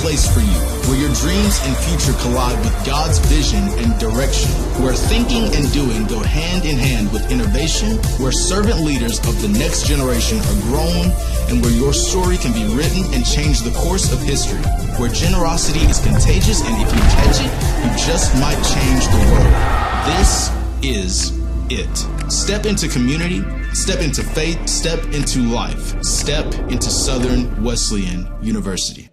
place for you, where your dreams and future collide with God's vision and direction, where thinking and doing go hand in hand with innovation, where servant leaders of the next generation are grown, and where your story can be written and change the course of history, where generosity is contagious, and if you catch it, you just might change the world. This is it. Step into community, step into faith, step into life, step into Southern Wesleyan University.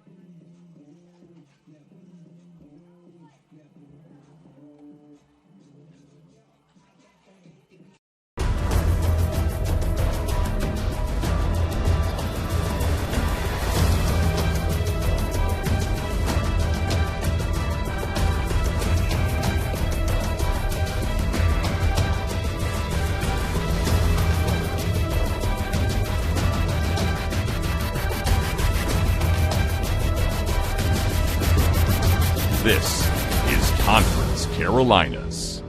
This is Conference Carolinas.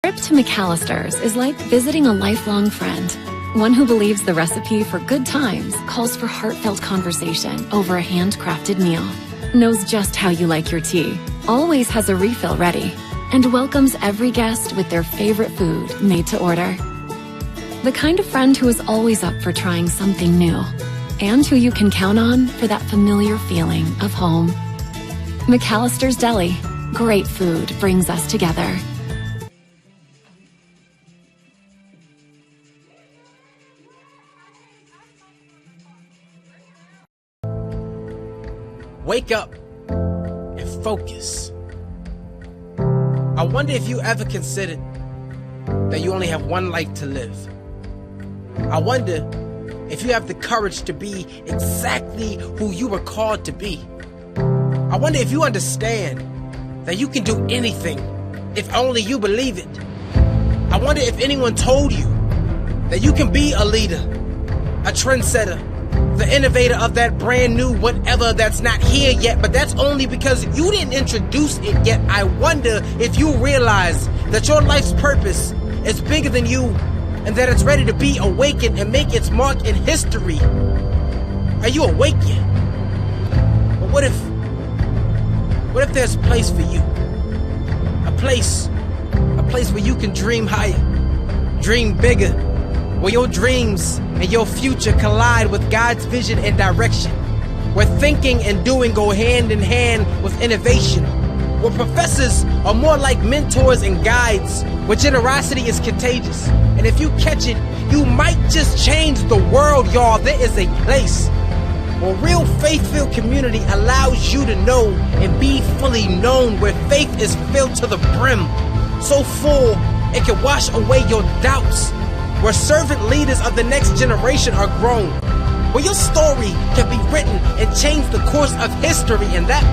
A trip to McAllister's is like visiting a lifelong friend. One who believes the recipe for good times calls for heartfelt conversation over a handcrafted meal. Knows just how you like your tea, always has a refill ready, and welcomes every guest with their favorite food made to order. The kind of friend who is always up for trying something new, and who you can count on for that familiar feeling of home. McAllister's Deli. Great food brings us together. Wake up and focus. I wonder if you ever considered that you only have one life to live. I wonder if you have the courage to be exactly who you were called to be. I wonder if you understand that you can do anything if only you believe it. I wonder if anyone told you that you can be a leader, a trendsetter, the innovator of that brand new whatever that's not here yet, but that's only because you didn't introduce it yet. I wonder if you realize that your life's purpose is bigger than you, and that it's ready to be awakened and make its mark in history. Are you awake yet? But what if there's a place for you? A place where you can dream higher, dream bigger, where your dreams and your future collide with God's vision and direction, where thinking and doing go hand in hand with innovation, where professors are more like mentors and guides, where generosity is contagious, and if you catch it, you might just change the world, y'all. There is a place where real faith-filled community allows you to know and be fully known, where faith is filled to the brim, so full it can wash away your doubts, where servant leaders of the next generation are grown, where your story can be written and change the course of history. In that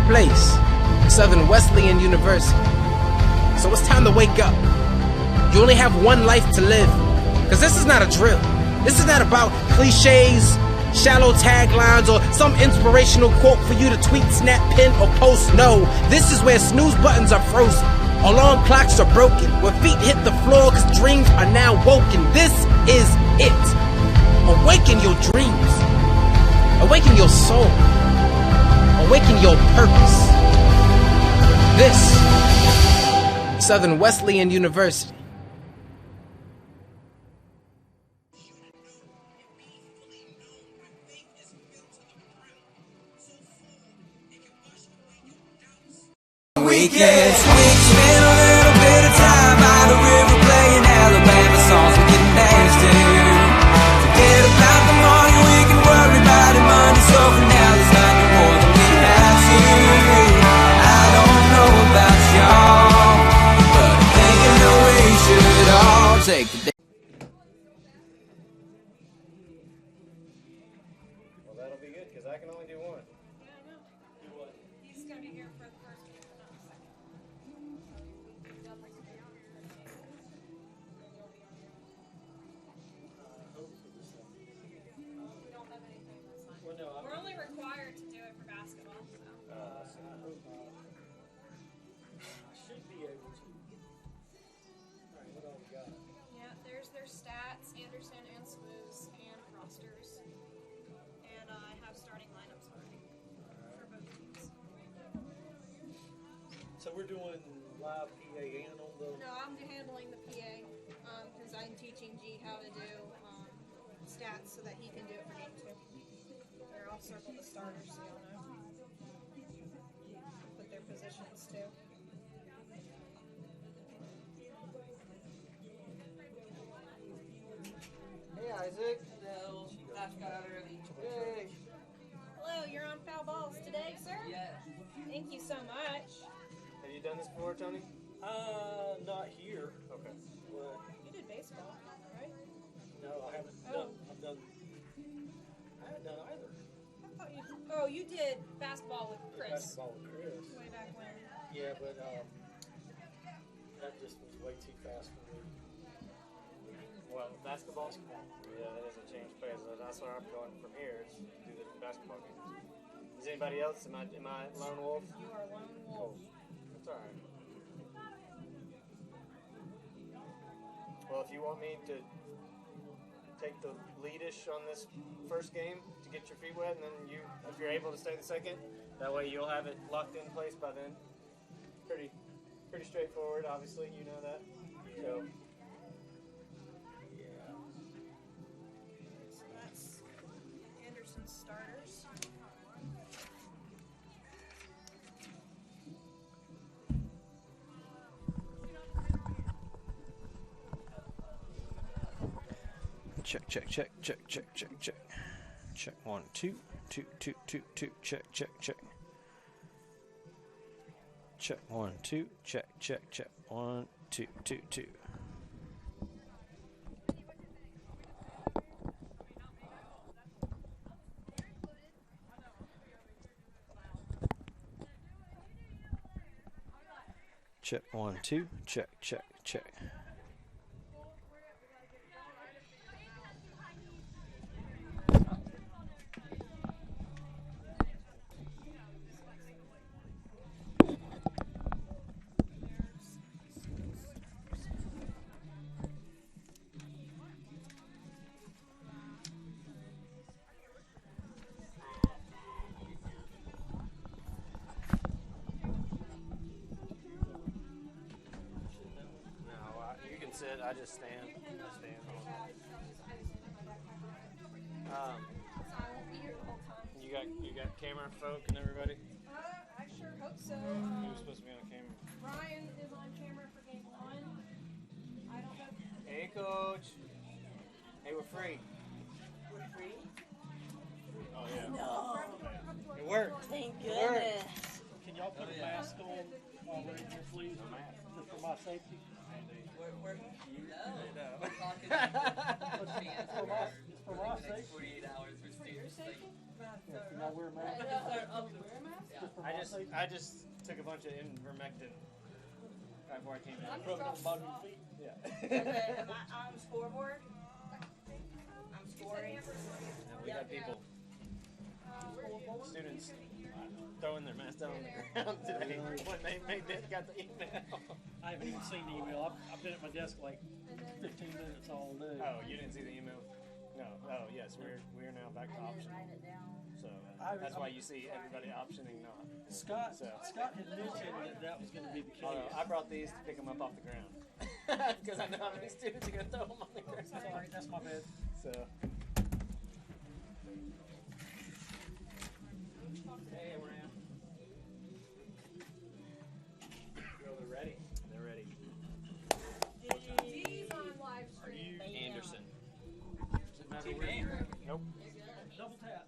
place, Southern Wesleyan University. So it's time to wake up. You only have one life to live, because this is not a drill. This is not about cliches, shallow taglines, or some inspirational quote for you to tweet, snap, pin, or post. No, this is where snooze buttons are frozen, alarm clocks are broken, where feet hit the floor because dreams are now woken. This is it. Awaken your dreams. Awaken your soul. Awaken your purpose. This, Southern Wesleyan University. Weekends, spend a little bit of time by the river playing Alabama songs we can dance to. Forget about the money, we can worry about it Monday, so for now there's nothing more than we have to. I don't know about y'all, but I'm thinking that we should all take the day. Well, that'll be good, because I can only do one. He's going to be here for the first one. We're only required to do it for basketball. So. Peterson and SWUs and rosters. And I have starting lineups already for both teams. So we're doing live PA and on the. No, I'm handling the PA because I'm teaching G how to do stats so that he can do it for game 2. Here, I'll circle the starters so y'all know. Put their positions too. Hey, Isaac. No, Josh got out early. Hey. Hello, you're on foul balls today, sir? Yes. Thank you so much. Have you done this before, Tony? Not here. Okay. But You did baseball, right? no, I haven't Oh. done. I haven't done either. I thought you. Oh, you did basketball with Chris. Basketball with Chris. Way back when. Yeah, but that just was way too fast for me. Well, basketball? Yeah, that doesn't change plays. That's where I'm going from here is do the basketball games. Is anybody else? Am I lone wolf? You are lone wolf. That's all right. Well, if you want me to take the leadish on this first game to get your feet wet, and then if you're able to stay the second, that way you'll have it locked in place by then. Pretty straightforward. Obviously, you know that. So. So that's Anderson's starters. Check, check, check, check, check, check, check. Check 1, 2, 2, 2, 2, 2. Check, check, check. Check 1, 2. Check, check, check. 1, 2, 2, 2. Check 1, 2. Check, check, check. You can sit. I just stand. I stand. So I won't be here the whole time. You got camera folk and everybody. I sure hope so. Who's supposed to be on camera? Ryan is on camera for game 1. I don't know. Hey, coach. Hey, we're free. We're free? Oh yeah. No. It worked. Thank It worked. goodness. Can y'all put a mask on while we're in here, please? Just for my safety. We're no. No. We're talking like the chance For my for the next safety. 48 hours for students. Like, Yeah, can y'all wear a mask? Just for my safety. I just took a bunch of ivermectin right before I came in. Rub it on the bottom of your feet. Yeah. okay, I'm scoreboard. I'm scoring. We got people, students throwing their masks down on the ground today when they got the email. I haven't even seen the email. I've been at my desk like 15 minutes all day. Oh, you didn't see the email? No. Oh, yes. We are now back to optional. So that's why you see everybody optioning not. Scott had mentioned that was going to be the case. I brought these to pick them up off the ground because I know how many students are going to throw them on the ground. Sorry, that's my bad. So. Hey, we're in. Girl, they're ready. They're ready. He's on live stream. Anderson. Does it matter where? Nope. Double tap.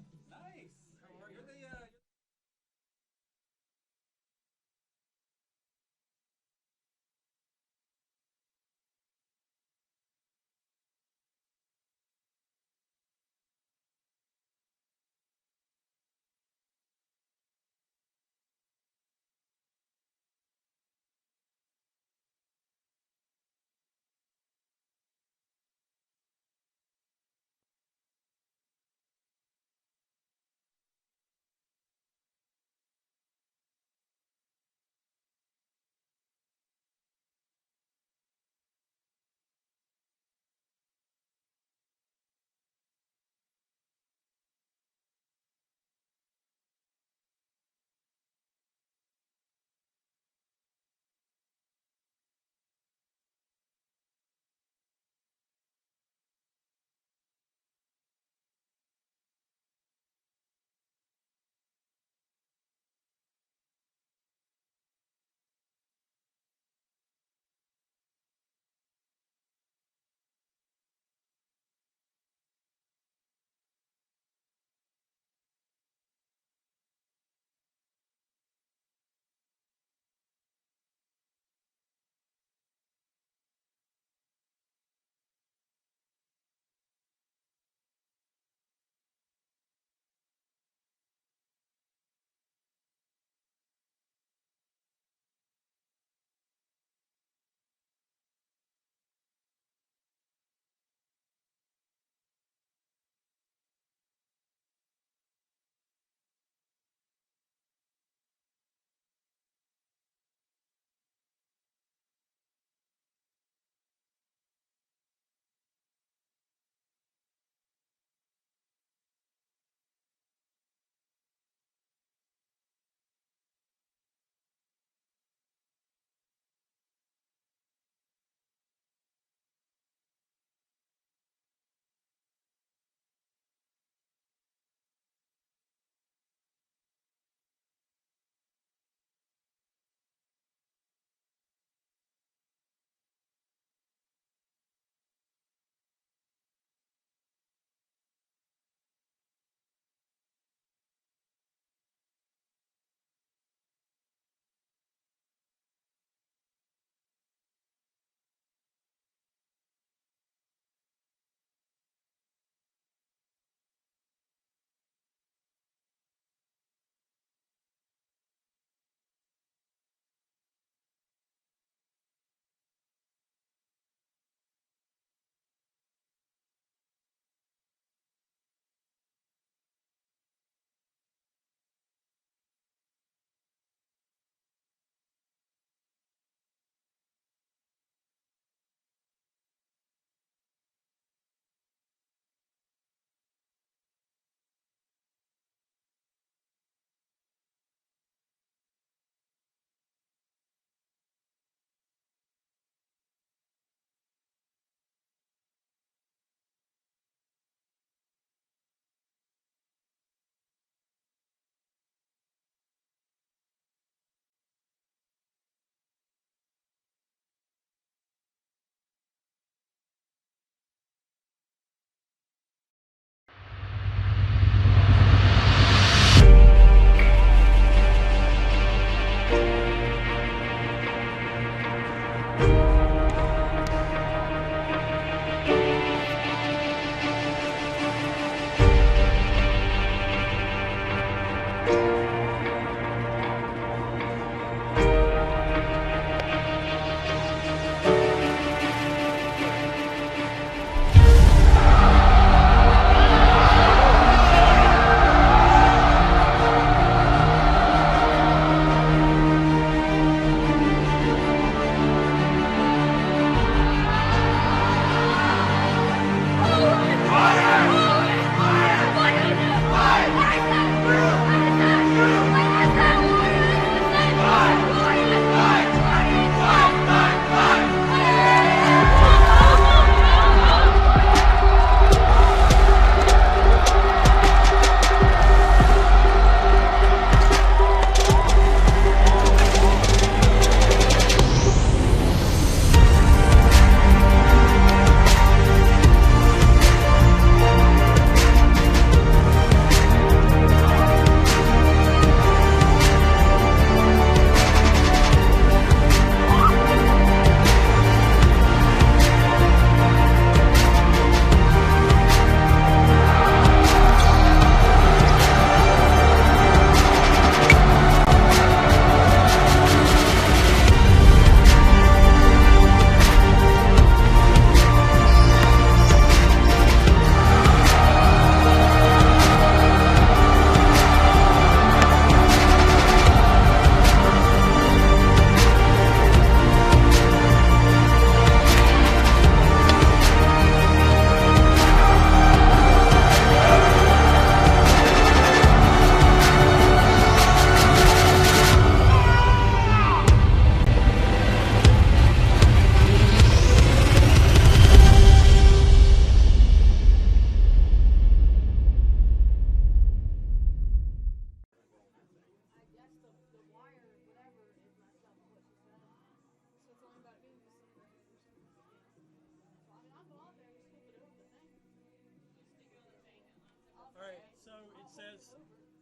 says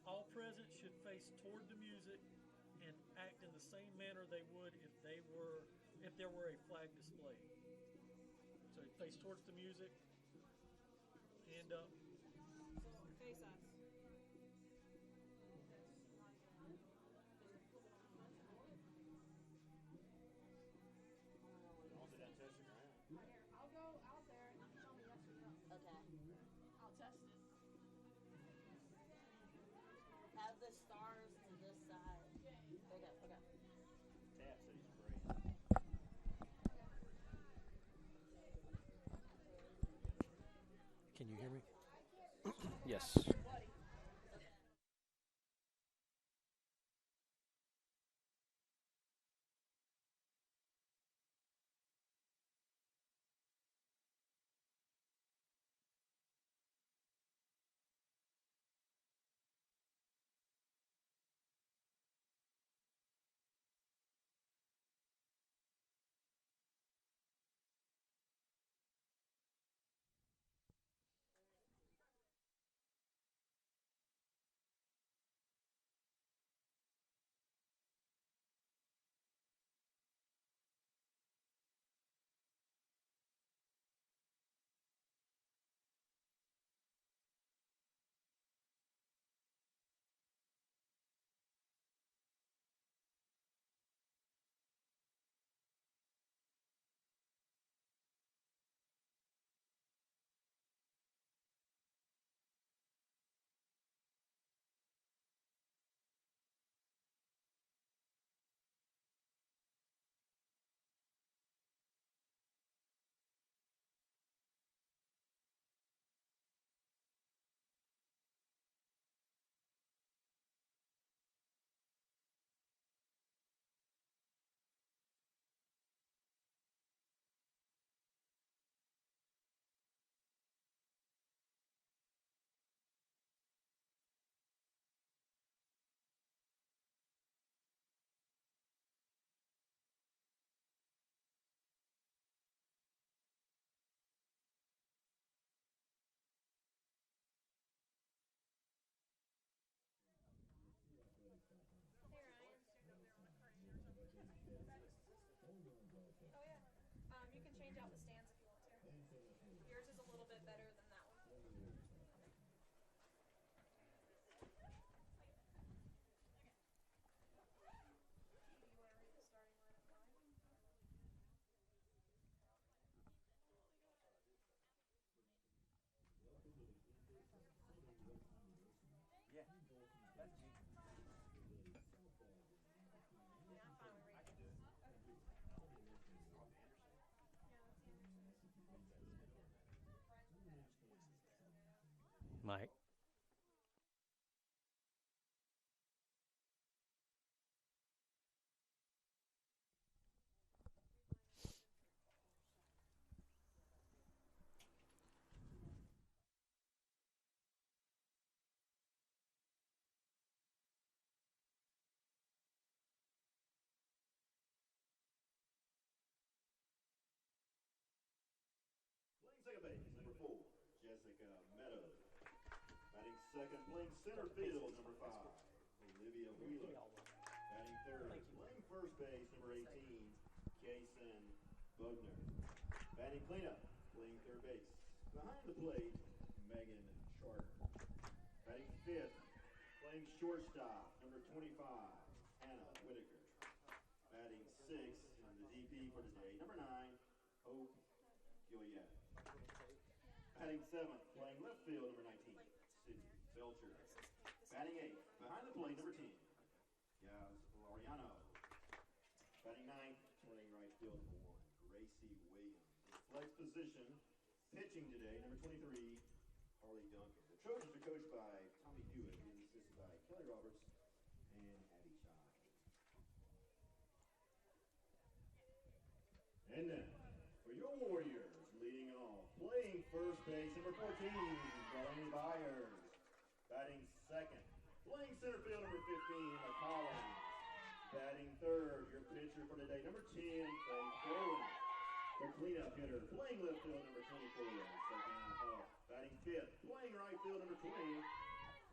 all present should face toward the music and act in the same manner they would if there were a flag display. So face towards the music, hand up. Face us. I'll go out there and you can tell me yes or no. Okay. I'll test it. Have the stars to this side. Okay, okay. Tap said he's great. Can you hear me? Yes. Oh yeah. You can change out the stands if you want to. Yours is a little bit better than that one. Do you want to read the starting lineup live? Yeah, that's me. Yeah, I'm fine with reading. I can do it. Mike. Playing second base, number 4, Jessica Meadows. Batting second, playing center field, number 5, Olivia Wheeler. Batting third, playing first base, number 18, Kason Bugner. Batting cleanup, playing third base. Behind the plate, Megan Charter. Batting fifth, playing shortstop, number 25, Hannah Whitaker. Batting sixth, and the DP for today, number 9, Hope Gilead. Batting seventh, playing left field, number 19, Sydney Belcher. Batting eighth, behind the plate, number 10, Yaz Lariano. Batting ninth, playing right field, number 1, Gracie Williams. In flex position, pitching today, number 23, Harley Duncan. The Trojans are coached by Tommy Hewitt, and assisted by Kelly Roberts and Abby Child. And now, for your Warriors, leading off, playing first base, number 14, Delaney Byers. Batting second, playing center field, number 15, Collins. Batting third, your pitcher for today, number 10, Faith Bowen. The cleanup hitter, playing left field, number 24, Second Huff. Batting fifth, playing right field, number 20,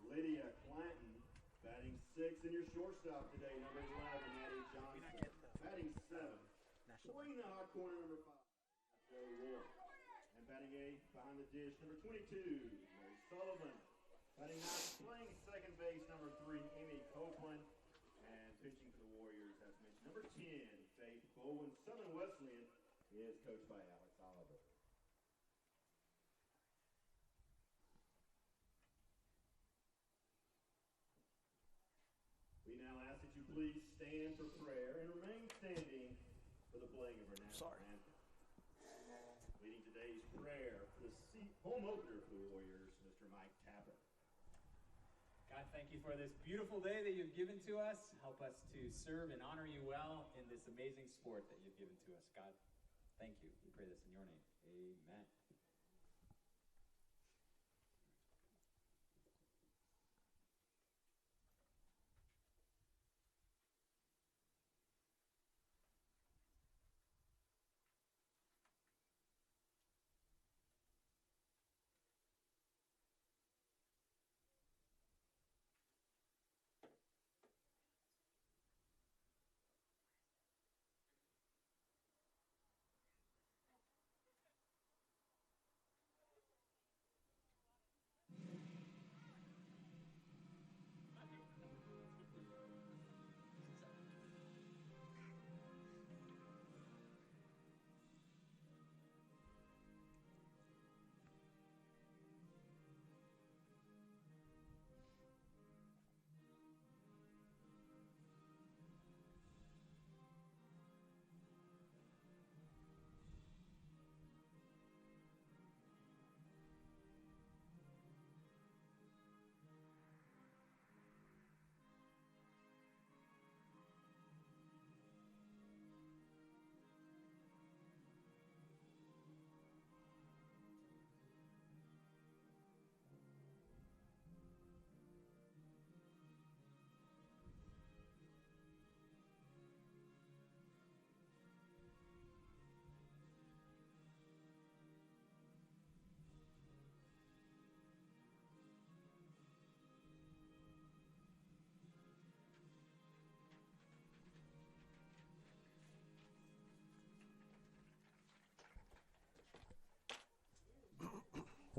Lydia Clanton. Batting 6 in your shortstop today, number 11, Addie Johnson. Batting 7. Playing the hot corner, number 5, Joe Wolf. And batting 8 behind the dish, number 22, Mary Sullivan. Batting 9, playing second base, number 3, Amy Copeland. And pitching for the Warriors, as mentioned, number 10, Faith Bowen. Southern Wesleyan is coached by Alex Oliver. We now ask that you please stand for prayer and remain standing for the playing of our national anthem. Leading today's prayer for the home opener for the Warriors, Mr. Mike Tapper. God, thank you for this beautiful day that you've given to us. Help us to serve and honor you well in this amazing sport that you've given to us. God, thank you. We pray this in your name. Amen.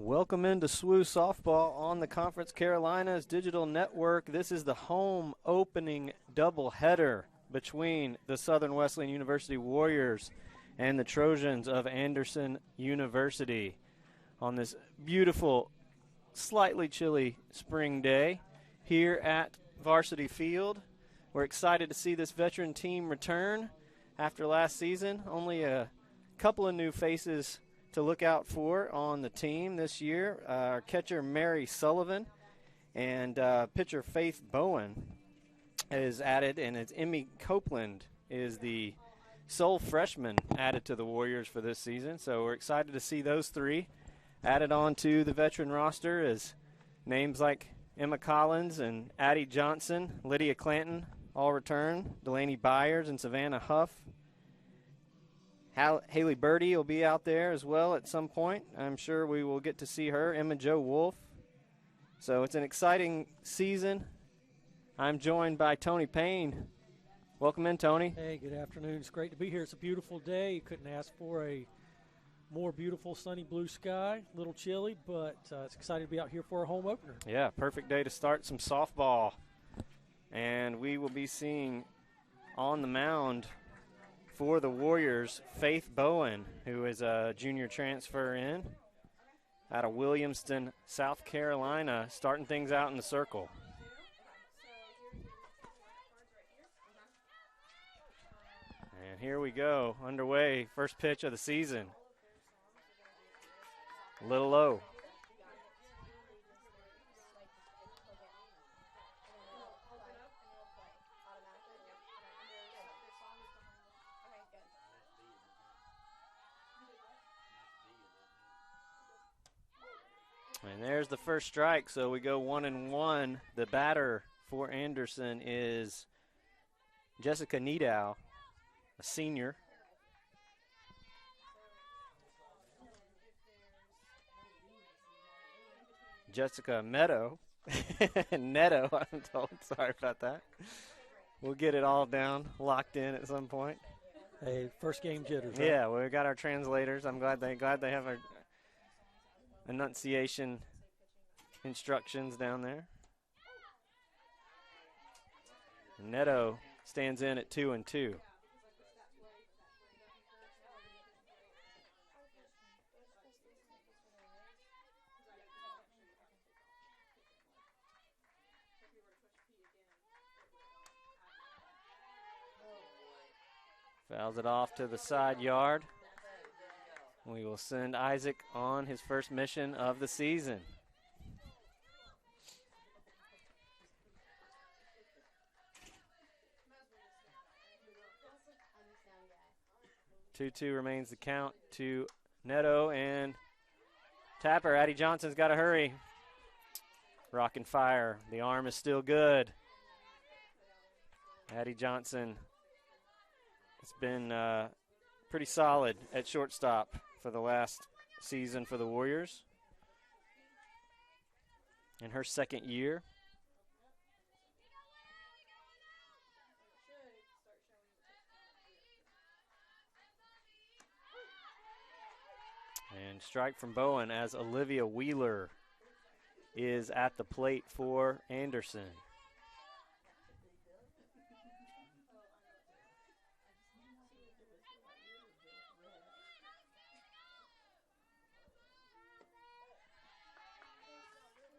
Welcome into SWU softball on the Conference Carolinas Digital Network. This is the home opening doubleheader between the Southern Wesleyan University Warriors and the Trojans of Anderson University on this beautiful, slightly chilly spring day here at Varsity Field. We're excited to see this veteran team return after last season. Only a couple of new faces to look out for on the team this year. Our catcher Mary Sullivan and pitcher Faith Bowen is added, and it's Emmy Copeland is the sole freshman added to the Warriors for this season. So we're excited to see those three added on to the veteran roster as names like Emma Collins and Addie Johnson, Lydia Clanton all return, Delaney Byers and Savannah Huff. Haley Birdie will be out there as well at some point. I'm sure we will get to see her. Emma Jo Wolf. So it's an exciting season. I'm joined by Tony Payne. Welcome in, Tony. Hey, good afternoon. It's great to be here. It's a beautiful day. You couldn't ask for a more beautiful sunny blue sky. A little chilly, but it's excited to be out here for a home opener. Yeah, perfect day to start some softball. And we will be seeing on the mound for the Warriors, Faith Bowen, who is a junior transfer in out of Williamston, South Carolina, starting things out in the circle. And here we go, underway, first pitch of the season. A little low. And there's the first strike, so we go 1-1. The batter for Anderson is Jessica Niedow, a senior. Jessica Meadow Neto, I'm told. Sorry about that. We'll get it all down, locked in at some point. Hey, first game jitters, right? Yeah, we got our translators. I'm glad they have our enunciation instructions down there. Neto stands in at 2-2. Fouls it off to the side yard. We will send Isaac on his first mission of the season. 2-2 remains the count to Neto and Tapper. Addie Johnson's got to hurry. Rock and fire. The arm is still good. Addie Johnson has been pretty solid at shortstop for the last season for the Warriors. In her second year. And strike from Bowen as Olivia Wheeler is at the plate for Anderson.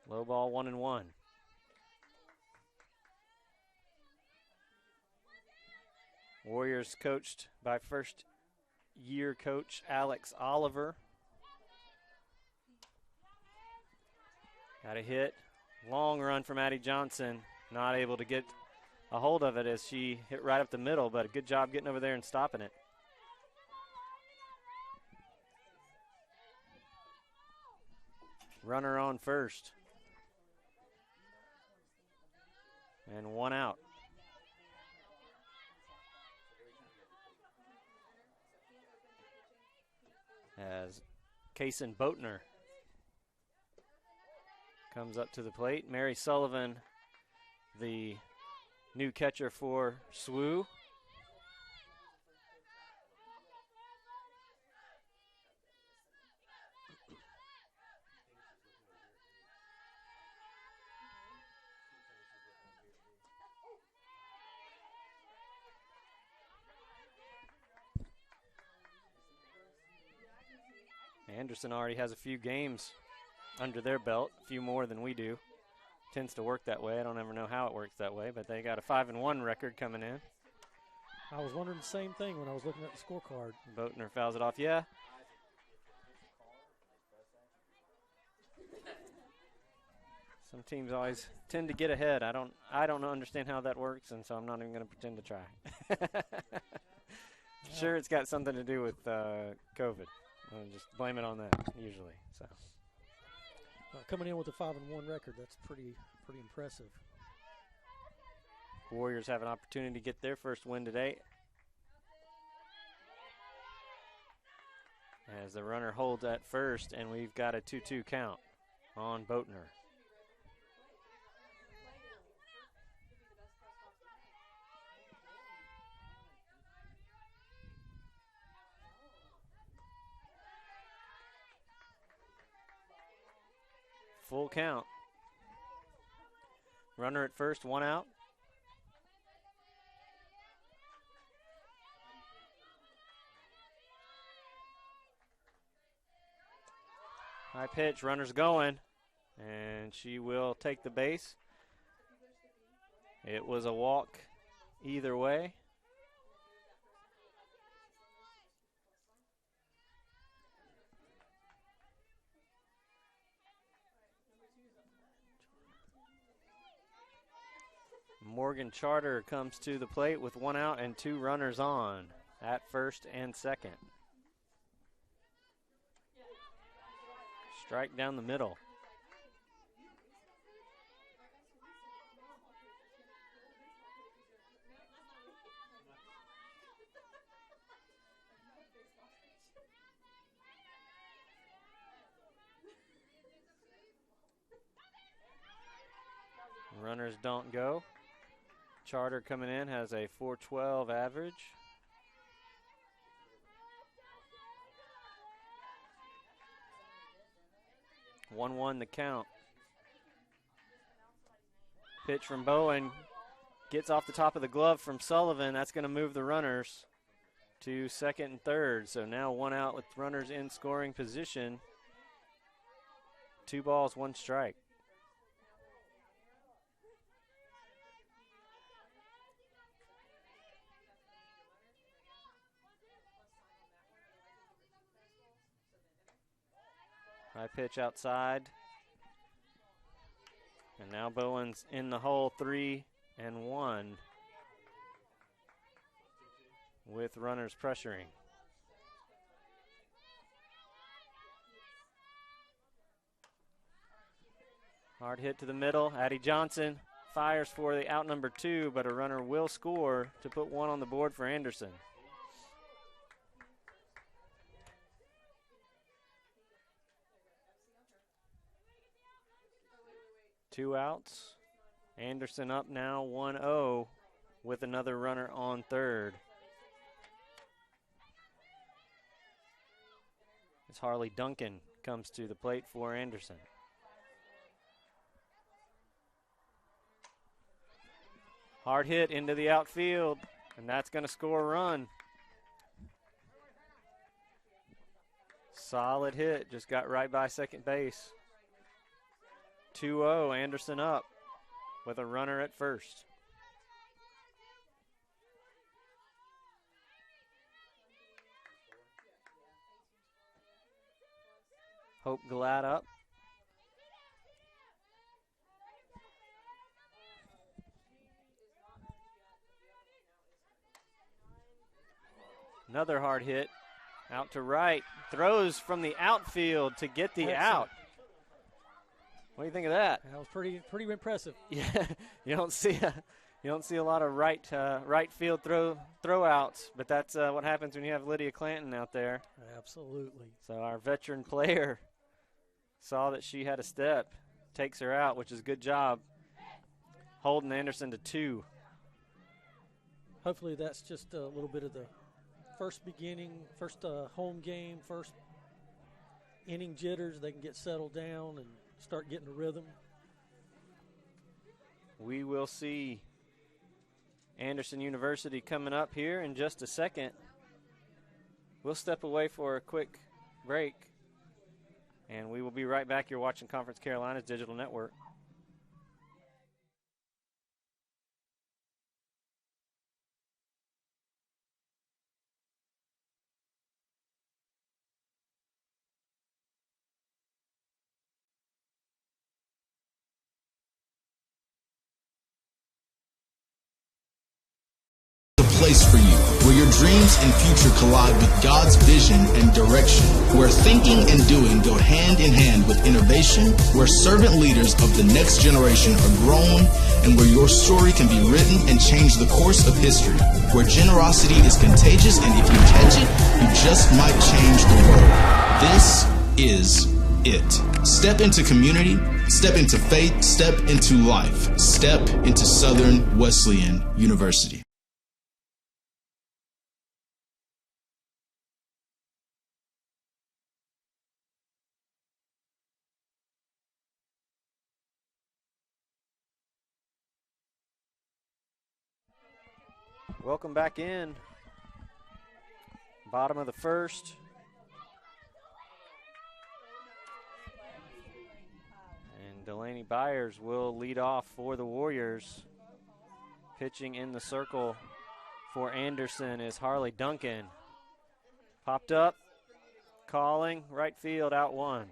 Low ball, 1-1. Warriors coached by first-year coach Alex Oliver. Got a hit. Long run from Addie Johnson. Not able to get a hold of it as she hit right up the middle, but a good job getting over there and stopping it. Runner on first. And one out. As Kaysen Boatner comes up to the plate. Mary Sullivan, the new catcher for SWU. Anderson already has a few games under their belt, a few more than we do. Tends to work that way. I don't ever know how it works that way, but they got a 5-1 record coming in. I was wondering the same thing when I was looking at the scorecard. Boatner fouls it off. Yeah. Some teams always tend to get ahead. I don't understand how that works, and so I'm not even going to pretend to try. Sure, it's got something to do with COVID. I'll just blame it on that usually. So coming in with a 5-1 record, that's pretty impressive. Warriors have an opportunity to get their first win today, as the runner holds at first, and we've got a 2-2 count on Boatner. Full count. Runner at first, one out. High pitch, runner's going, and she will take the base. It was a walk either way. Morgan Charter comes to the plate with one out and two runners on at first and second. Strike down the middle. Runners don't go. Charter coming in has a 412 average. One the count. Pitch from Bowen. Gets off the top of the glove from Sullivan. That's going to move the runners to second and third. So now one out with runners in scoring position. 2 balls, 1 strike. High pitch outside. And now Bowen's in the hole, 3-1 with runners pressuring. Hard hit to the middle. Addie Johnson fires for the out number 2, but a runner will score to put 1 on the board for Anderson. 2 outs. Anderson up now 1-0 with another runner on third. As Harley Duncan comes to the plate for Anderson. Hard hit into the outfield, and that's going to score a run. Solid hit, just got right by second base. 2-0, Anderson up with a runner at first. Hope Glad up. Another hard hit out to right. Throws from the outfield to get the out. What do you think of that? That was pretty impressive. Yeah, you don't see a lot of right field throw outs, but that's what happens when you have Lydia Clanton out there. Absolutely. So our veteran player saw that she had a step, takes her out, which is a good job. Holding Anderson to 2. Hopefully that's just a little bit of the first home game, first inning jitters. They can get settled down and start getting a rhythm. We will see Anderson University coming up here in just a second. We'll step away for a quick break, and we will be right back. You're watching Conference Carolina's Digital Network. Place for you, where your dreams and future collide with God's vision and direction, where thinking and doing go hand in hand with innovation, where servant leaders of the next generation are grown, and where your story can be written and change the course of history, where generosity is contagious, and if you catch it, you just might change the world. This is it. Step into community, step into faith, step into life, step into Southern Wesleyan University. Welcome back in. Bottom of the first. And Delaney Byers will lead off for the Warriors. Pitching in the circle for Anderson is Harley Duncan. Popped up, calling, right field, out 1.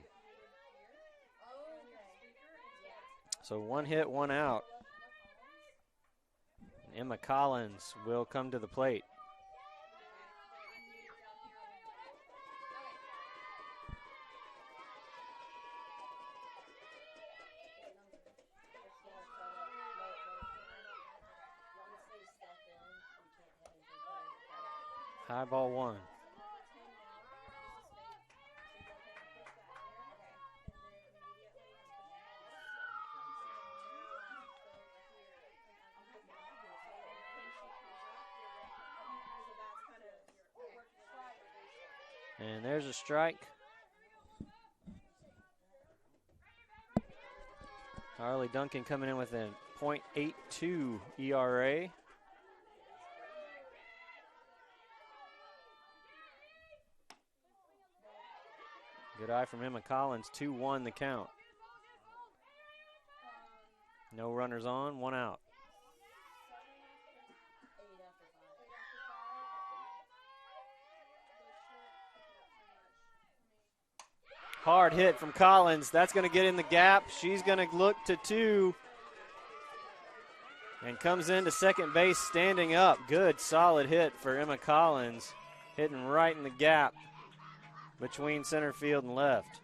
So 1 hit, 1 out. Emma Collins will come to the plate. High ball 1. And there's a strike. Harley Duncan coming in with a .82 ERA. Good eye from Emma Collins, 2-1 the count. No runners on, 1 out. Hard hit from Collins. That's going to get in the gap. She's going to look to 2. And comes into second base standing up. Good, solid hit for Emma Collins. Hitting right in the gap between center field and left.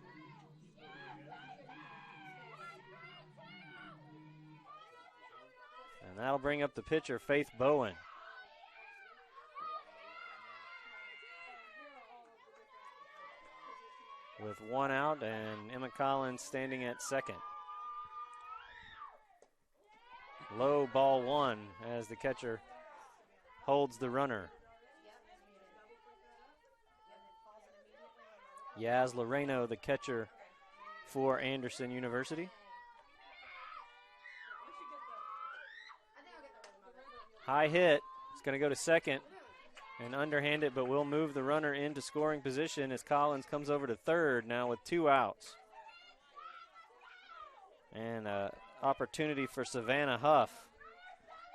And that'll bring up the pitcher, Faith Bowen. With 1 out and Emma Collins standing at second. Low ball 1 as the catcher holds the runner. Yaz Loreno, the catcher for Anderson University. High hit. It's going to go to second and underhand it, but we'll move the runner into scoring position as Collins comes over to third now with 2 outs. And opportunity for Savannah Huff,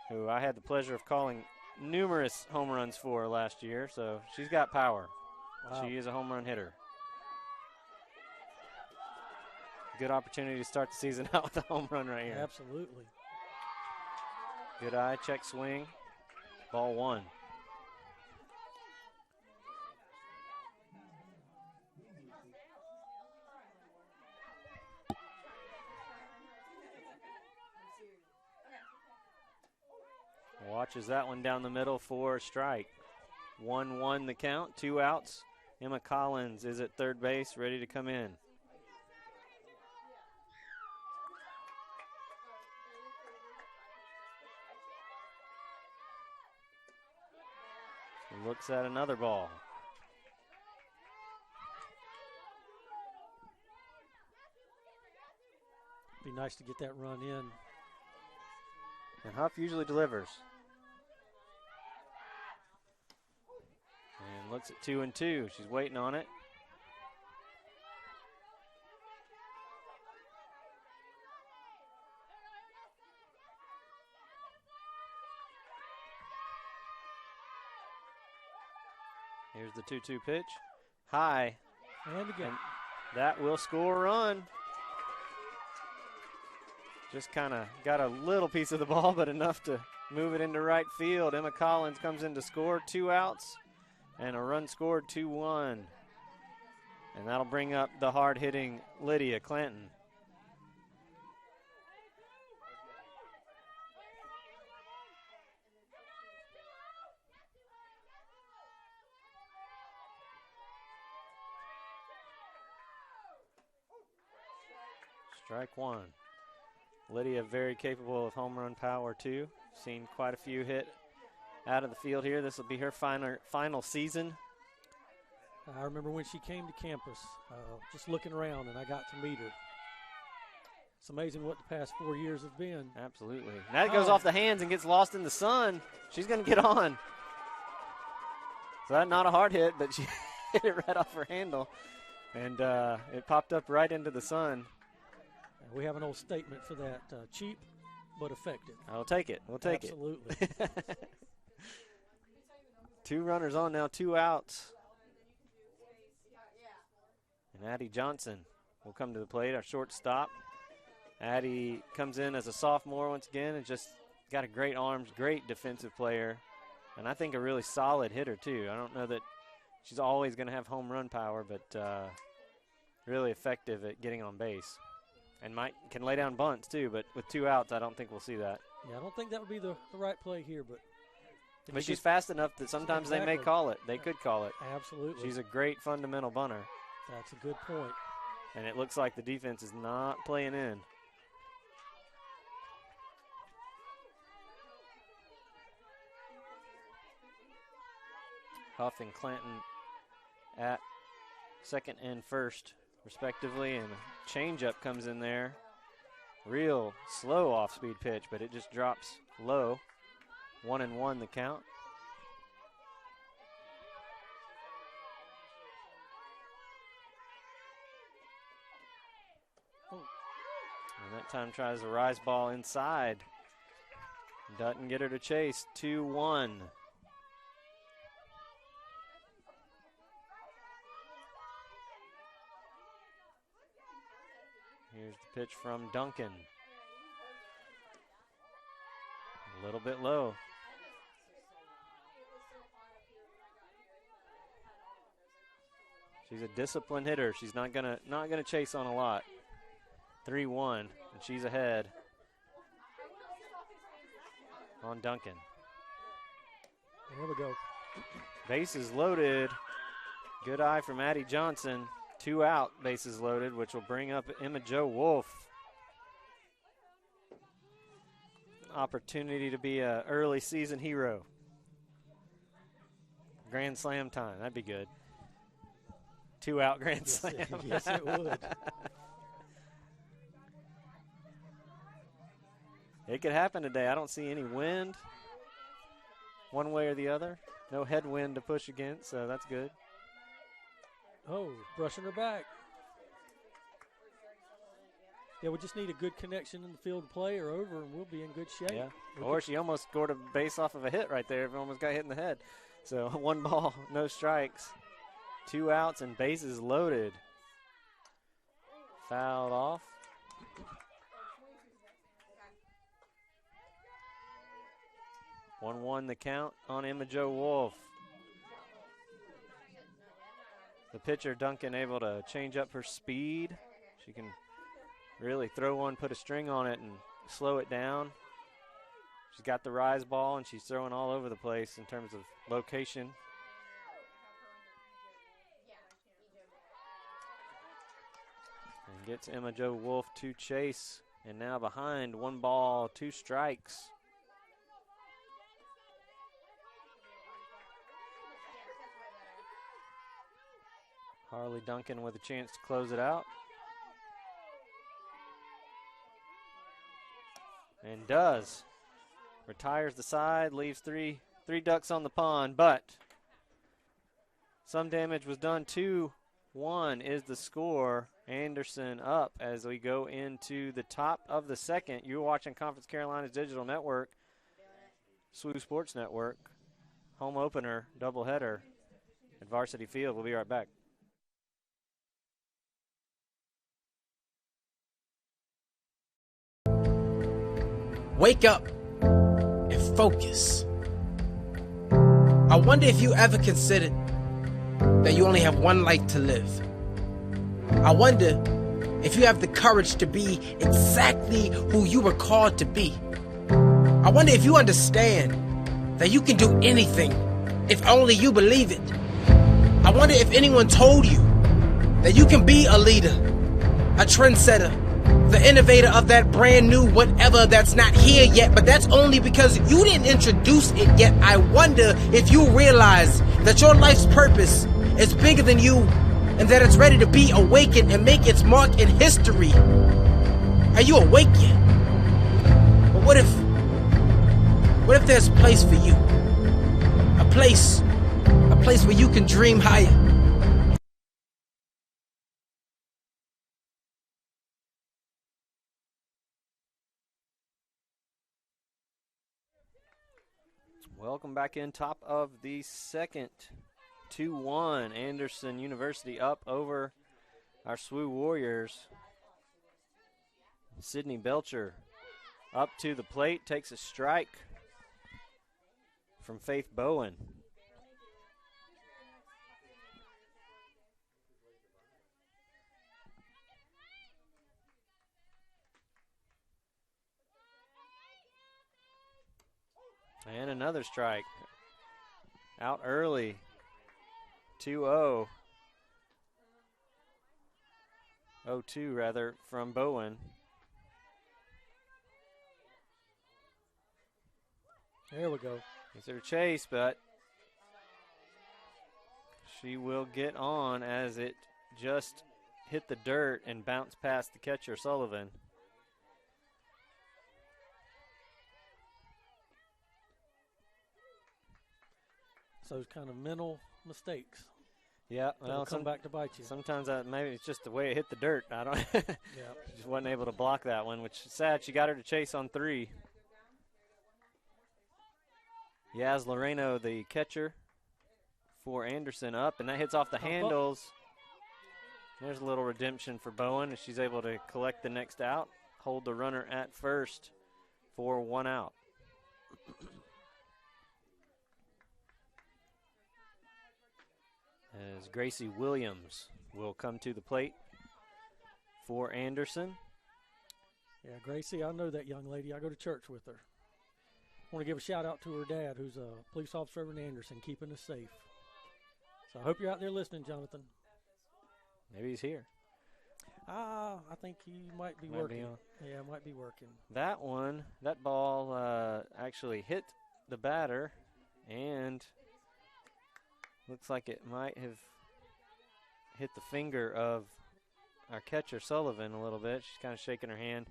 who I had the pleasure of calling numerous home runs for last year, so she's got power. Wow. She is a home run hitter. Good opportunity to start the season out with a home run right here. Absolutely. Good eye, check swing, ball 1. Watches that one down the middle for a strike. 1-1 the count, 2 outs. Emma Collins is at third base, ready to come in. Looks at another ball. Be nice to get that run in. And Huff usually delivers. And looks at 2-2. She's waiting on it. Here's the 2-2 pitch. High. And again. And that will score a run. Just kind of got a little piece of the ball, but enough to move it into right field. Emma Collins comes in to score, 2 outs, and a run scored, 2-1. And that'll bring up the hard-hitting Lydia Clanton. Strike 1. Lydia very capable of home run power too. Seen quite a few hit out of the field here. This will be her final season. I remember when she came to campus, just looking around, and I got to meet her. It's amazing what the past 4 years have been. Absolutely. Now it goes off the hands and gets lost in the sun. She's going to get on. So that's not a hard hit, but she hit it right off her handle. And it popped up right into the sun. We have an old statement for that, cheap but effective. I'll take it. We'll take Absolutely. it. Absolutely. 2 runners on now, 2 outs. And Addie Johnson will come to the plate, our shortstop. Addie comes in as a sophomore once again and just got a great arms, great defensive player, and I think a really solid hitter too. I don't know that she's always going to have home run power, but really effective at getting on base. And can lay down bunts too, but with 2 outs, I don't think we'll see that. Yeah, I don't think that would be the right play here, but she's fast enough that sometimes they may call it. They could call it. Absolutely. She's a great fundamental bunter. That's a good point. And it looks like the defense is not playing in. Huff and Clanton at second and first, respectively, and a changeup comes in there. Real slow off-speed pitch, but it just drops low. 1-1 the count. And that time tries a rise ball inside. Doesn't get her to chase. 2-1. Here's the pitch from Duncan. A little bit low. She's a disciplined hitter. She's not gonna chase on a lot. 3-1, and she's ahead on Duncan. Here we go. Bases loaded. Good eye from Addie Johnson. 2 out, bases loaded, which will bring up Emma Jo Wolf. Opportunity to be an early season hero. Grand slam time, that'd be good. 2 out grand slam. Yes, it would. It could happen today. I don't see any wind one way or the other. No headwind to push against, so that's good. Oh, brushing her back. Yeah, we just need a good connection in the field play or over, and we'll be in good shape. Yeah, or she almost scored a base off of a hit right there. Almost got hit in the head. So 1 ball, no strikes. 2 outs and bases loaded. Fouled off. One the count on Emma Jo Wolf. The pitcher, Duncan, able to change up her speed. She can really throw one, put a string on it, and slow it down. She's got the rise ball, and she's throwing all over the place in terms of location. And gets Emma Jo Wolf to chase, and now behind, 1 ball, 2 strikes. Harley Duncan with a chance to close it out. And does. Retires the side, leaves three ducks on the pond, but some damage was done. 2-1 is the score. Anderson up as we go into the top of the second. You're watching Conference Carolina's Digital Network, SWU Sports Network, home opener, doubleheader at Varsity Field. We'll be right back. Wake up and focus. I wonder if you ever considered that you only have one life to live. I wonder if you have the courage to be exactly who you were called to be. I wonder if you understand that you can do anything if only you believe it. I wonder if anyone told you that you can be a leader, a trendsetter, the innovator of that brand new whatever that's not here yet, but that's only because you didn't introduce it yet. I wonder if you realize that your life's purpose is bigger than you and that it's ready to be awakened and make its mark in history. Are you awake yet? But what if there's a place for you? A place where you can dream higher. Welcome back in, top of the second. 2-1, Anderson University up over our SWU Warriors. Sydney Belcher up to the plate, takes a strike from Faith Bowen. And another strike. Out early. 2-0. 0-2 rather from Bowen. There we go. It's her chase, but she will get on as it just hit the dirt and bounced past the catcher, Sullivan. So it's kind of mental mistakes. Yeah, That'll come back to bite you. Sometimes maybe it's just the way it hit the dirt. I don't. She just wasn't able to block that one, which is sad. She got her to chase on 3. Yaz Loreno, the catcher for Anderson, up, and that hits off the handles. There's a little redemption for Bowen as she's able to collect the next out, hold the runner at first for 1 out. As Gracie Williams will come to the plate for Anderson. Yeah, Gracie, I know that young lady. I go to church with her. I want to give a shout out to her dad, who's a police officer over in Anderson, keeping us safe. So I hope you're out there listening, Jonathan. Maybe he's here. I think he might be working. Yeah, might be working. That ball actually hit the batter, and looks like it might have hit the finger of our catcher, Sullivan, a little bit. She's kind of shaking her hand.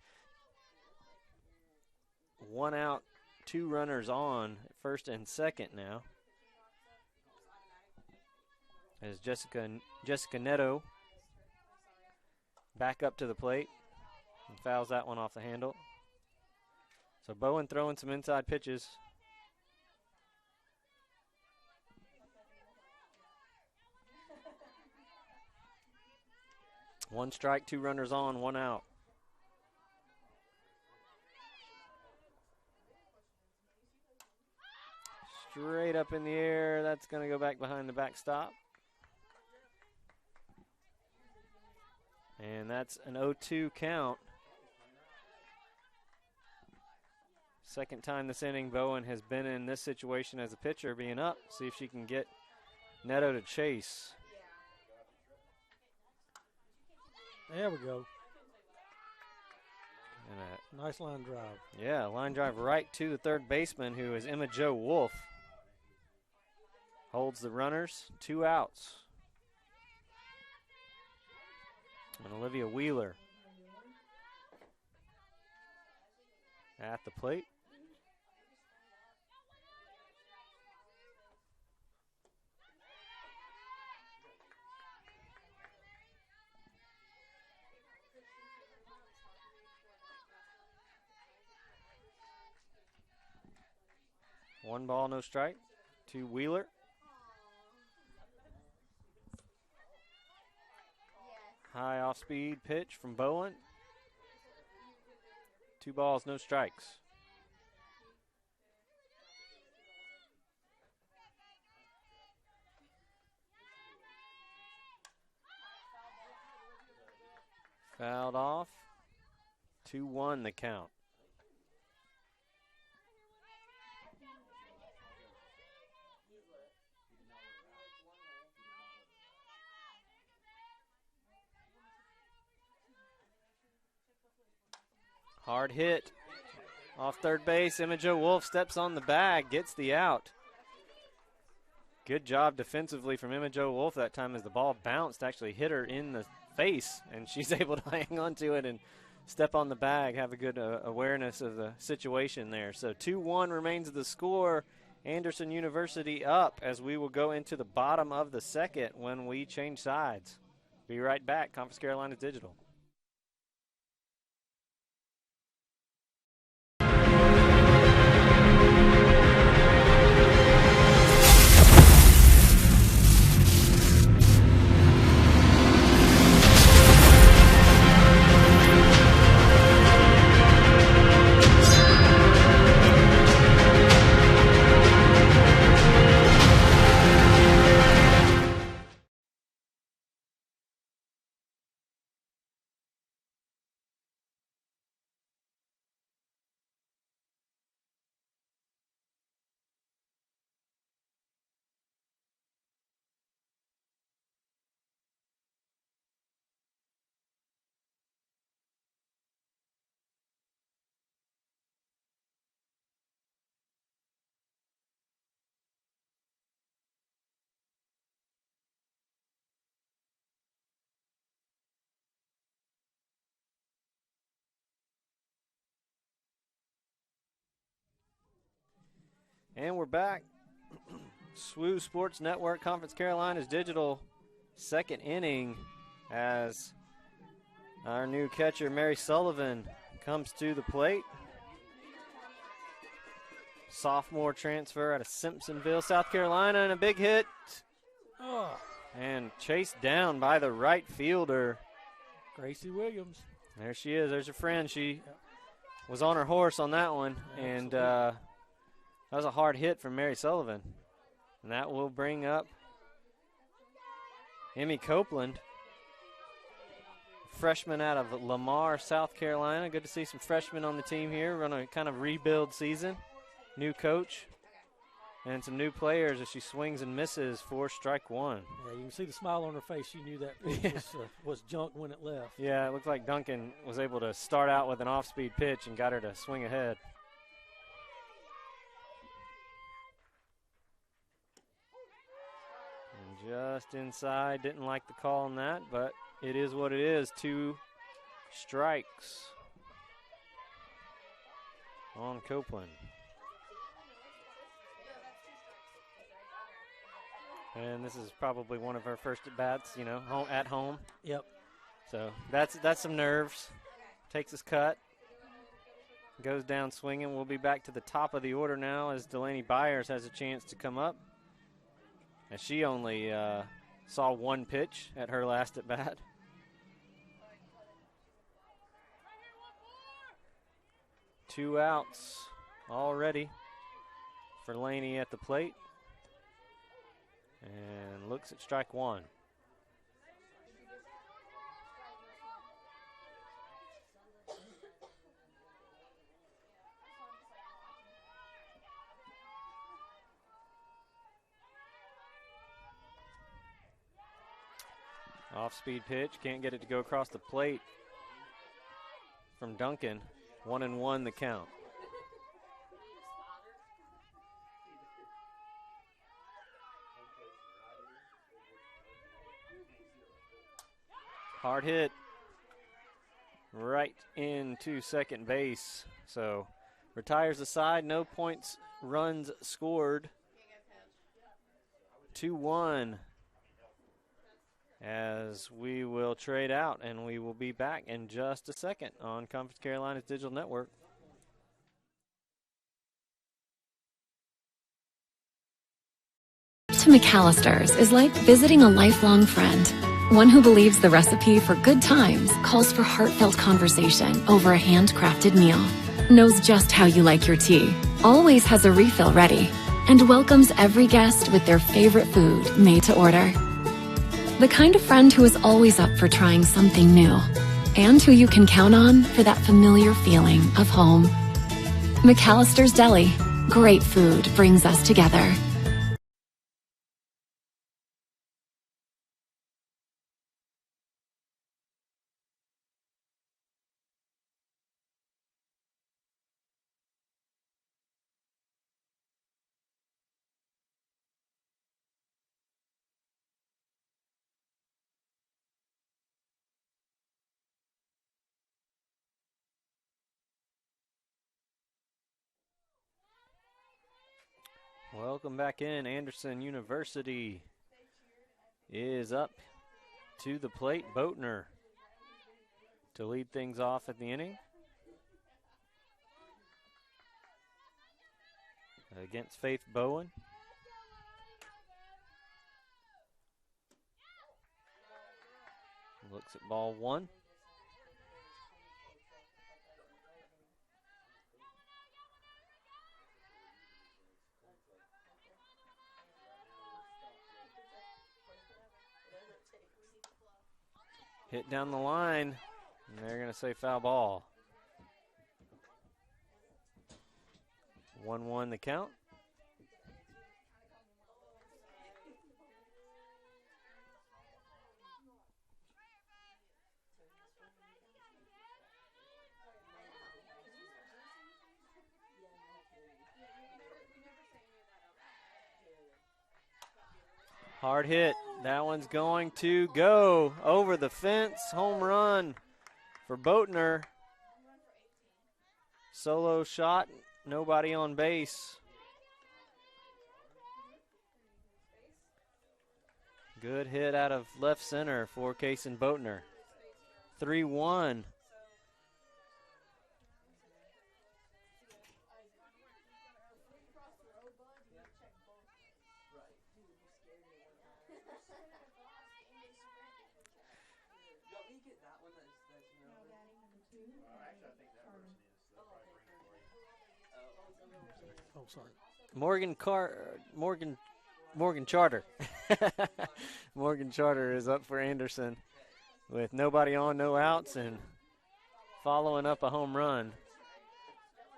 1 out, 2 runners on, first and second now. As Jessica Neto back up to the plate and fouls that one off the handle. So Bowen throwing some inside pitches. 1 strike, 2 runners on, 1 out. Straight up in the air. That's going to go back behind the backstop. And that's an 0-2 count. Second time this inning Bowen has been in this situation as a pitcher, being up. See if she can get Neto to chase. There we go. And nice line drive. Yeah, line drive right to the third baseman, who is Emma Jo Wolf. Holds the runners, 2 outs. And Olivia Wheeler at the plate. One ball, no strike to Wheeler. High off-speed pitch from Bowen. 2 balls, no strikes. Fouled off. 2-1 the count. Hard hit off third base. Emma Jo Wolf steps on the bag, gets the out. Good job defensively from Emma Jo Wolf that time as the ball bounced, actually hit her in the face, and she's able to hang on to it and step on the bag, have a good awareness of the situation there. So 2-1 remains the score. Anderson University up as we will go into the bottom of the second when we change sides. Be right back. Conference Carolina Digital. And we're back. SWU Sports Network, Conference Carolinas Digital, second inning as our new catcher, Mary Sullivan, comes to the plate. Sophomore transfer out of Simpsonville, South Carolina, and a big hit. Oh. And chased down by the right fielder. Gracie Williams. There she is. There's her friend. She was on her horse on that one. And that was a hard hit from Mary Sullivan. And that will bring up Emmy Copeland, freshman out of Lamar, South Carolina. Good to see some freshmen on the team here. We're on a kind of rebuild season. New coach and some new players as she swings and misses for strike one. Yeah, you can see the smile on her face. She knew that pitch was junk when it left. Yeah, it looked like Duncan was able to start out with an off-speed pitch and got her to swing ahead. And just inside, didn't like the call on that, but it is what it is. 2 strikes on Copeland. And this is probably one of her first at-bats, you know, at home. Yep. So that's some nerves. Takes his cut. Goes down swinging. We'll be back to the top of the order now as Delaney Byers has a chance to come up. As she only saw one pitch at her last at-bat. Two outs already for Laney at the plate. And looks at strike one. Off-speed pitch, can't get it to go across the plate from Duncan. 1-1 the count. Hard hit right into second base. So retires the side, no points, runs scored. 2-1 as we will trade out, and we will be back in just a second on Conference Carolinas Digital Network. To McAllister's is like visiting a lifelong friend. One who believes the recipe for good times calls for heartfelt conversation over a handcrafted meal. Knows just how you like your tea. Always has a refill ready. And welcomes every guest with their favorite food made to order. The kind of friend who is always up for trying something new. And who you can count on for that familiar feeling of home. McAllister's Deli. Great food brings us together. Welcome back in. Anderson University is up to the plate. Boatner to lead things off at the inning. Against Faith Bowen. Looks at ball one. Hit down the line, and they're going to say foul ball. 1-1 the count. Hard hit. That one's going to go over the fence. Home run for Boatner. Solo shot. Nobody on base. Good hit out of left center for Kaysen Boatner. 3-1. Oh, sorry. Morgan Charter. Morgan Charter is up for Anderson with nobody on, no outs, and following up a home run.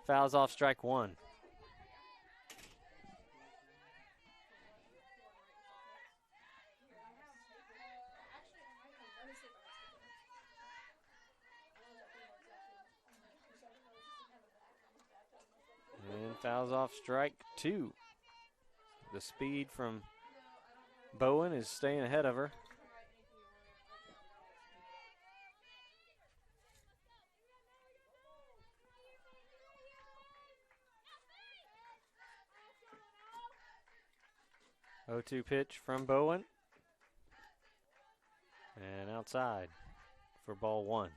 Fouls off strike one. And fouls off strike two. The speed from Bowen is staying ahead of her. O2 pitch from Bowen. And outside for ball one.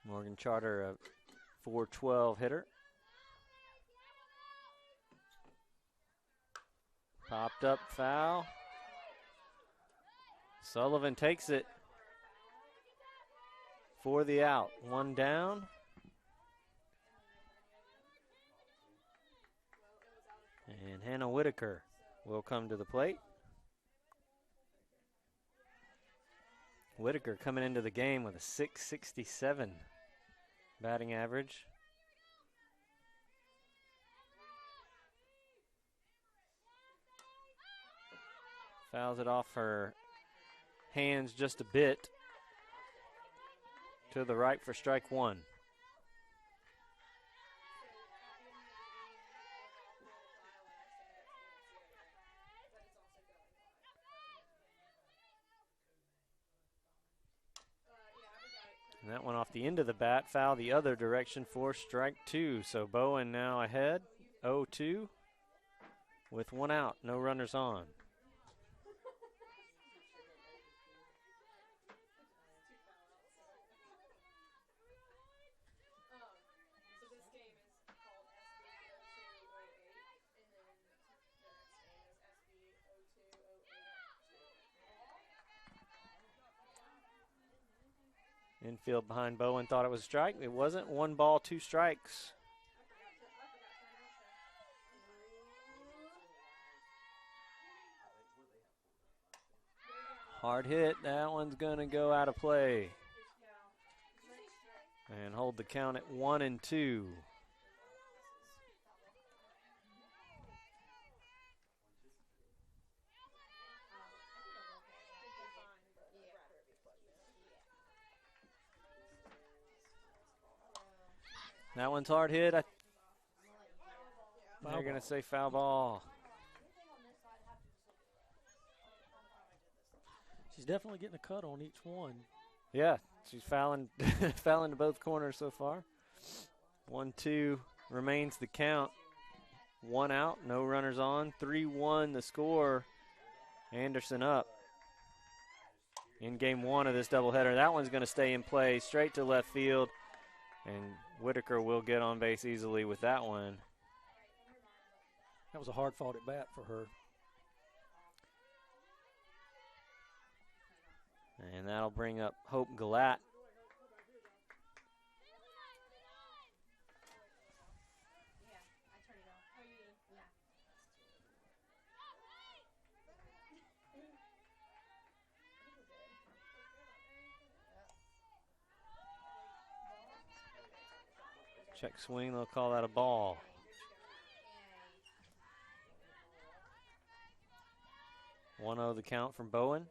Morgan Charter, a .412 hitter. Popped up foul. Sullivan takes it for the out. One down. And Hannah Whitaker will come to the plate. Whitaker coming into the game with a .667 batting average. Fouls it off her hands just a bit to the right for strike one. And that one off the end of the bat, foul the other direction for strike two. So Bowen now ahead, 0-2 with one out, no runners on. Infield behind Bowen thought it was a strike. It wasn't. 1 ball, 2 strikes. Hard hit. That one's going to go out of play. And hold the count at 1-2. That one's hard hit. They're going to say foul ball. She's definitely getting a cut on each one. Yeah, she's fouling, fouling to both corners so far. 1-2 remains the count. 1 out, no runners on. 3-1 the score. Anderson up in game 1 of this doubleheader. That one's going to stay in play straight to left field. And Whitaker will get on base easily with that one. That was a hard fought at bat for her. And that'll bring up Hope Galat. Check swing, they'll call that a ball. One-0 the count from Bowen.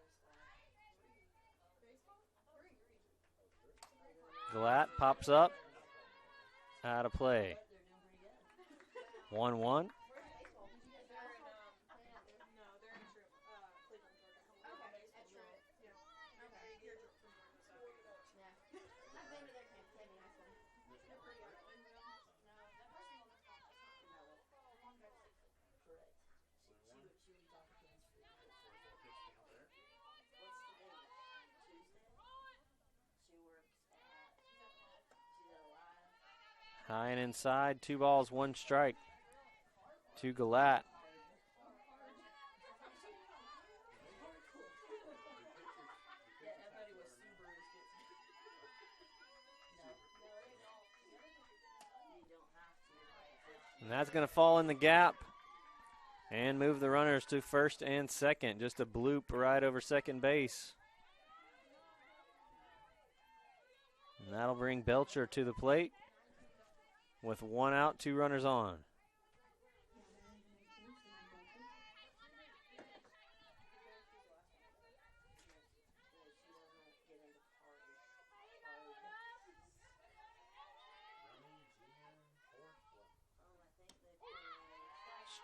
Galat pops up. Out of play. 1-1. High and inside, 2 balls, 1 strike to Galat. And that's going to fall in the gap and move the runners to first and second. Just a bloop right over second base. And that'll bring Belcher to the plate with 1 out, 2 runners on.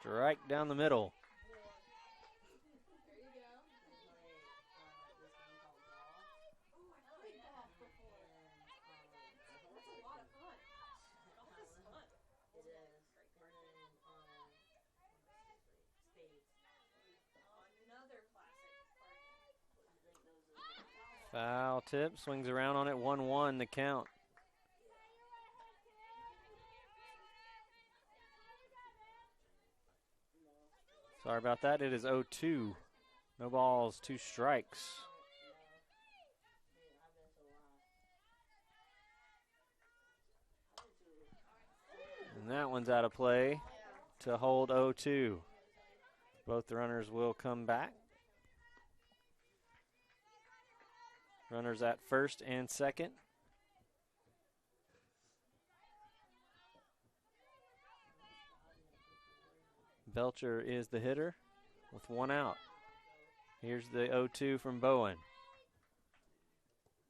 Strike down the middle. Foul tip, swings around on it, 1-1 the count. Sorry about that, it is 0-2. No balls, 2 strikes. And that one's out of play to hold 0-2. Both the runners will come back. Runners at first and second. Belcher is the hitter with 1 out. Here's the 0-2 from Bowen.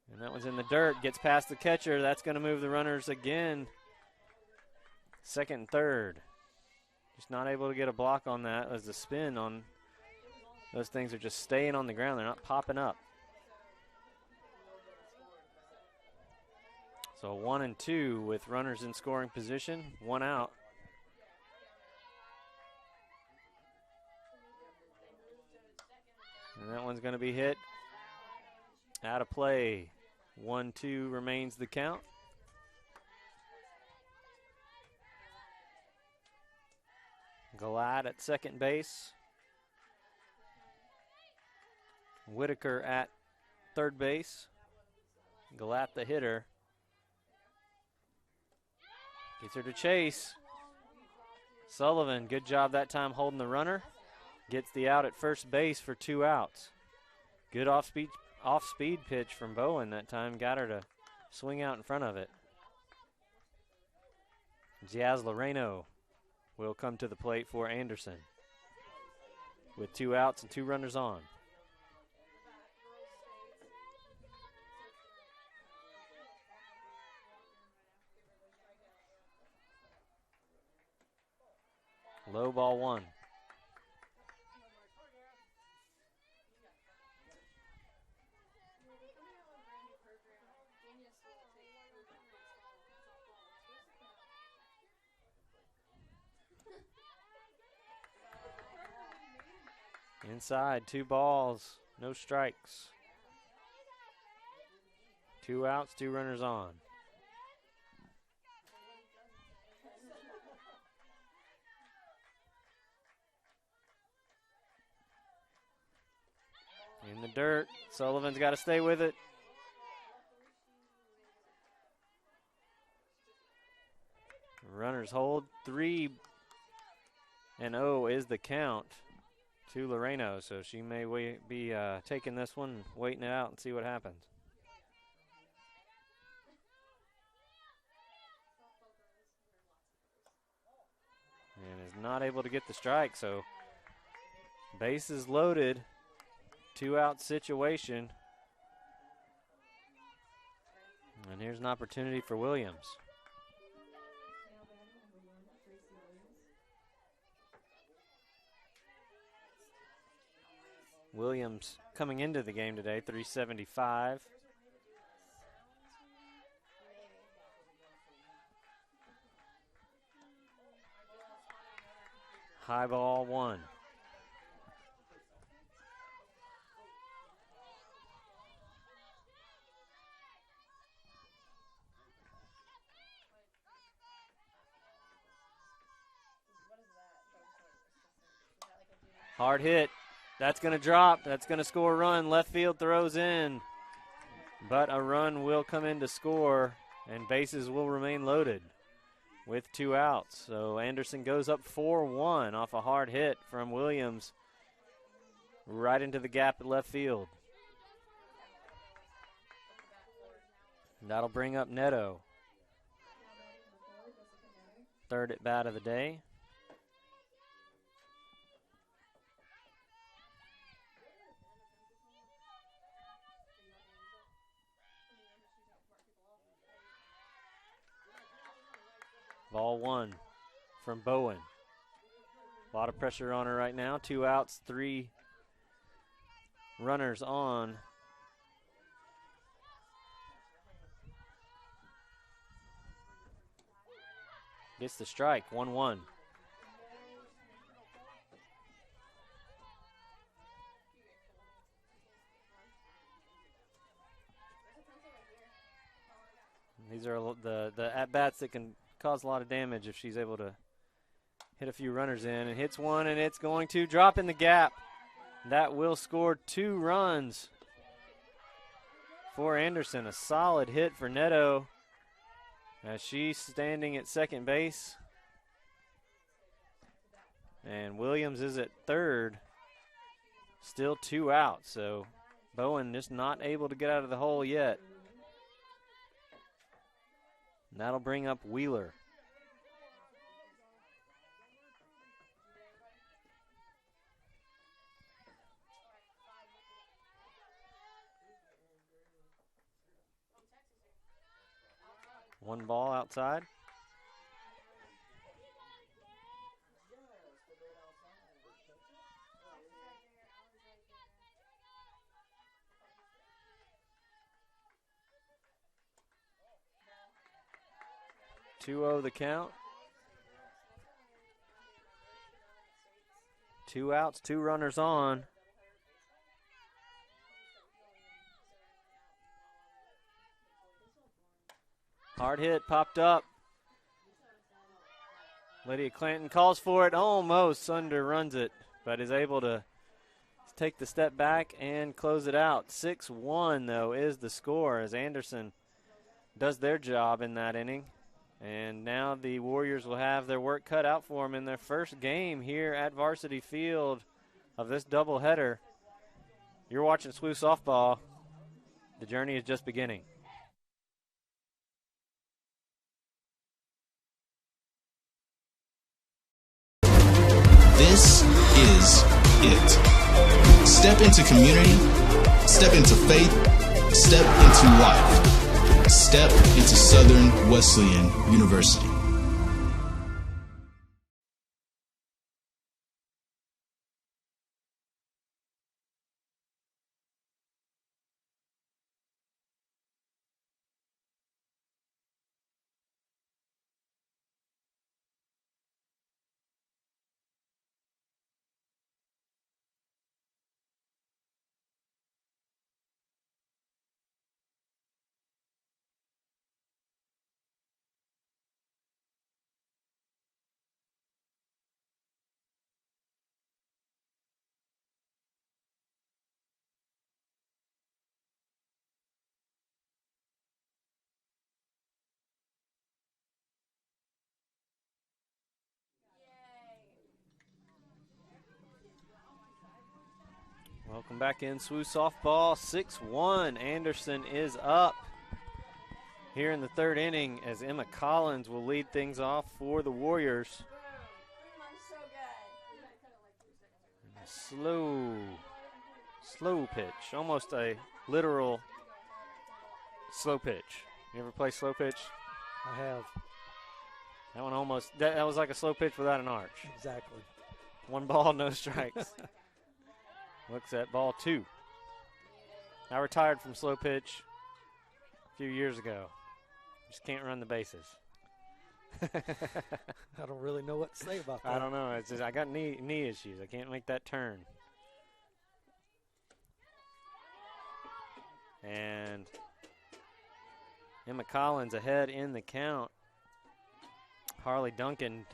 And that one's in the dirt, gets past the catcher. That's going to move the runners again. Second and third. Just not able to get a block on that as the spin on those things are just staying on the ground. They're not popping up. So 1 and 2 with runners in scoring position, 1 out. And that one's going to be hit out of play. 1-2 remains the count. Galat at second base. Whitaker at third base. Galat the hitter. Gets her to chase. Sullivan, good job that time holding the runner. Gets the out at first base for 2 outs. Good off-speed pitch from Bowen that time. Got her to swing out in front of it. Jazz Loreno will come to the plate for Anderson with 2 outs and 2 runners on. Low ball 1. Inside, 2 balls, no strikes. 2 outs, 2 runners on. In the dirt, Sullivan's got to stay with it. Runners hold, 3-0 is the count to Loreno, so she may be taking this one, waiting it out and see what happens. And is not able to get the strike, so bases loaded. 2-out situation. And here's an opportunity for Williams. Williams coming into the game today, 375. High ball 1. Hard hit. That's going to drop. That's going to score a run. Left field throws in. But a run will come in to score, and bases will remain loaded with 2 outs. So Anderson goes up 4-1 off a hard hit from Williams right into the gap at left field. That'll bring up Neto. Third at bat of the day. Ball 1 from Bowen. A lot of pressure on her right now. 2 outs, 3 runners on. Gets the strike, 1-1. These are the at-bats that can cause a lot of damage if she's able to hit a few runners in. And hits one, and it's going to drop in the gap. That will score 2 runs for Anderson. A solid hit for Neto as she's standing at second base. And Williams is at third. Still 2 outs, so Bowen just not able to get out of the hole yet. And that'll bring up Wheeler. One ball outside. Two-0 the count. 2 outs, 2 runners on. Hard hit, popped up. Lydia Clanton calls for it, almost underruns it, but is able to take the step back and close it out. 6-1, though, is the score as Anderson does their job in that inning. And now the Warriors will have their work cut out for them in their first game here at Varsity Field of this doubleheader. You're watching SWU Softball. The journey is just beginning. This is it. Step into community, step into faith, step into life. Step into Southern Wesleyan University. Welcome back in SWU Softball. 6-1. Anderson is up here in the third inning as Emma Collins will lead things off for the Warriors. Slow pitch, almost a literal slow pitch. You ever play slow pitch? I have. That one almost, that was like a slow pitch without an arch. Exactly. 1 ball, no strikes. Looks at ball 2. I retired from slow pitch a few years ago. Just can't run the bases. I don't really know what to say about that. I don't know. It's just I got knee issues. I can't make that turn. And Emma Collins ahead in the count. Harley Duncan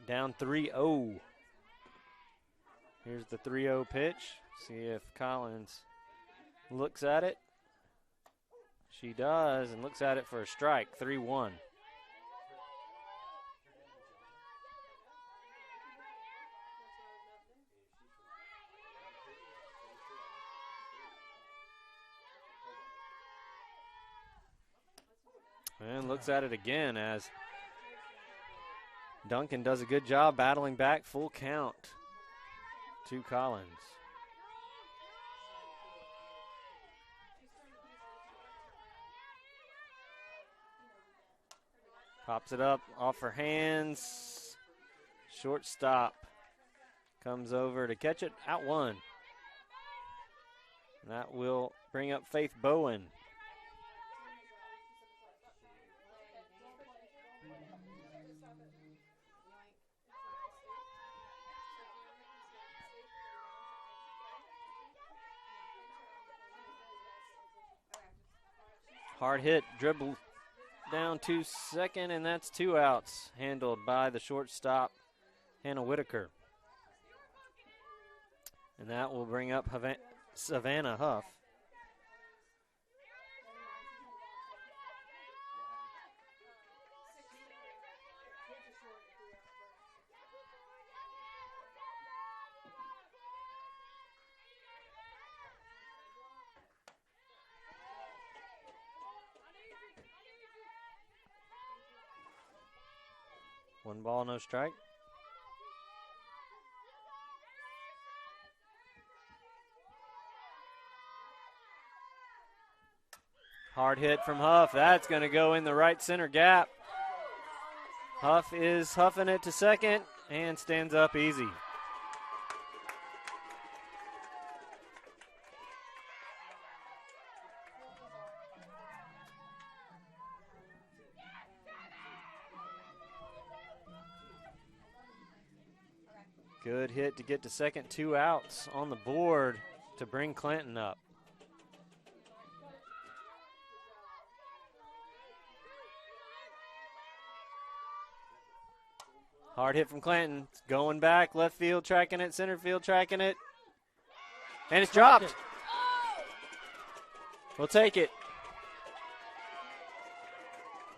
down 3-0. Here's the 3-0 pitch. See if Collins looks at it. She does, and looks at it for a strike, 3-1. And looks at it again as Duncan does a good job battling back, full count to Collins. Pops it up off her hands. Shortstop comes over to catch it, out one. And that will bring up Faith Bowen. Hard hit, dribble down to second, and that's 2 outs, handled by the shortstop, Hannah Whitaker. And that will bring up Savannah Huff. One ball, no strike. Hard hit from Huff. That's going to go in the right center gap. Huff is huffing it to second and stands up easy. Good hit to get to second, 2 outs on the board to bring Clanton up. Hard hit from Clanton. It's going back, left field tracking it, center field tracking it. And it's dropped. We'll take it.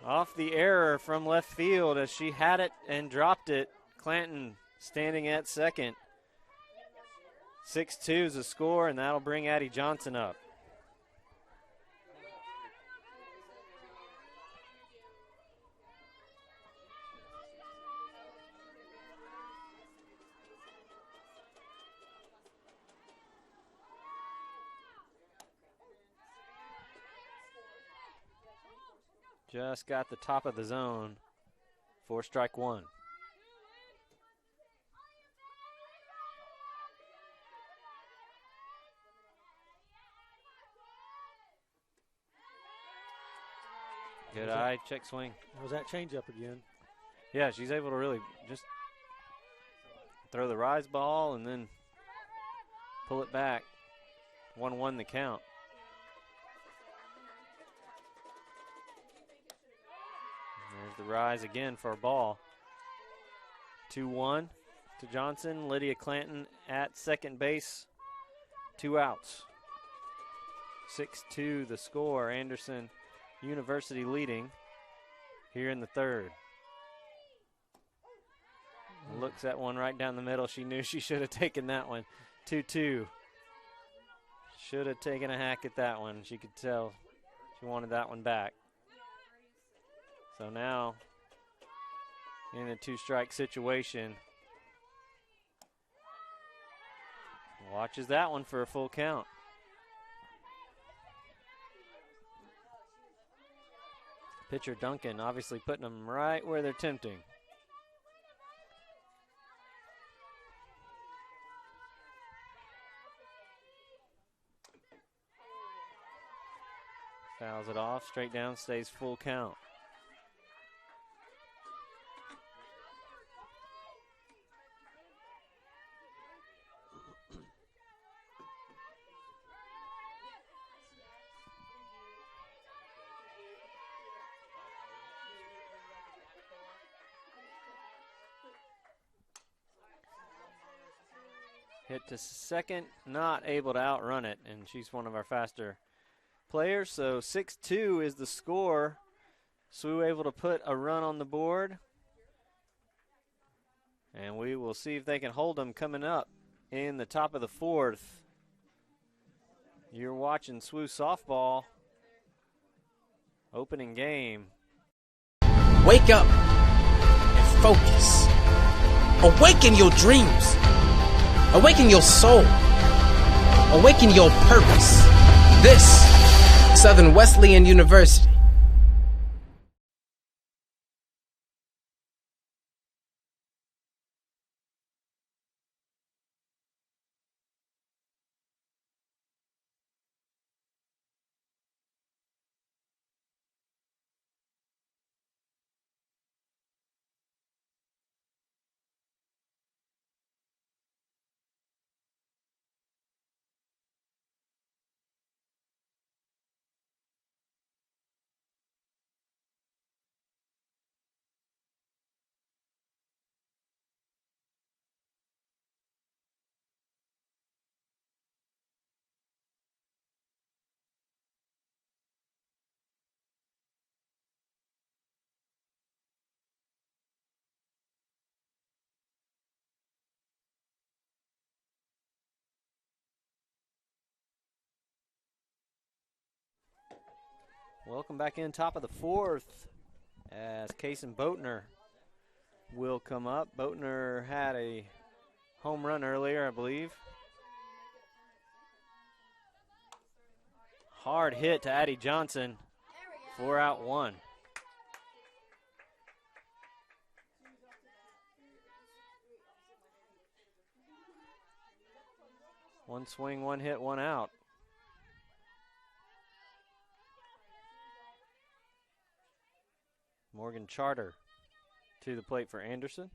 Off the error from left field as she had it and dropped it. Clanton standing at second. 6-2 is the score, and that'll bring Addie Johnson up. Just got the top of the zone for strike one. Good eye, check swing. Was that changeup again? Yeah, she's able to really just throw the rise ball and then pull it back. 1-1 the count. There's the rise again for a ball. 2-1 to Johnson. Lydia Clanton at second base. 2 outs. 6-2 the score. Anderson University leading here in the third. Looks at one right down the middle. She knew she should have taken that one. 2-2. Should have taken a hack at that one. She could tell she wanted that one back. So now in a 2-strike situation. Watches that one for a full count. Pitcher Duncan obviously putting them right where they're tempting. Fouls it off, straight down, stays full count. Hit to second, not able to outrun it, and she's one of our faster players. So 6-2 is the score. SWU able to put a run on the board. And we will see if they can hold them coming up in the top of the fourth. You're watching SWU softball. Opening game. Wake up and focus. Awaken your dreams. Awaken your soul. Awaken your purpose. This, Southern Wesleyan University. Welcome back in, top of the fourth, as Kason Boatner will come up. Boatner had a home run earlier, I believe. Hard hit to Addie Johnson. 4 out, 1. One swing, 1 hit, 1 out. Morgan Charter to the plate for Anderson.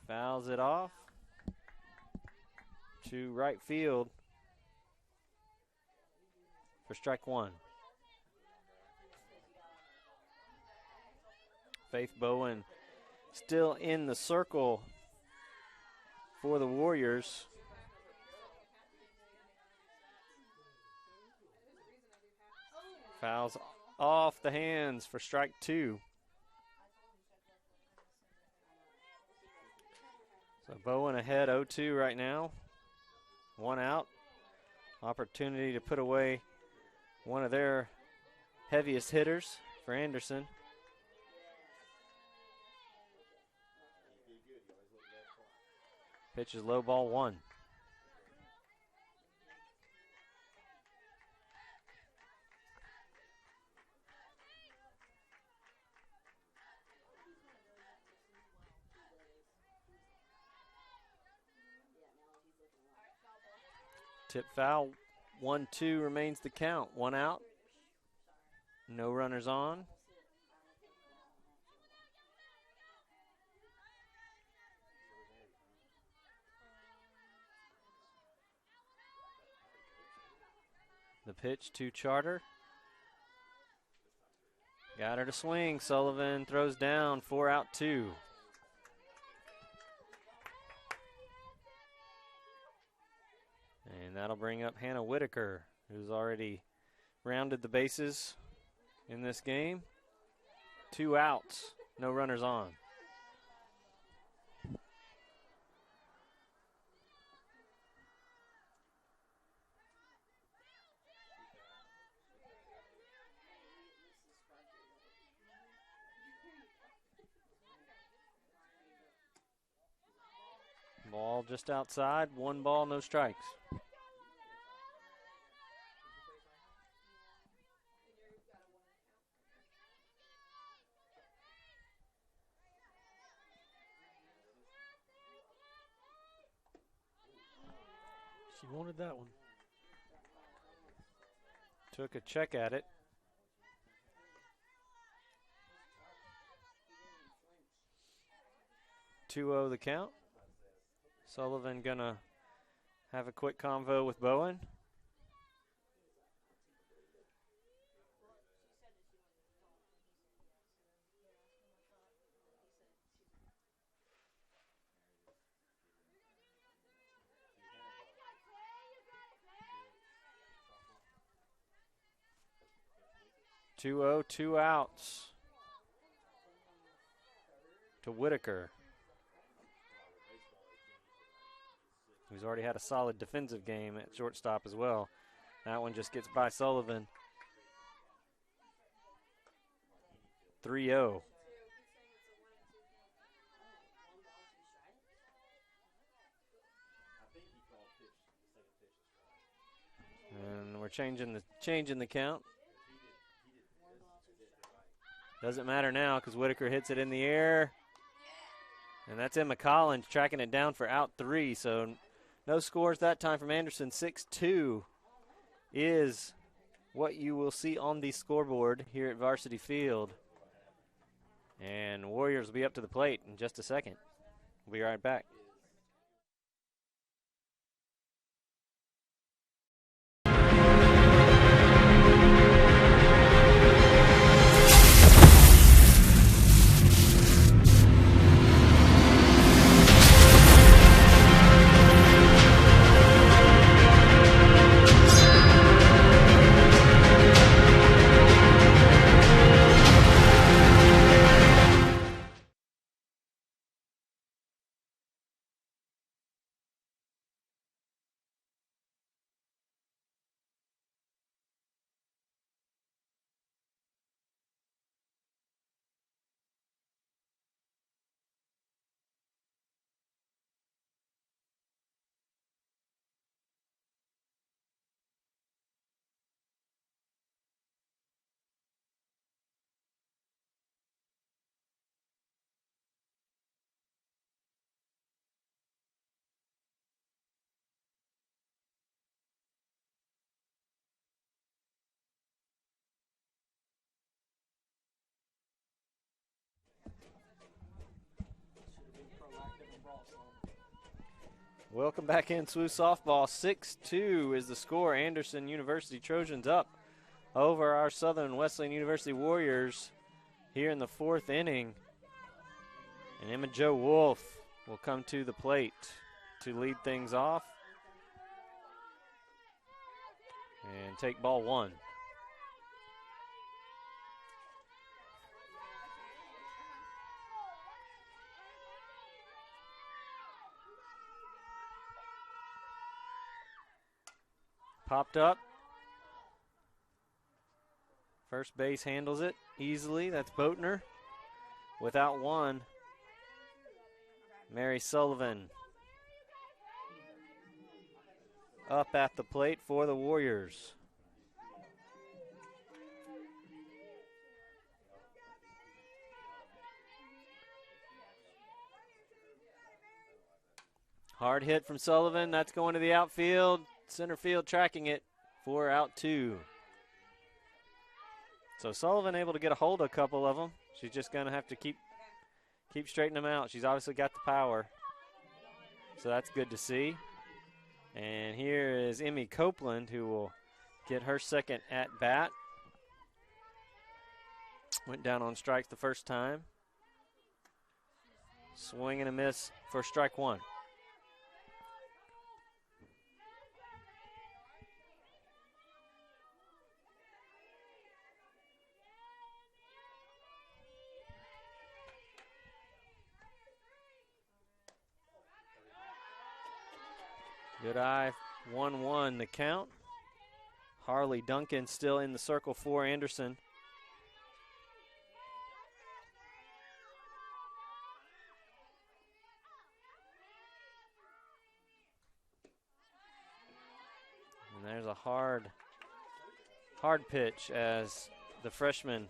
Fouls it off to right field for strike 1. Faith Bowen still in the circle for the Warriors. Fouls off the hands for strike 2. So Bowen ahead 0-2 right now. 1 out. Opportunity to put away one of their heaviest hitters for Anderson. Pitch is low, ball 1. Tip foul, 1-2 remains the count. 1 out, no runners on. The pitch to Charter. Got her to swing. Sullivan throws down. 4 out, 2. And that'll bring up Hannah Whitaker, who's already rounded the bases in this game. 2 outs, no runners on. Ball just outside, 1 ball, no strikes. She wanted that one. Took a check at it. (2-0) the count. Sullivan gonna have a quick convo with Bowen. 2-0, 2 outs to Whitaker, who's already had a solid defensive game at shortstop as well. That one just gets by Sullivan. 3-0. And we're changing the count. Doesn't matter now because Whitaker hits it in the air. And that's Emma Collins tracking it down for out 3. So no scores that time from Anderson. 6-2 is what you will see on the scoreboard here at Varsity Field. And Warriors will be up to the plate in just a second. We'll be right back. Welcome back in SWU softball. 6-2 is the score. Anderson University Trojans up over our Southern Wesleyan University Warriors here in the 4th inning. And Emma Jo Wolf will come to the plate to lead things off and take ball 1. Popped up. First base handles it easily. That's Boatner. Without one, Mary Sullivan up at the plate for the Warriors. Hard hit from Sullivan. That's going to the outfield. Center field tracking it for out 2. So Sullivan able to get a hold of a couple of them. She's just going to have to keep straightening them out. She's obviously got the power. So that's good to see. And here is Emmy Copeland, who will get her second at bat. Went down on strikes the first time. Swing and a miss for strike 1. Good eye, 1-1 the count. Harley Duncan still in the circle for Anderson. And there's a hard pitch as the freshman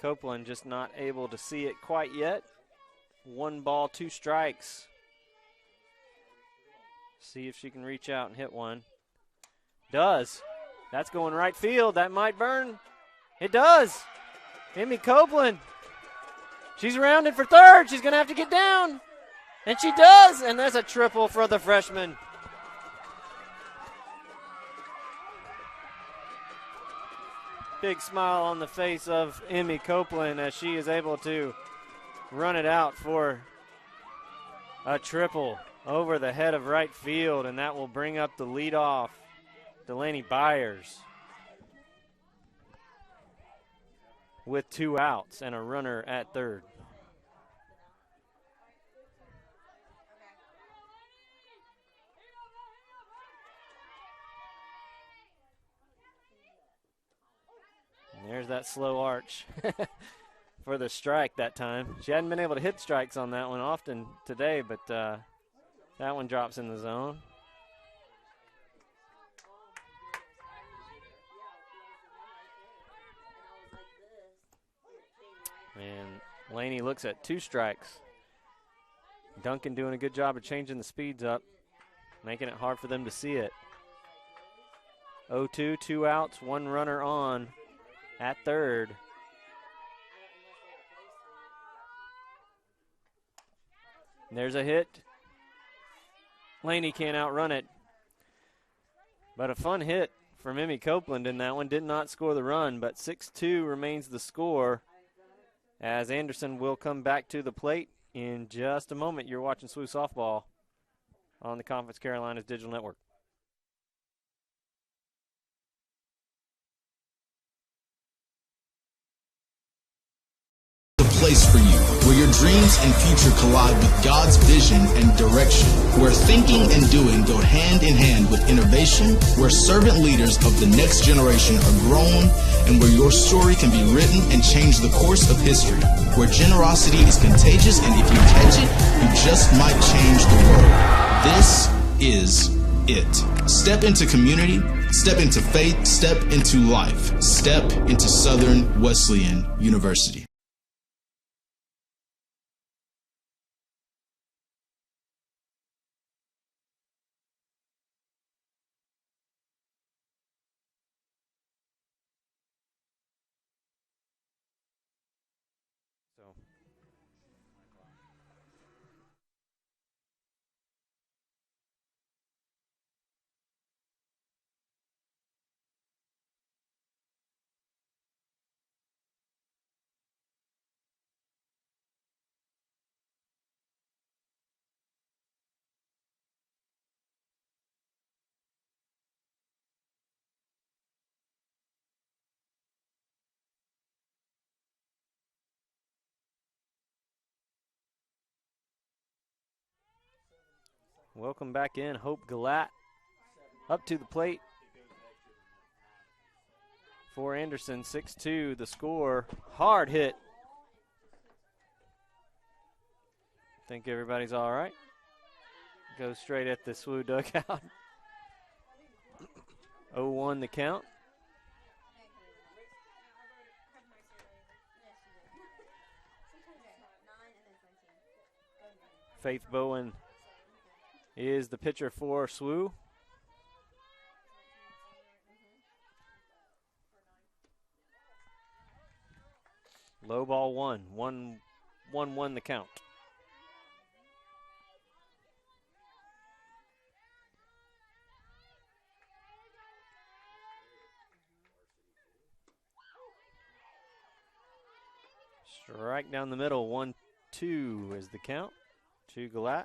Copeland just not able to see it quite yet. 1 ball, 2 strikes. See if she can reach out and hit one. Does. That's going right field. That might burn. It does. Emmy Copeland. She's rounded for third. She's going to have to get down. And she does. And there's a triple for the freshman. Big smile on the face of Emmy Copeland as she is able to run it out for a triple over the head of right field, and that will bring up the leadoff, Delaney Byers. with 2 outs and a runner at third. And there's that slow arch for the strike that time. She hadn't been able to hit strikes on that one often today, but that one drops in the zone. And Laney looks at 2 strikes. Duncan doing a good job of changing the speeds up, making it hard for them to see it. 0-2, 2 outs, 1 runner on at third. And there's a hit. Laney can't outrun it. But a fun hit for Mimi Copeland in that one. Did not score the run, but 6-2 remains the score as Anderson will come back to the plate in just a moment. You're watching SWU Softball on the Conference Carolinas Digital Network. Place for you, where your dreams and future collide with God's vision and direction, where thinking and doing go hand in hand with innovation, where servant leaders of the next generation are grown, and where your story can be written and change the course of history, where generosity is contagious, and if you catch it, you just might change the world. This is it. Step into community, step into faith, step into life, step into Southern Wesleyan University. Welcome back in. Hope Galat up to the plate for Anderson. 6-2 the score. Hard hit. Think everybody's all right. Goes straight at the SWU dugout. 0-1 the count. Faith Bowen is the pitcher for SWU. Low ball 1-1 the count. Strike down the middle, 1-2 is the count to Galat.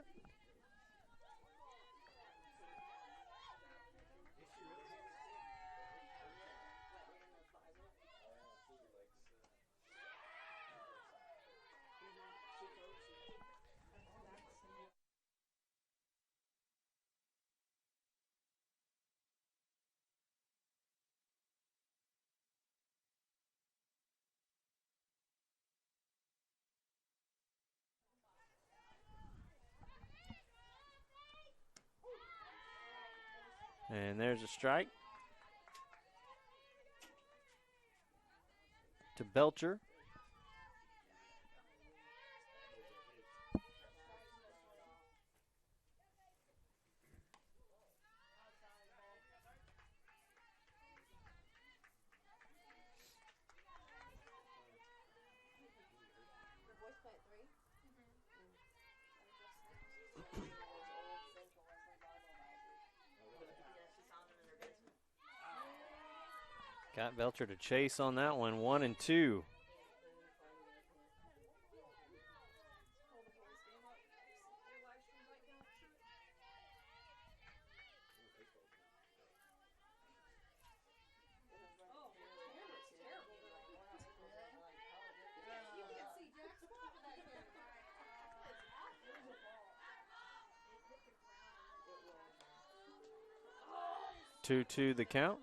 And there's a strike to Belcher. Got Belcher to chase on that one, 1-2. 2-2 the count.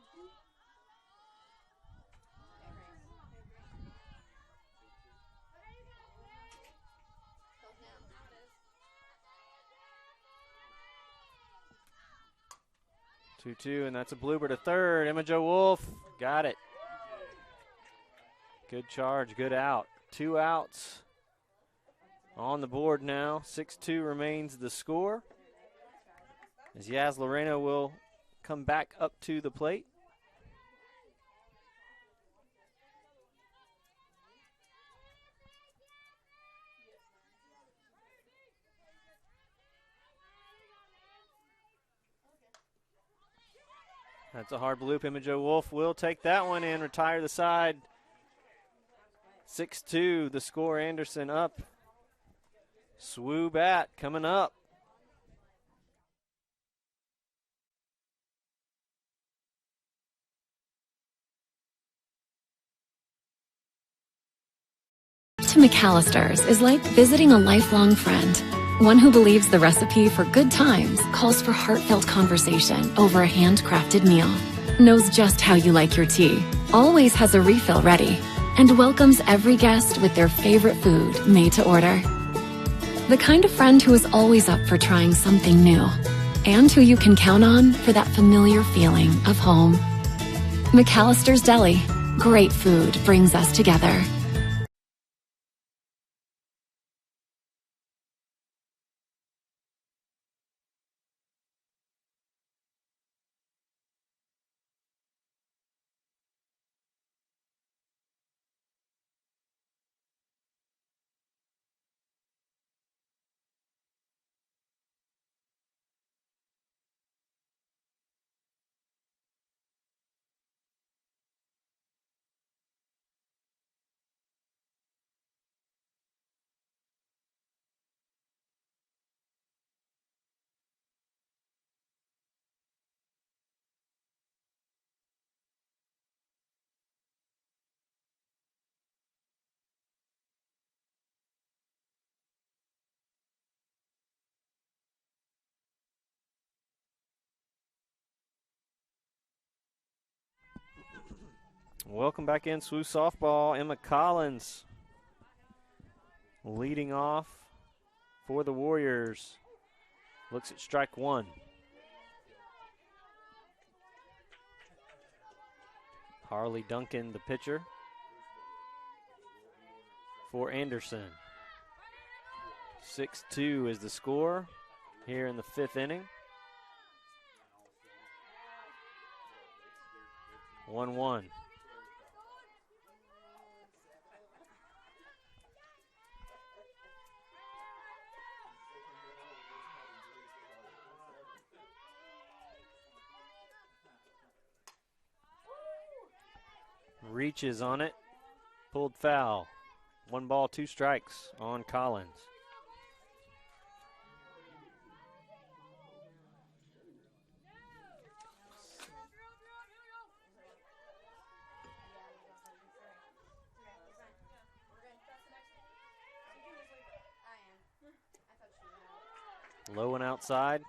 Two, and that's a blooper to third. Emma Jo Wolf got it. Good charge, good out. 2 outs on the board now. 6-2 remains the score, as Yaz Loreno will come back up to the plate. That's a hard bloop. Emma Jo Wolf will take that one and retire the side. 6-2, the score. Anderson up. SWU bat coming up. To McAllister's is like visiting a lifelong friend. One who believes the recipe for good times calls for heartfelt conversation over a handcrafted meal. Knows just how you like your tea. Always has a refill ready. And welcomes every guest with their favorite food made to order. The kind of friend who is always up for trying something new. And who you can count on for that familiar feeling of home. McAllister's Deli. Great food brings us together. Welcome back in, SWU softball. Emma Collins leading off for the Warriors. Looks at strike one. Harley Duncan, the pitcher for Anderson. 6-2 is the score here in the 5th inning. 1-1. Reaches on it, pulled foul. 1 ball, 2 strikes on Collins. Low and outside,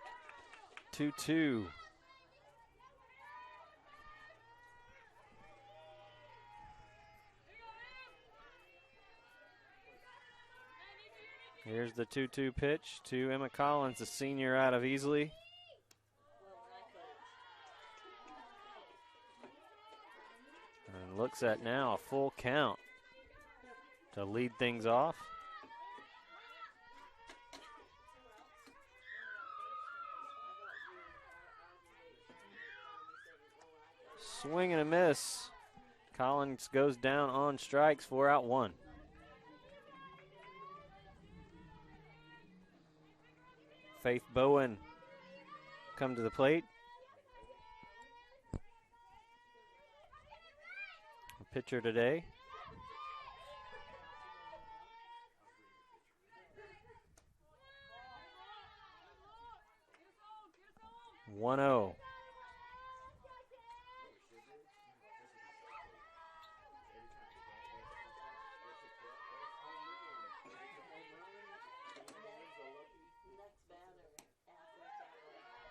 2-2. Here's the 2-2 pitch to Emma Collins, the senior out of Easley. And looks at now a full count to lead things off. Swing and a miss. Collins goes down on strikes, 4 out 1. Faith Bowen come to the plate. A pitcher today. One 0.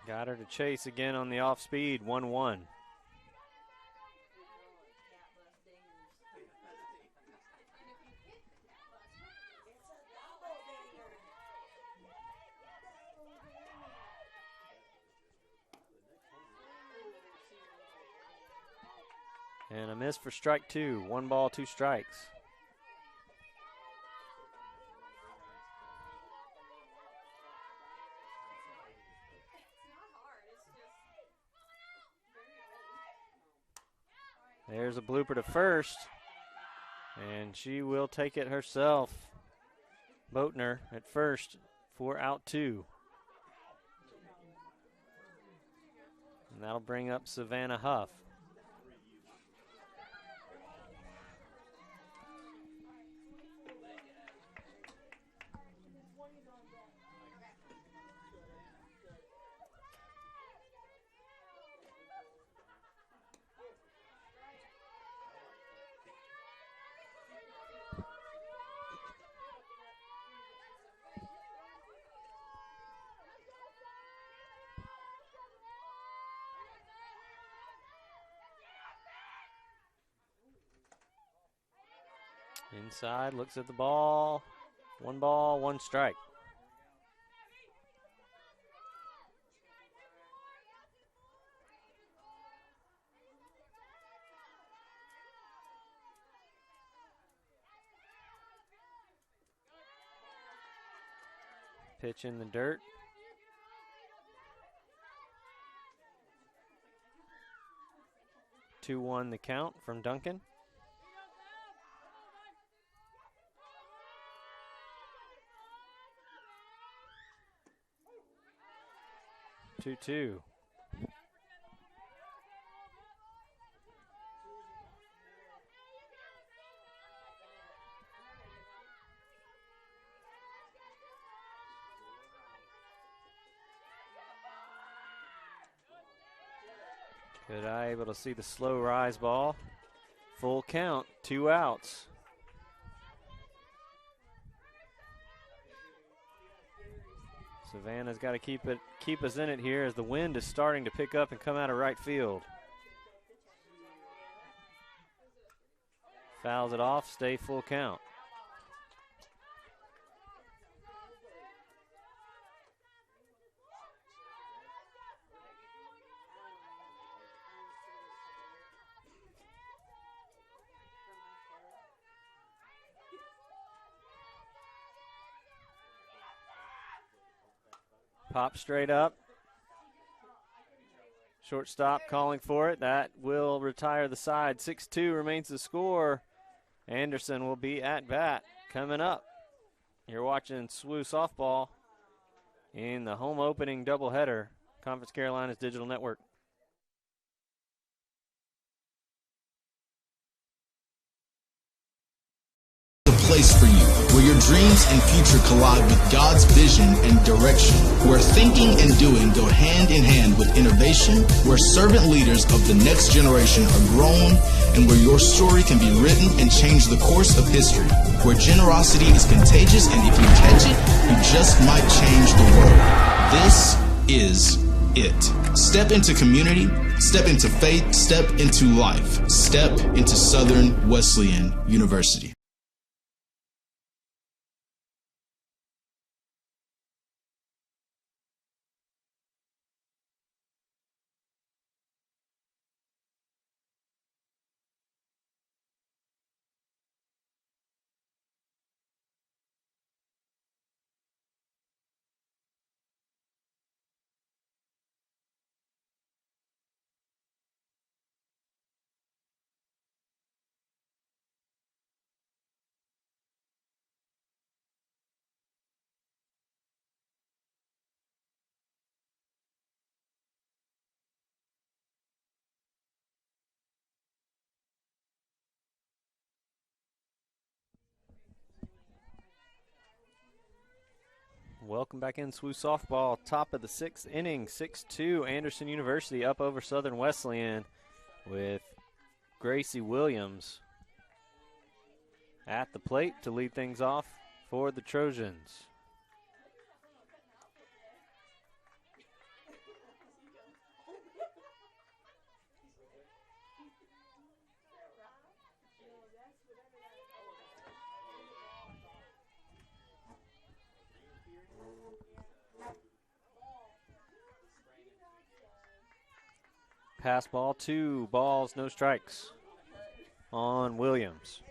Got her to chase again on the off speed, 1-1. And a miss for strike two. 1 ball, 2 strikes. There's a blooper to first, and she will take it herself. Boatner at first for out 2. And that'll bring up Savannah Huff. Inside, looks at the ball. 1 ball, 1 strike. Pitch in the dirt. Two 2-1 the count from Duncan. 2-2. Good eye able to see the slow rise ball. Full count, 2 outs. Savannah's got to keep us in it here as the wind is starting to pick up and come out of right field. Fouls it off, stay full count. Pop straight up. Shortstop calling for it. That will retire the side. 6-2 remains the score. Anderson will be at bat coming up. You're watching SWU softball in the home opening doubleheader, Conference Carolinas Digital Network. Place for you, where your dreams and future collide with God's vision and direction, where thinking and doing go hand in hand with innovation, where servant leaders of the next generation are grown, and where your story can be written and change the course of history, where generosity is contagious, and if you catch it, you just might change the world. This is it. Step into community, step into faith, step into life, step into Southern Wesleyan University. Welcome back in SWU softball, top of the 6th inning, 6-2, Anderson University up over Southern Wesleyan with Gracie Williams at the plate to lead things off for the Trojans. Pass ball, 2 balls, no strikes on Williams.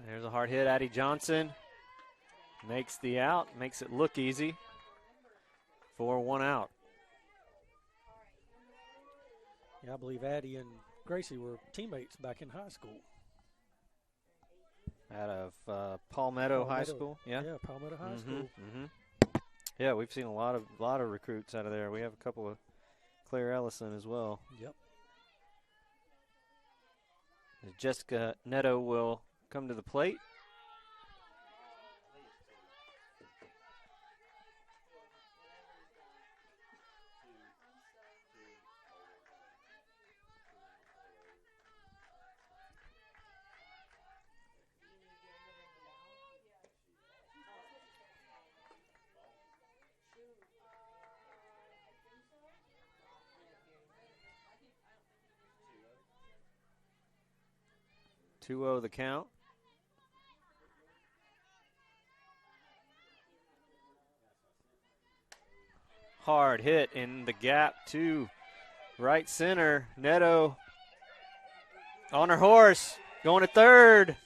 There's a hard hit. Addie Johnson makes the out, makes it look easy for 1 out. Yeah, I believe Addie and Gracie were teammates back in high school. Out of Palmetto High School. Yeah, Palmetto High School. Yeah, we've seen a lot of recruits out of there. We have a couple of Claire Ellison as well. Yep. Jessica Neto will come to the plate. Two-0 the count. Hard hit in the gap to right center. Neto on her horse, going to third.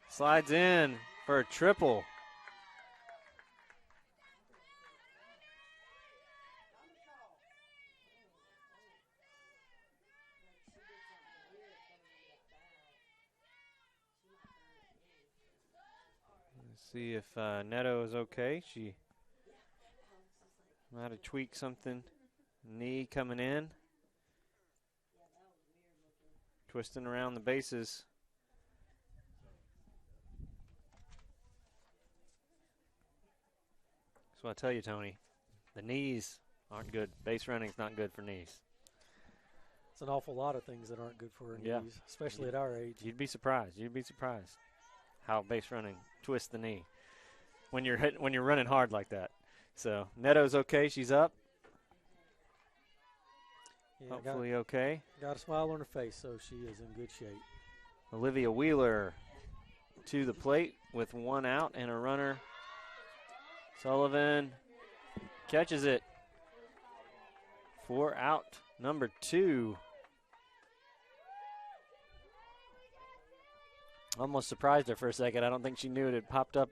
Slides in for a triple. See if Neto is okay. She might have tweaked something. Knee coming in. Twisting around the bases. That's what I tell you, Tony. The knees aren't good. Base running's not good for knees. It's an awful lot of things that aren't good for our knees, especially at our age. You'd be surprised. You'd be surprised how base running twists the knee when you're running hard like that. So Neto's okay. She's up. Yeah, hopefully okay. Got a smile on her face, so she is in good shape. Olivia Wheeler to the plate with 1 out and a runner. Sullivan catches it. 4 out, number 2. Almost surprised her for a second. I don't think she knew it had popped up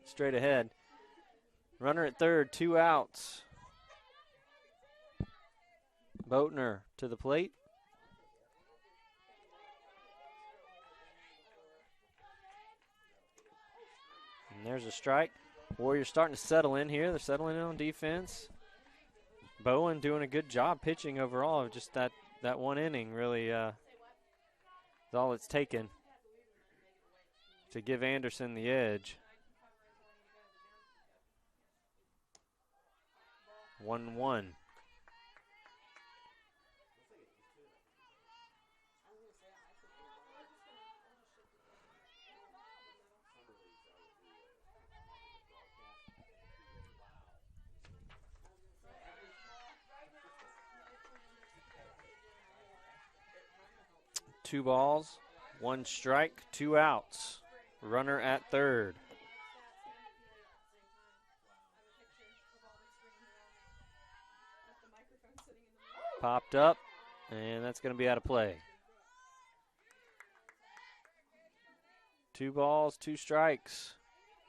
straight ahead. Runner at third, 2 outs. Boatner to the plate. And there's a strike. Warriors starting to settle in here. They're settling in on defense. Bowen doing a good job pitching overall. Just that one inning really is all it's taken to give Anderson the edge. 1-1. Two balls, 1 strike, 2 outs. Runner at third. Popped up, and that's going to be out of play. 2 balls, 2 strikes,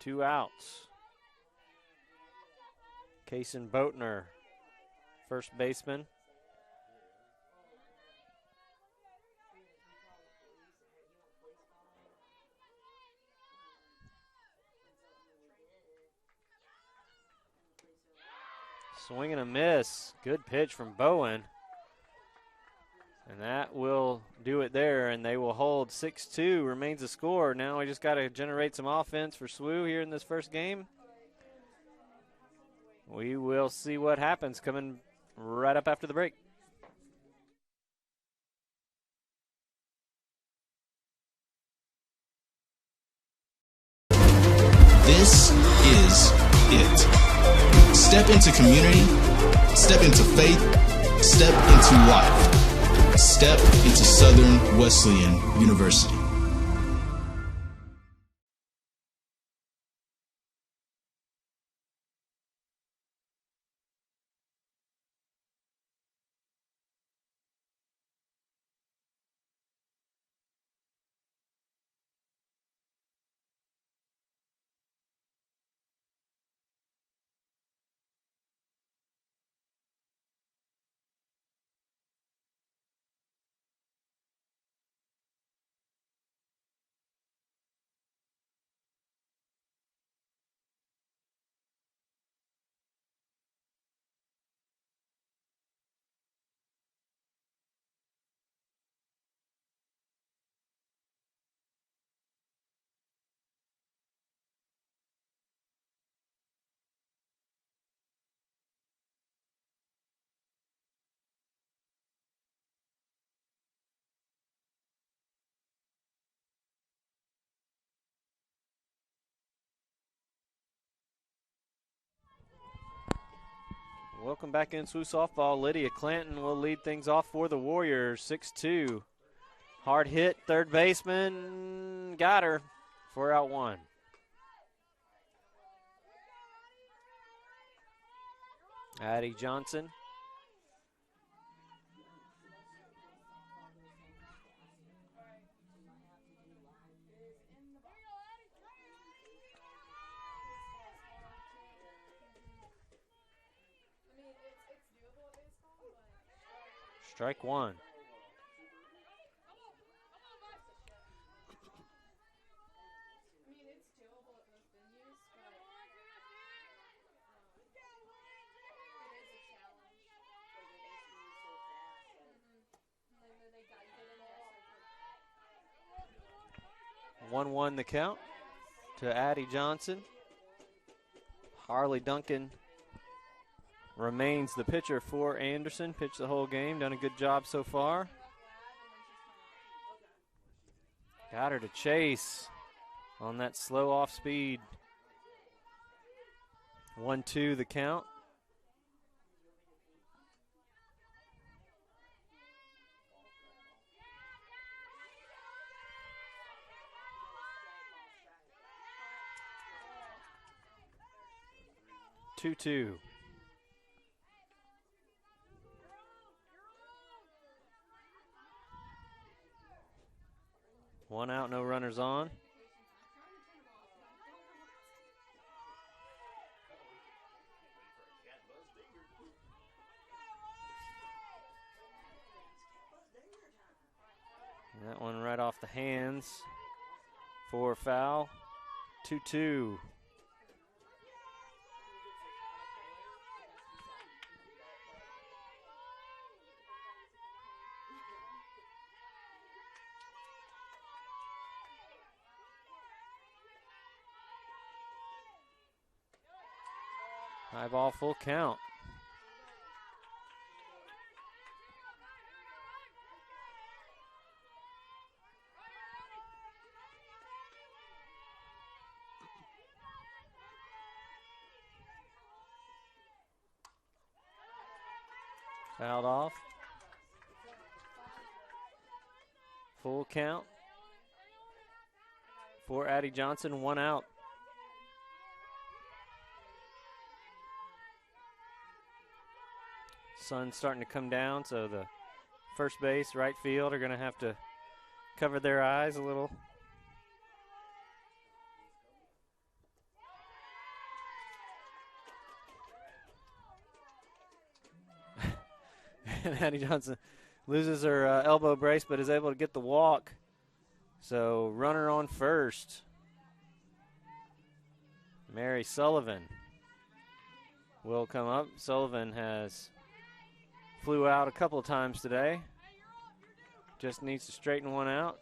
2 outs. Kaysen Boatner, first baseman. Swing and a miss. Good pitch from Bowen. And that will do it there, and they will hold 6-2. Remains the score. Now we just got to generate some offense for SWU here in this first game. We will see what happens coming right up after the break. This is it. Step into community, Step into faith. Step into life. Step into Southern Wesleyan University. Welcome back in SWU softball. Lydia Clanton will lead things off for the Warriors, 6-2. Hard hit, third baseman, got her for out one. Addie Johnson. Strike one. One the count to Addie Johnson. Harley Duncan remains the pitcher for Anderson. Pitched the whole game, done a good job so far. Got her to chase on that slow off speed. 1-2 the count. Two. One out, no runners on. And that one right off the hands for foul. 2-2. High ball, full count. Fouled off. Full count for Addie Johnson, one out. Sun's starting to come down, so the first base, right field are going to have to cover their eyes a little. And Addie Johnson loses her elbow brace, but is able to get the walk. So runner on first. Mary Sullivan will come up. Sullivan has flew out a couple of times today. Just needs to straighten one out.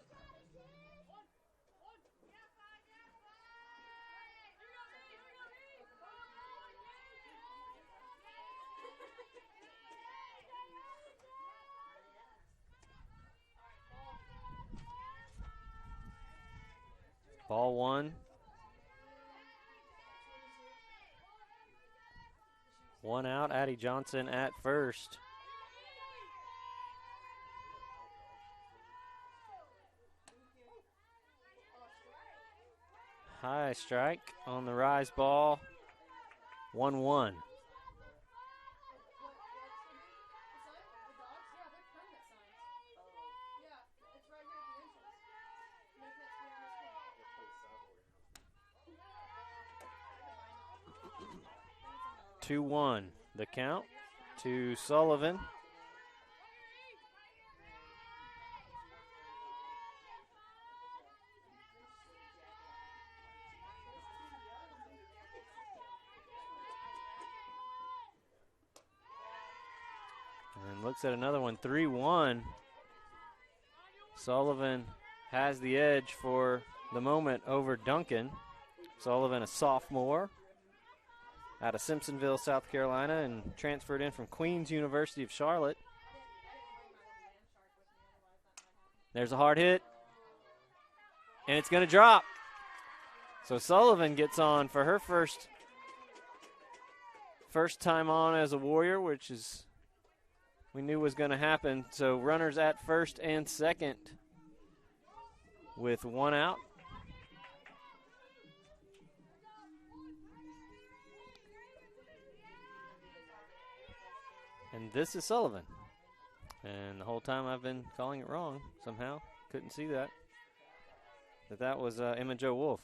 Ball one. One out, Addie Johnson at first. High strike on the rise ball. 1-1. Two 2-1 the count to Sullivan. And looks at another one, 3-1. Sullivan has the edge for the moment over Duncan. Sullivan, a sophomore out of Simpsonville, South Carolina, and transferred in from Queens University of Charlotte. There's a hard hit, and it's going to drop. So Sullivan gets on for her first time on as a Warrior, which is we knew was going to happen. So runners at first and second with one out. And this is Sullivan. And the whole time I've been calling it wrong somehow. Couldn't see that. That was Emma Jo Wolf.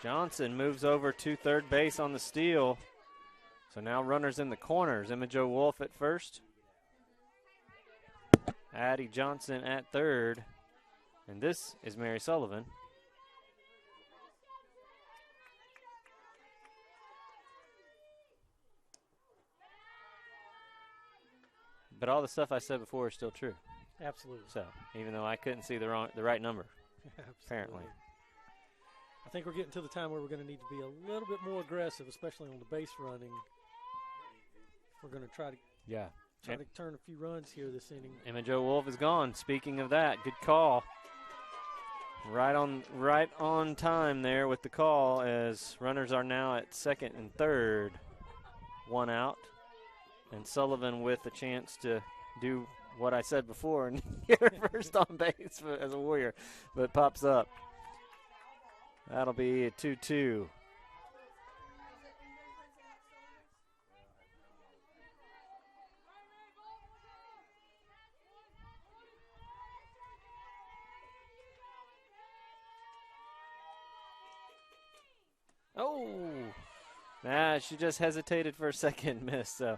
Johnson moves over to third base on the steal. So now runners in the corners. Emma Jo Wolf at first. Addie Johnson at third. And this is Mary Sullivan. But all the stuff I said before is still true. Absolutely. So, even though I couldn't see the right number, apparently. I think we're getting to the time where we're going to need to be a little bit more aggressive, especially on the base running. We're going to try to turn a few runs here this inning. Emma Jo Wolf is gone. Speaking of that, good call. Right on time there with the call, as runners are now at second and third. One out. And Sullivan with a chance to do what I said before and get her first on base as a Warrior, but pops up. That'll be a 2-2. She just hesitated for a second, missed. So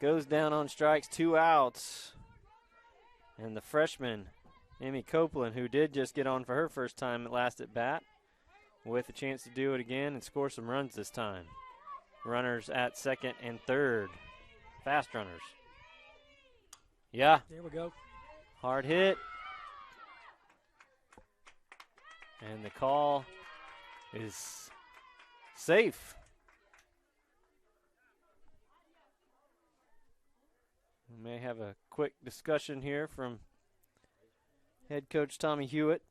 goes down on strikes, 2 outs. And the freshman, Amy Copeland, who did just get on for her first time at last at bat, with a chance to do it again and score some runs this time. Runners at second and third. Fast runners. Yeah. There we go. Hard hit. And the call is safe. We may have a quick discussion here from head coach Tommy Hewitt.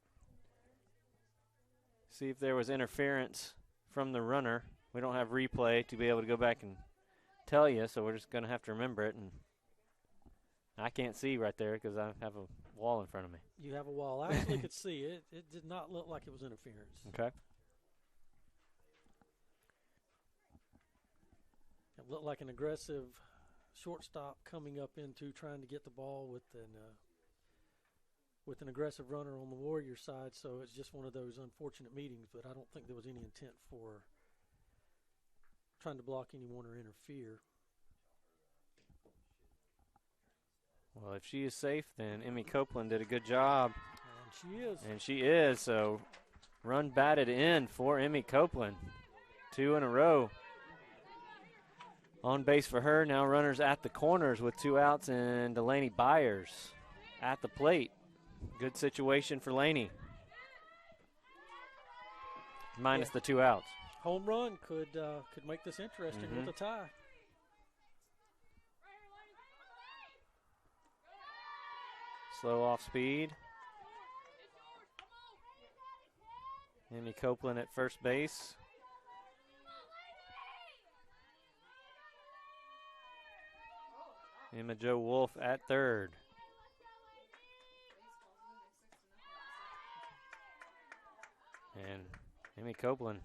See if there was interference from the runner. We don't have replay to be able to go back and tell you, so we're just going to have to remember it. And I can't see right there because I have a wall in front of me. You have a wall. I actually could see it. It did not look like it was interference. Okay. It looked like an aggressive shortstop coming up into trying to get the ball with an aggressive runner on the Warrior side, so it's just one of those unfortunate meetings, but I don't think there was any intent for trying to block anyone or interfere. Well, if she is safe, then Emmy Copeland did a good job. And she is. And she is, so run batted in for Emmy Copeland. 2 in a row. On base for her, now runners at the corners with 2 outs, and Delaney Byers at the plate. Good situation for Laney. Minus the 2 outs. Home run could make this interesting with a tie. Slow off speed. Amy Copeland at first base. Emma Jo Wolf at third. And Amy Copeland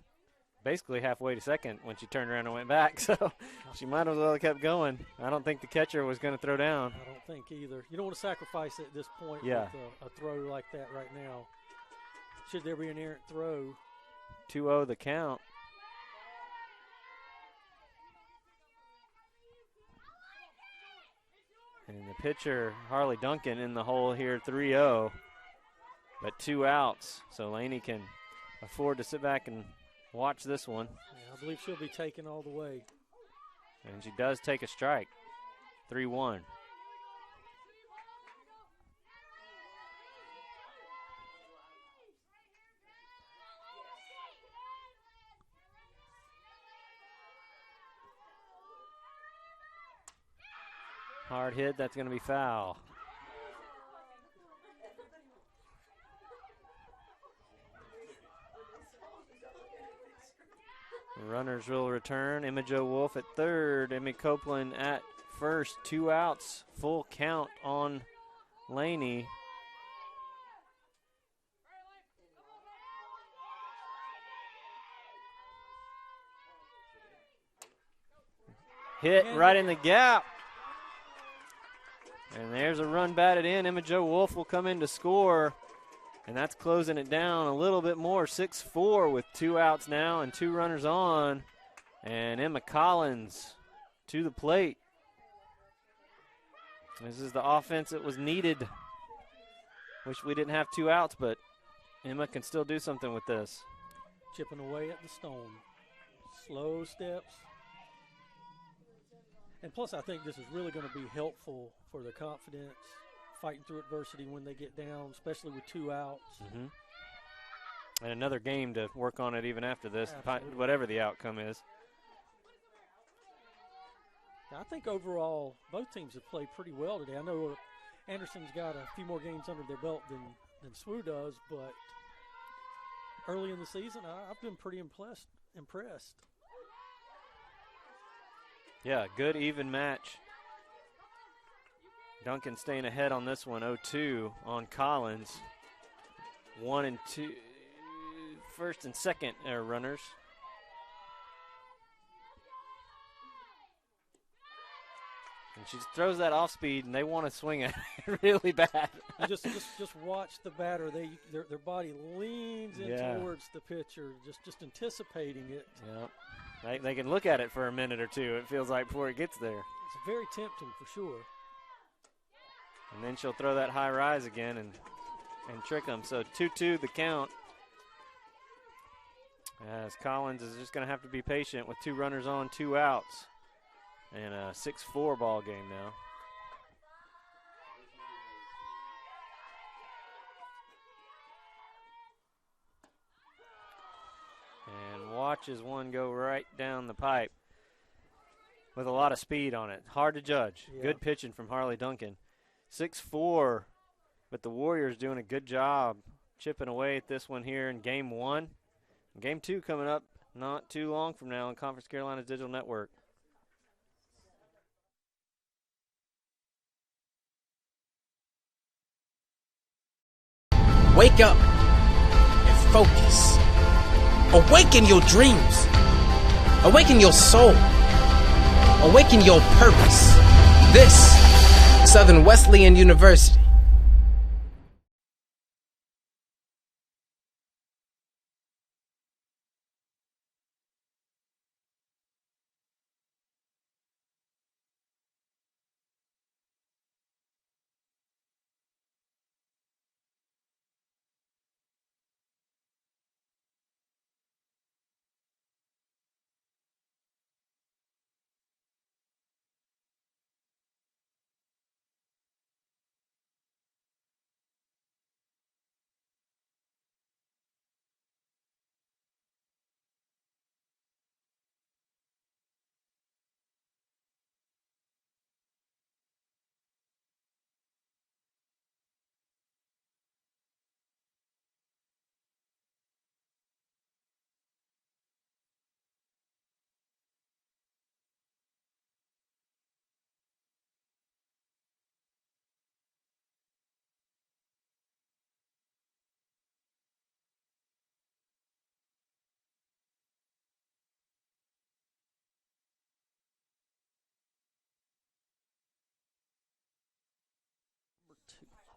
basically halfway to second when she turned around and went back, so she might as well have kept going. I don't think the catcher was going to throw down. I don't think either. You don't want to sacrifice it at this point Yeah. with a throw like that right now. Should there be an errant throw? 2-0 the count. And the pitcher, Harley Duncan, in the hole here, 3-0. But 2 outs, so Laney can afford to sit back and watch this one. Yeah, I believe she'll be taken all the way. And she does take a strike, 3-1. Hard hit, that's going to be foul. Runners will return. Emma Jo Wolf at third. Emmy Copeland at first. 2 outs. Full count on Laney. Hit right in the gap. And there's a run batted in. Emma Jo Wolf will come in to score. And that's closing it down a little bit more. 6-4 with 2 outs now and 2 runners on. And Emma Collins to the plate. This is the offense that was needed. Wish we didn't have 2 outs, but Emma can still do something with this. Chipping away at the stone. Slow steps. And plus, I think this is really going to be helpful for their confidence, fighting through adversity when they get down, especially with 2 outs. Mm-hmm. And another game to work on it even after this, Absolutely. whatever the outcome is. I think overall, both teams have played pretty well today. I know Anderson's got a few more games under their belt than SWU does, but early in the season, I've been pretty impressed. Yeah, good even match. Duncan staying ahead on this one, 0-2 on Collins. 1 and 2, first and second runners. And she just throws that off speed, and they want to swing it really bad. You just watch the batter. Their body leans in towards the pitcher, just anticipating it. Yeah, they can look at it for a minute or two. It feels like before it gets there. It's very tempting for sure. And then she'll throw that high rise again and trick them. So 2-2 the count. As Collins is just going to have to be patient with 2 runners on, 2 outs. And a 6-4 ball game now. And watch as one go right down the pipe with a lot of speed on it. Hard to judge. Yeah. Good pitching from Harley Duncan. 6-4, but the Warriors doing a good job chipping away at this one here in Game 1. Game 2 coming up not too long from now on Conference Carolina's Digital Network. Wake up and focus. Awaken your dreams. Awaken your soul. Awaken your purpose. This, Southern Wesleyan University.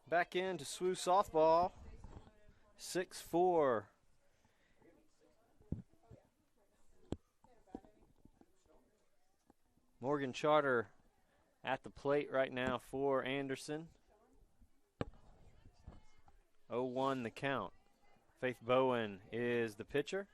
Back into SWU softball. 6-4. Morgan Charter at the plate right now for Anderson. 0-1 the count. Faith Bowen is the pitcher.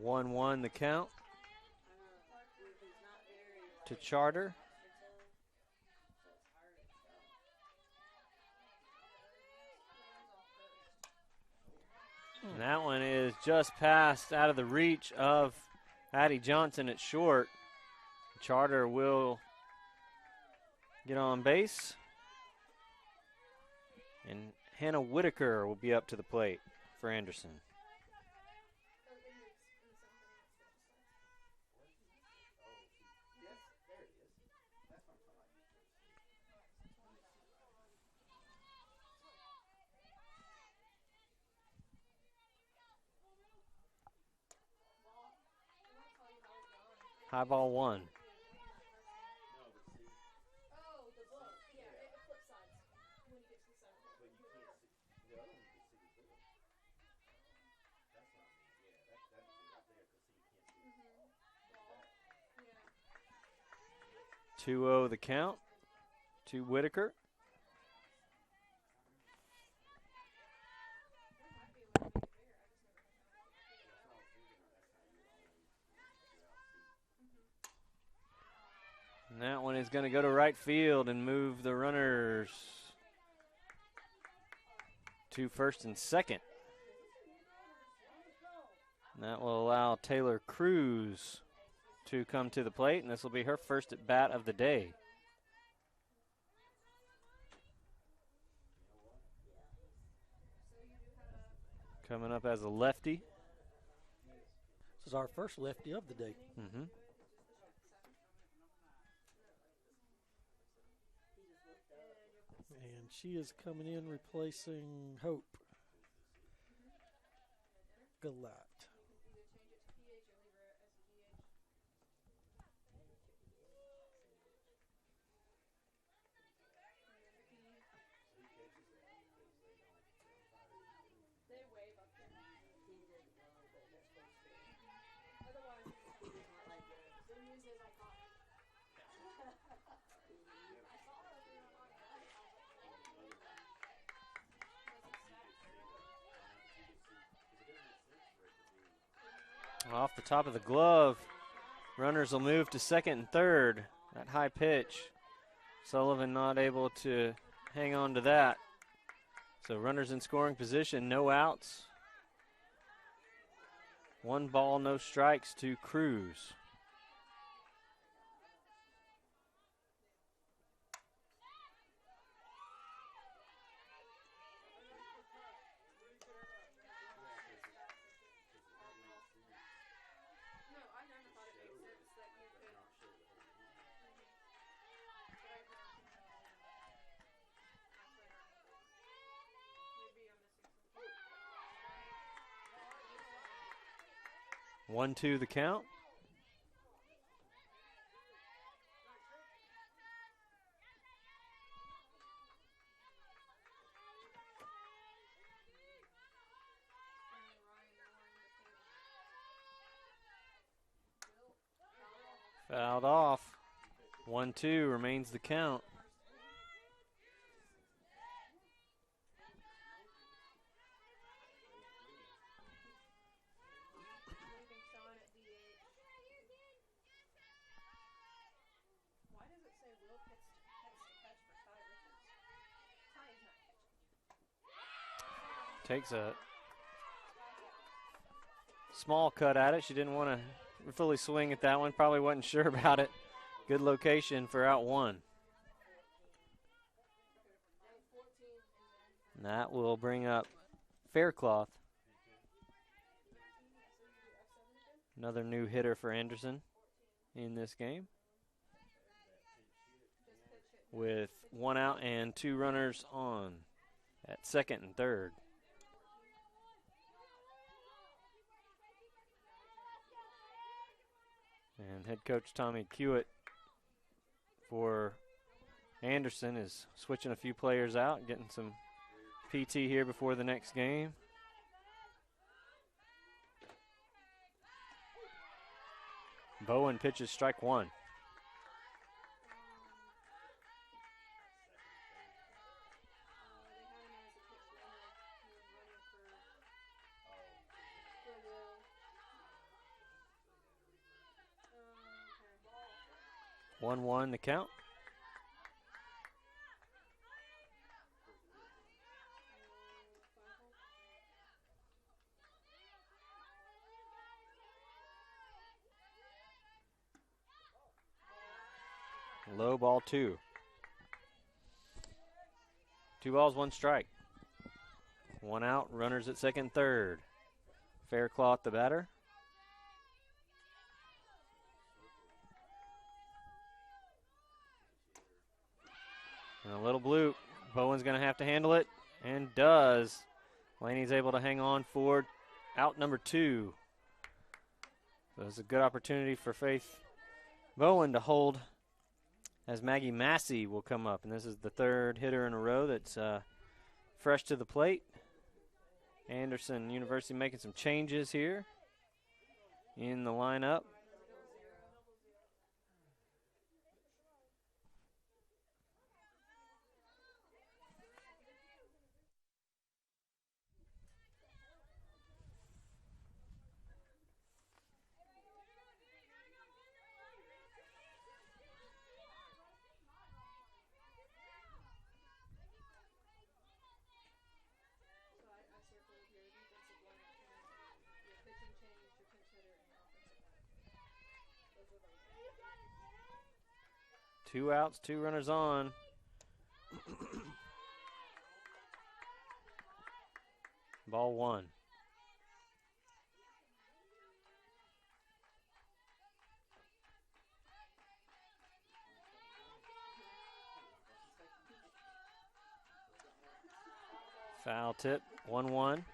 One the count to Charter. And that one is just passed out of the reach of Addie Johnson at short. Charter will get on base. And Hannah Whitaker will be up to the plate for Anderson. High ball one. Mm-hmm. 2-0 the count to Whitaker. And that one is going to go to right field and move the runners to first and second. And that will allow Taylor Cruz to come to the plate, and this will be her first at bat of the day. Coming up as a lefty. This is our first lefty of the day. Mm-hmm. And she is coming in replacing Hope Galat. Off the top of the glove, runners will move to second and third. That high pitch, Sullivan not able to hang on to that. So runners in scoring position, no outs. 1 ball, no strikes to Cruz. One, two, the count. Fouled off. 1-2 remains the count. Takes a small cut at it. She didn't want to fully swing at that one. Probably wasn't sure about it. Good location for out one. That will bring up Faircloth. Another new hitter for Anderson in this game. With 1 out and 2 runners on at second and third. And head coach Tommy Hewitt for Anderson is switching a few players out, getting some PT here before the next game. Bowen pitches strike 1. One one the count. Low ball 2. 2 balls, 1 strike. 1 out, runners at second, third. Faircloth the batter. And a little bloop. Bowen's going to have to handle it, and does. Laney's able to hang on for out number 2. So it's a good opportunity for Faith Bowen to hold as Maggie Massey will come up. And this is the 3rd hitter in a row that's fresh to the plate. Anderson University making some changes here in the lineup. Two outs, 2 runners on. Ball 1. Foul tip, 1-1.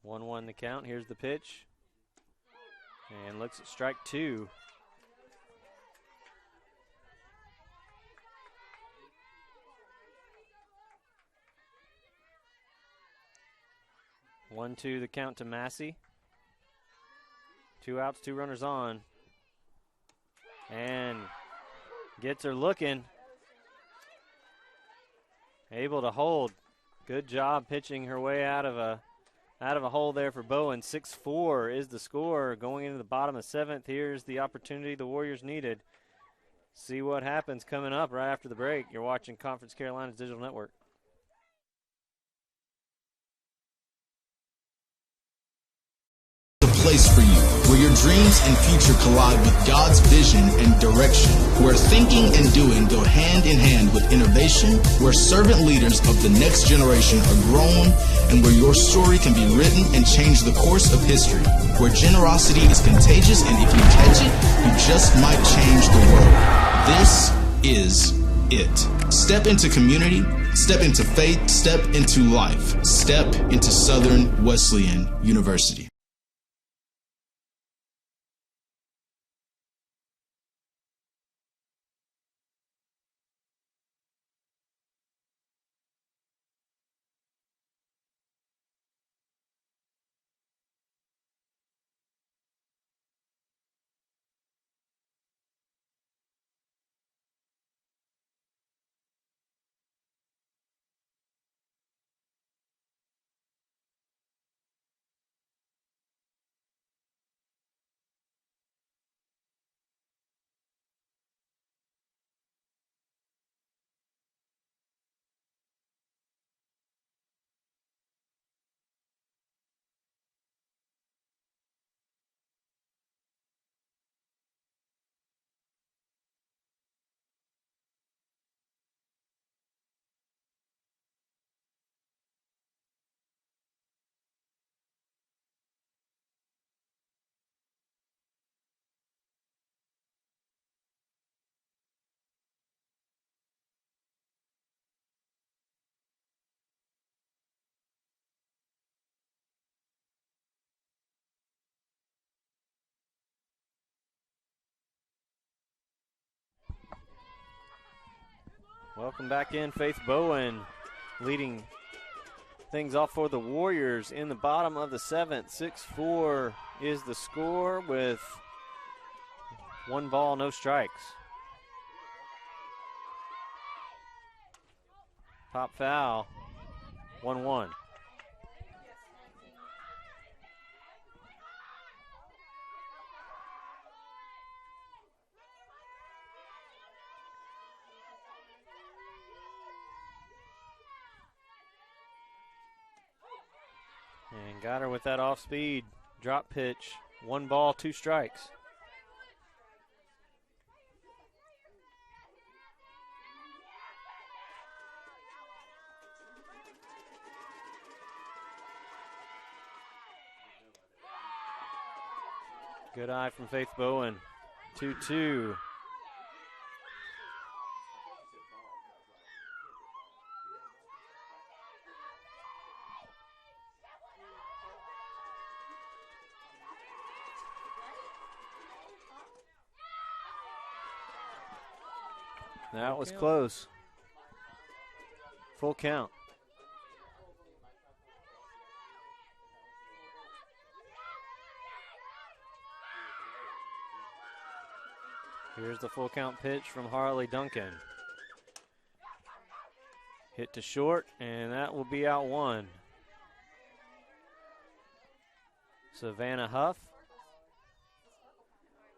One the count. Here's the pitch. And looks at strike 2. One, 2 the count to Massey. 2 outs, 2 runners on. And gets her looking. Able to hold. Good job pitching her way out of a hole there for Bowen. 6-4 is the score going into the bottom of 7th. Here's the opportunity the Warriors needed. See what happens coming up right after the break. You're watching Conference Carolina's Digital Network. Place for you, where your dreams and future collide with God's vision and direction, where thinking and doing go hand in hand with innovation, where servant leaders of the next generation are grown, and where your story can be written and change the course of history, where generosity is contagious, and if you catch it, you just might change the world. This is it. Step into community, step into faith, step into life, step into Southern Wesleyan University. Welcome back in, Faith Bowen, leading things off for the Warriors in the bottom of the 7th. 6-4 is the score with 1 ball, no strikes. Pop foul, 1-1. And got her with that off-speed drop pitch. 1 ball, 2 strikes. Good eye from Faith Bowen. 2-2. That was close. Full count. Here's the full count pitch from Harley Duncan. Hit to short, and that will be out 1. Savannah Huff.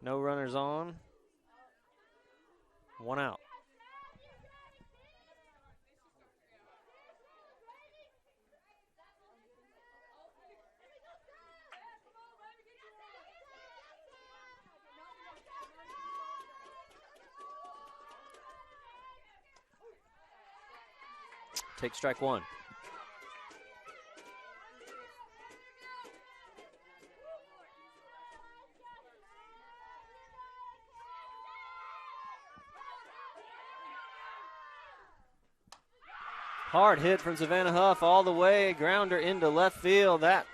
No runners on. 1 out. Take strike 1. Hard hit from Savannah Huff all the way, grounder into left field. That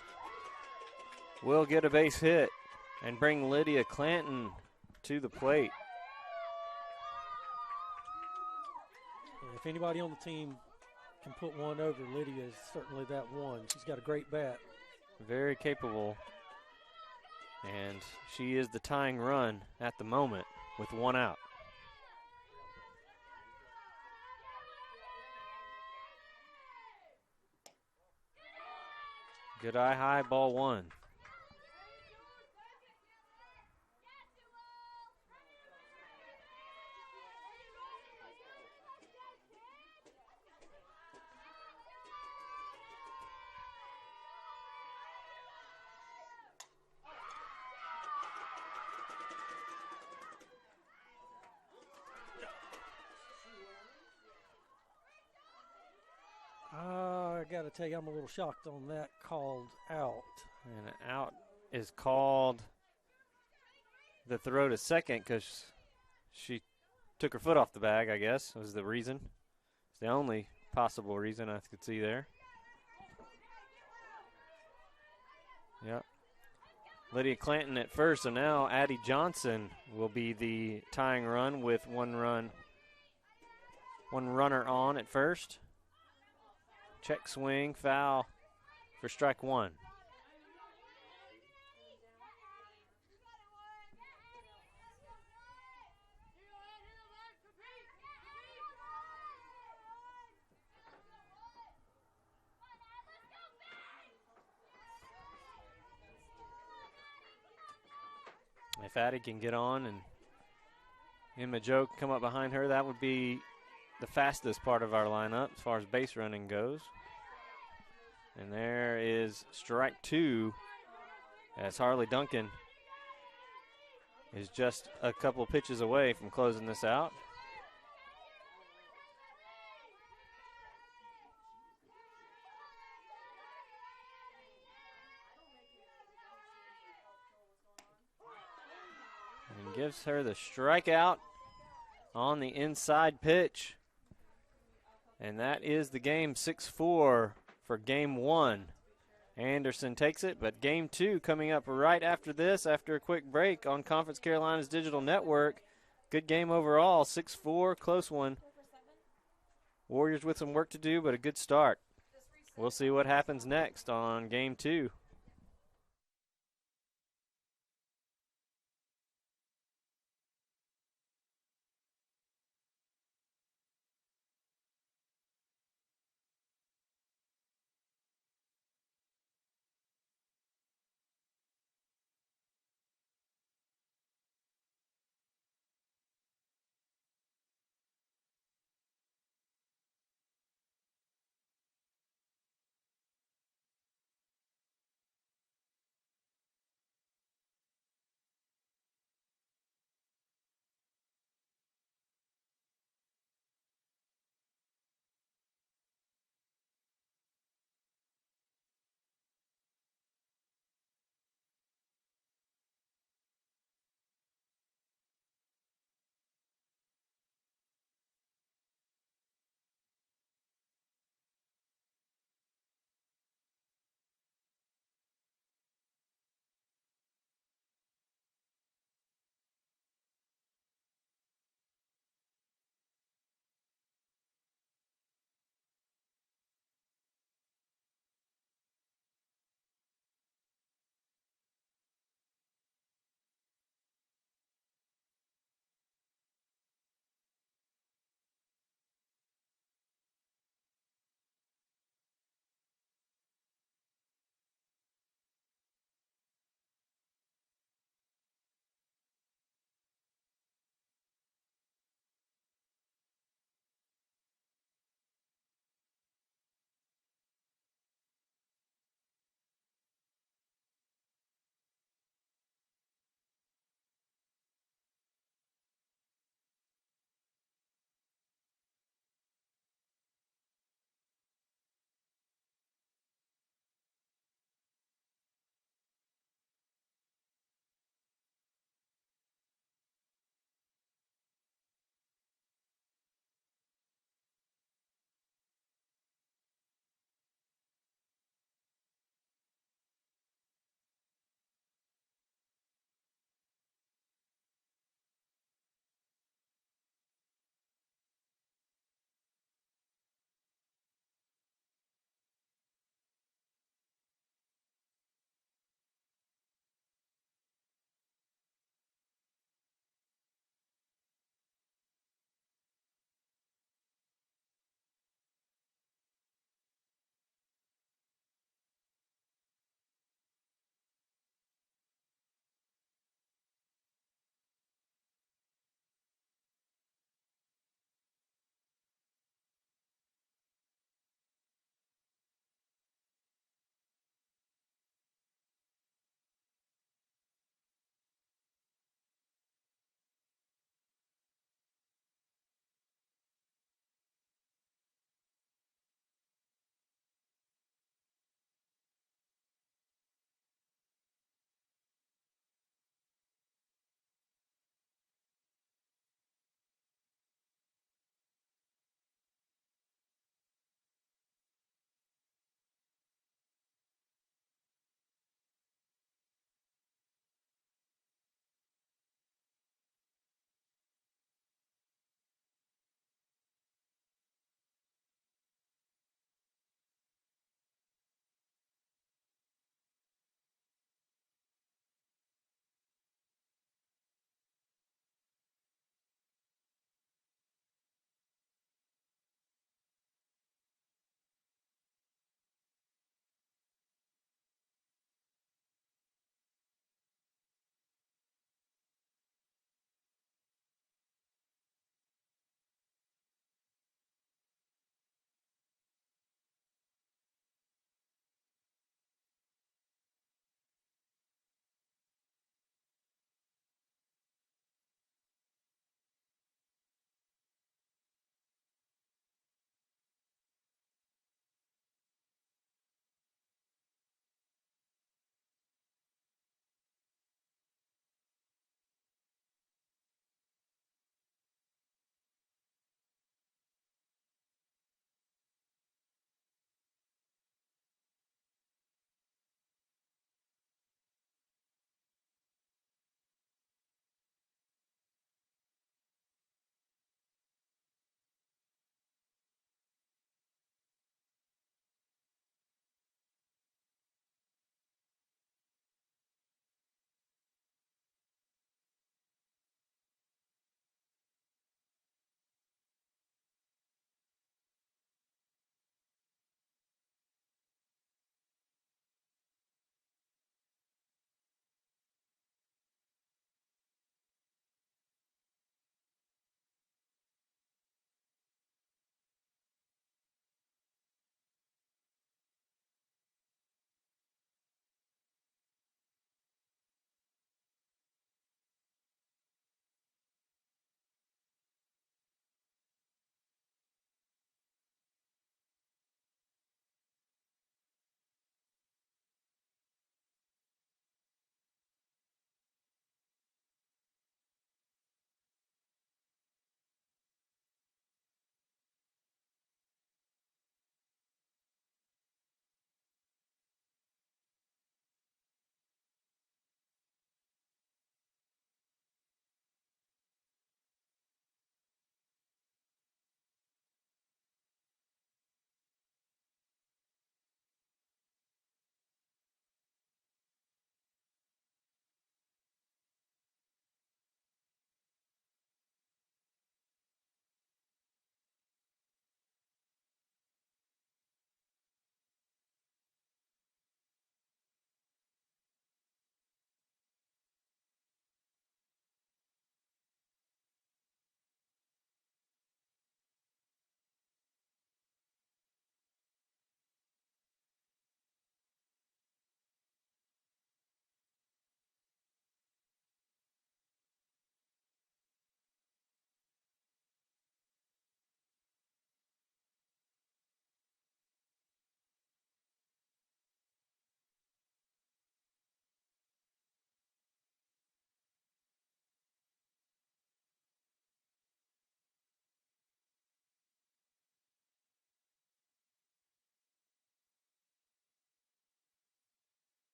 will get a base hit and bring Lydia Clanton to the plate. If anybody on the team can put one over, Lydia is certainly that one. She's got a great bat. Very capable. And she is the tying run at the moment with 1 out. Good eye high, ball 1. I got to tell you, I'm a little shocked on that called out. And out is called the throw to second because she took her foot off the bag, I guess, was the reason. It's the only possible reason I could see there. Yep. Lydia Clanton at first, so now Addie Johnson will be the tying run with 1 runner on at first. Check swing, foul for strike 1. If Addie can get on and Emma Joe come up behind her, that would be the fastest part of our lineup as far as base running goes. And there is strike 2 as Harley Duncan is just a couple pitches away from closing this out. And gives her the strikeout on the inside pitch. And that is the game. 6-4 for game 1. Anderson takes it, but game 2 coming up right after this, after a quick break on Conference Carolina's digital network. Good game overall, 6-4, close one. Warriors with some work to do, but a good start. We'll see what happens next on game 2.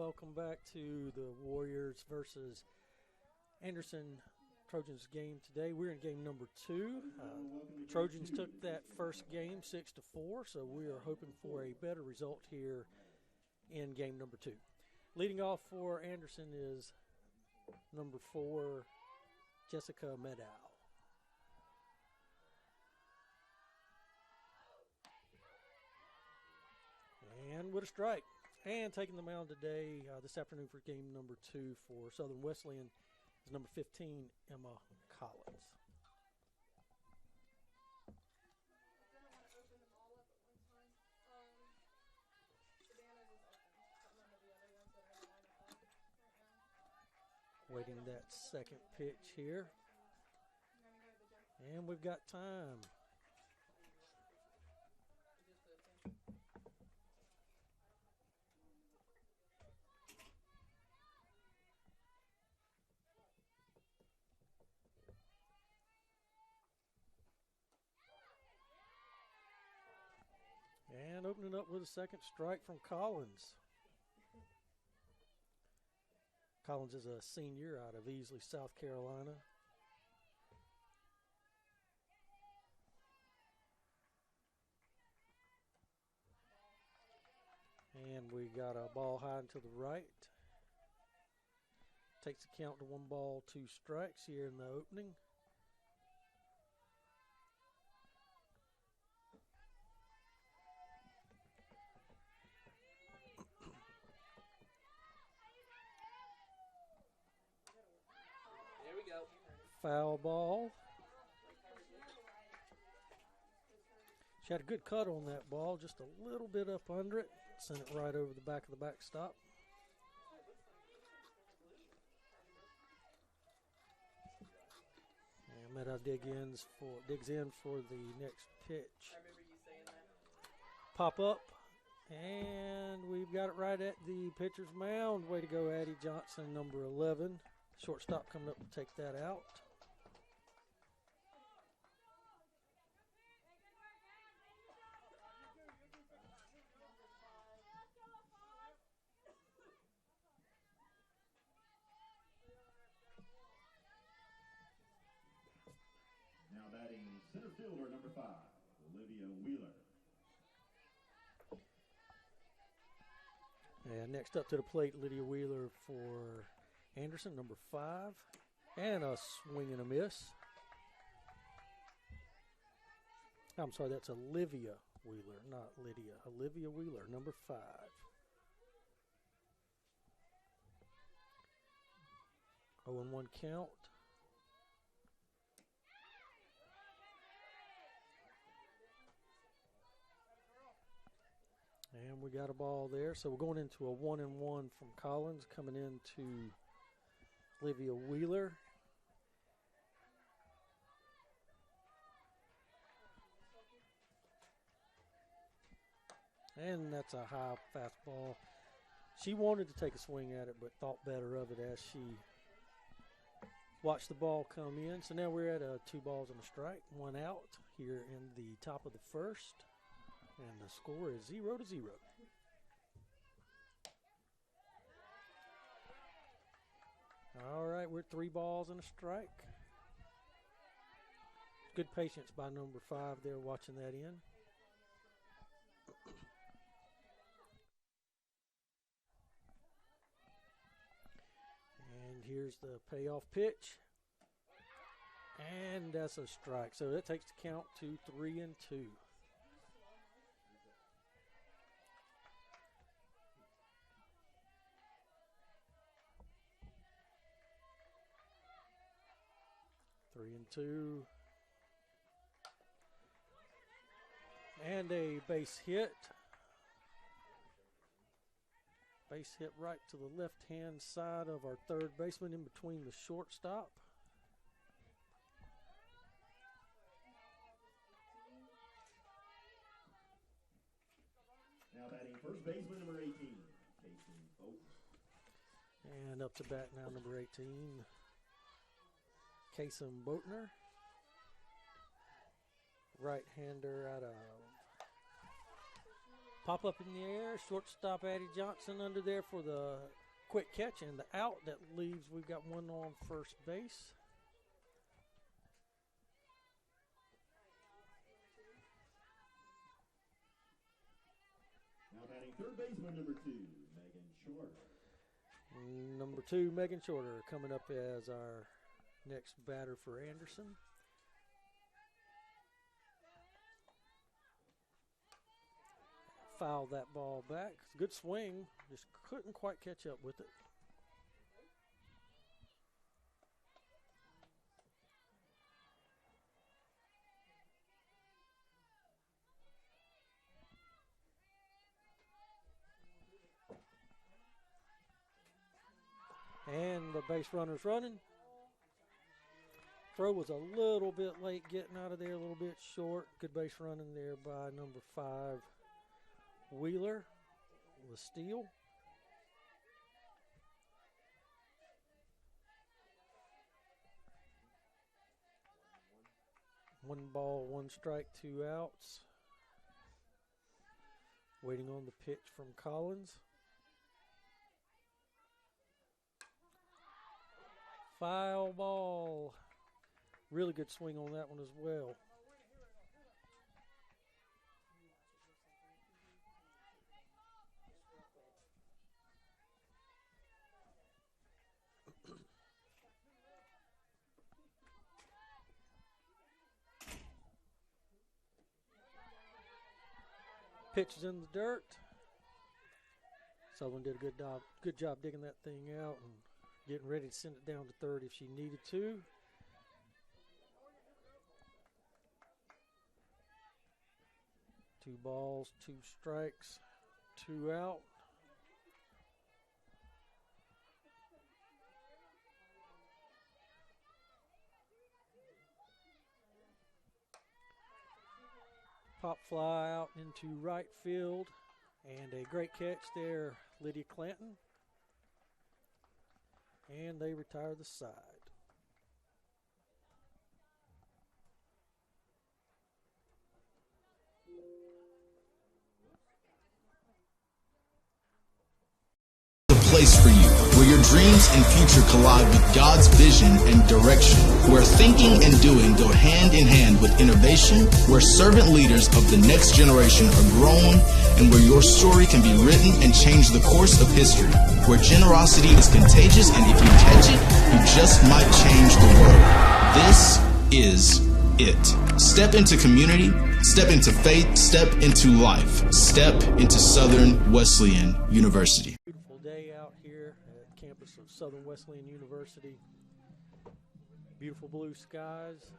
welcome back to the Warriors versus Anderson Trojans game today. We're in game number 2. Trojans took that first game 6-4, so we are hoping for a better result here in game number 2. Leading off for Anderson is number 4, Jessica Medow. And with a strike. And taking the mound today, this afternoon for game number 2 for Southern Wesleyan is number 15, Emma Collins. Waiting that second pitch here. And we've got time. And opening up with a second strike from Collins. Collins is a senior out of Easley, South Carolina. And we got a ball high and to the right. Takes the count to 1 ball, 2 strikes here in the opening. Foul ball. She had a good cut on that ball, just a little bit up under it. Sent it right over the back of the backstop. And Meadow digs in for the next pitch. Pop up. And we've got it right at the pitcher's mound. Way to go, Addie Johnson, number 11. Shortstop coming up to take that out. Now batting center fielder number 5, Olivia Wheeler. And next up to the plate, Lydia Wheeler for Anderson, number 5. And a swing and a miss. I'm sorry, that's Olivia Wheeler, not Lydia. Olivia Wheeler, number 5. Oh, and 1 count. And we got a ball there. So we're going into a 1-1 from Collins, coming into Olivia Wheeler. And that's a high fastball. She wanted to take a swing at it, but thought better of it as she watched the ball come in. So now we're at 2 balls and a strike, 1 out here in the top of the first. And the score is 0-0. All right, we're at 3 balls and a strike. Good patience by number 5 there watching that in. And here's the payoff pitch. And that's a strike. So that takes the count to 3-2. Three and 2. And a base hit. Base hit right to the left-hand side of our third baseman in between the shortstop. Now batting first baseman number 18, Jason Boatner. And up to bat now number 18, Kason Boatner. Right-hander out of Pop up in the air. Shortstop Addie Johnson under there for the quick catch, and the out that leaves. We've got one on first base. Now batting third baseman number 2, Megan Shorter. Number 2, Megan Shorter, coming up as our next batter for Anderson. Fouled that ball back. Good swing, just couldn't quite catch up with it. And the base runner's running. Throw was a little bit late getting out of there, a little bit short. Good base running there by number 5, Wheeler, with a steal. One ball, one strike, 2 outs. Waiting on the pitch from Collins. Foul ball. Really good swing on that one as well. Pitch is in the dirt. Southern did a good job digging that thing out and getting ready to send it down to third if she needed to. Two balls, 2 strikes, 2 out. Pop fly out into right field, and a great catch there, Lydia Clanton. And they retire the side. Place for you, where your dreams and future collide with God's vision and direction, where thinking and doing go hand in hand with innovation, where servant leaders of the next generation are grown, and where your story can be written and change the course of history, where generosity is contagious, and if you catch it, you just might change the world. This is it. Step into community, step into faith, step into life, step into Southern Wesleyan University. Southern Wesleyan University. Beautiful blue skies.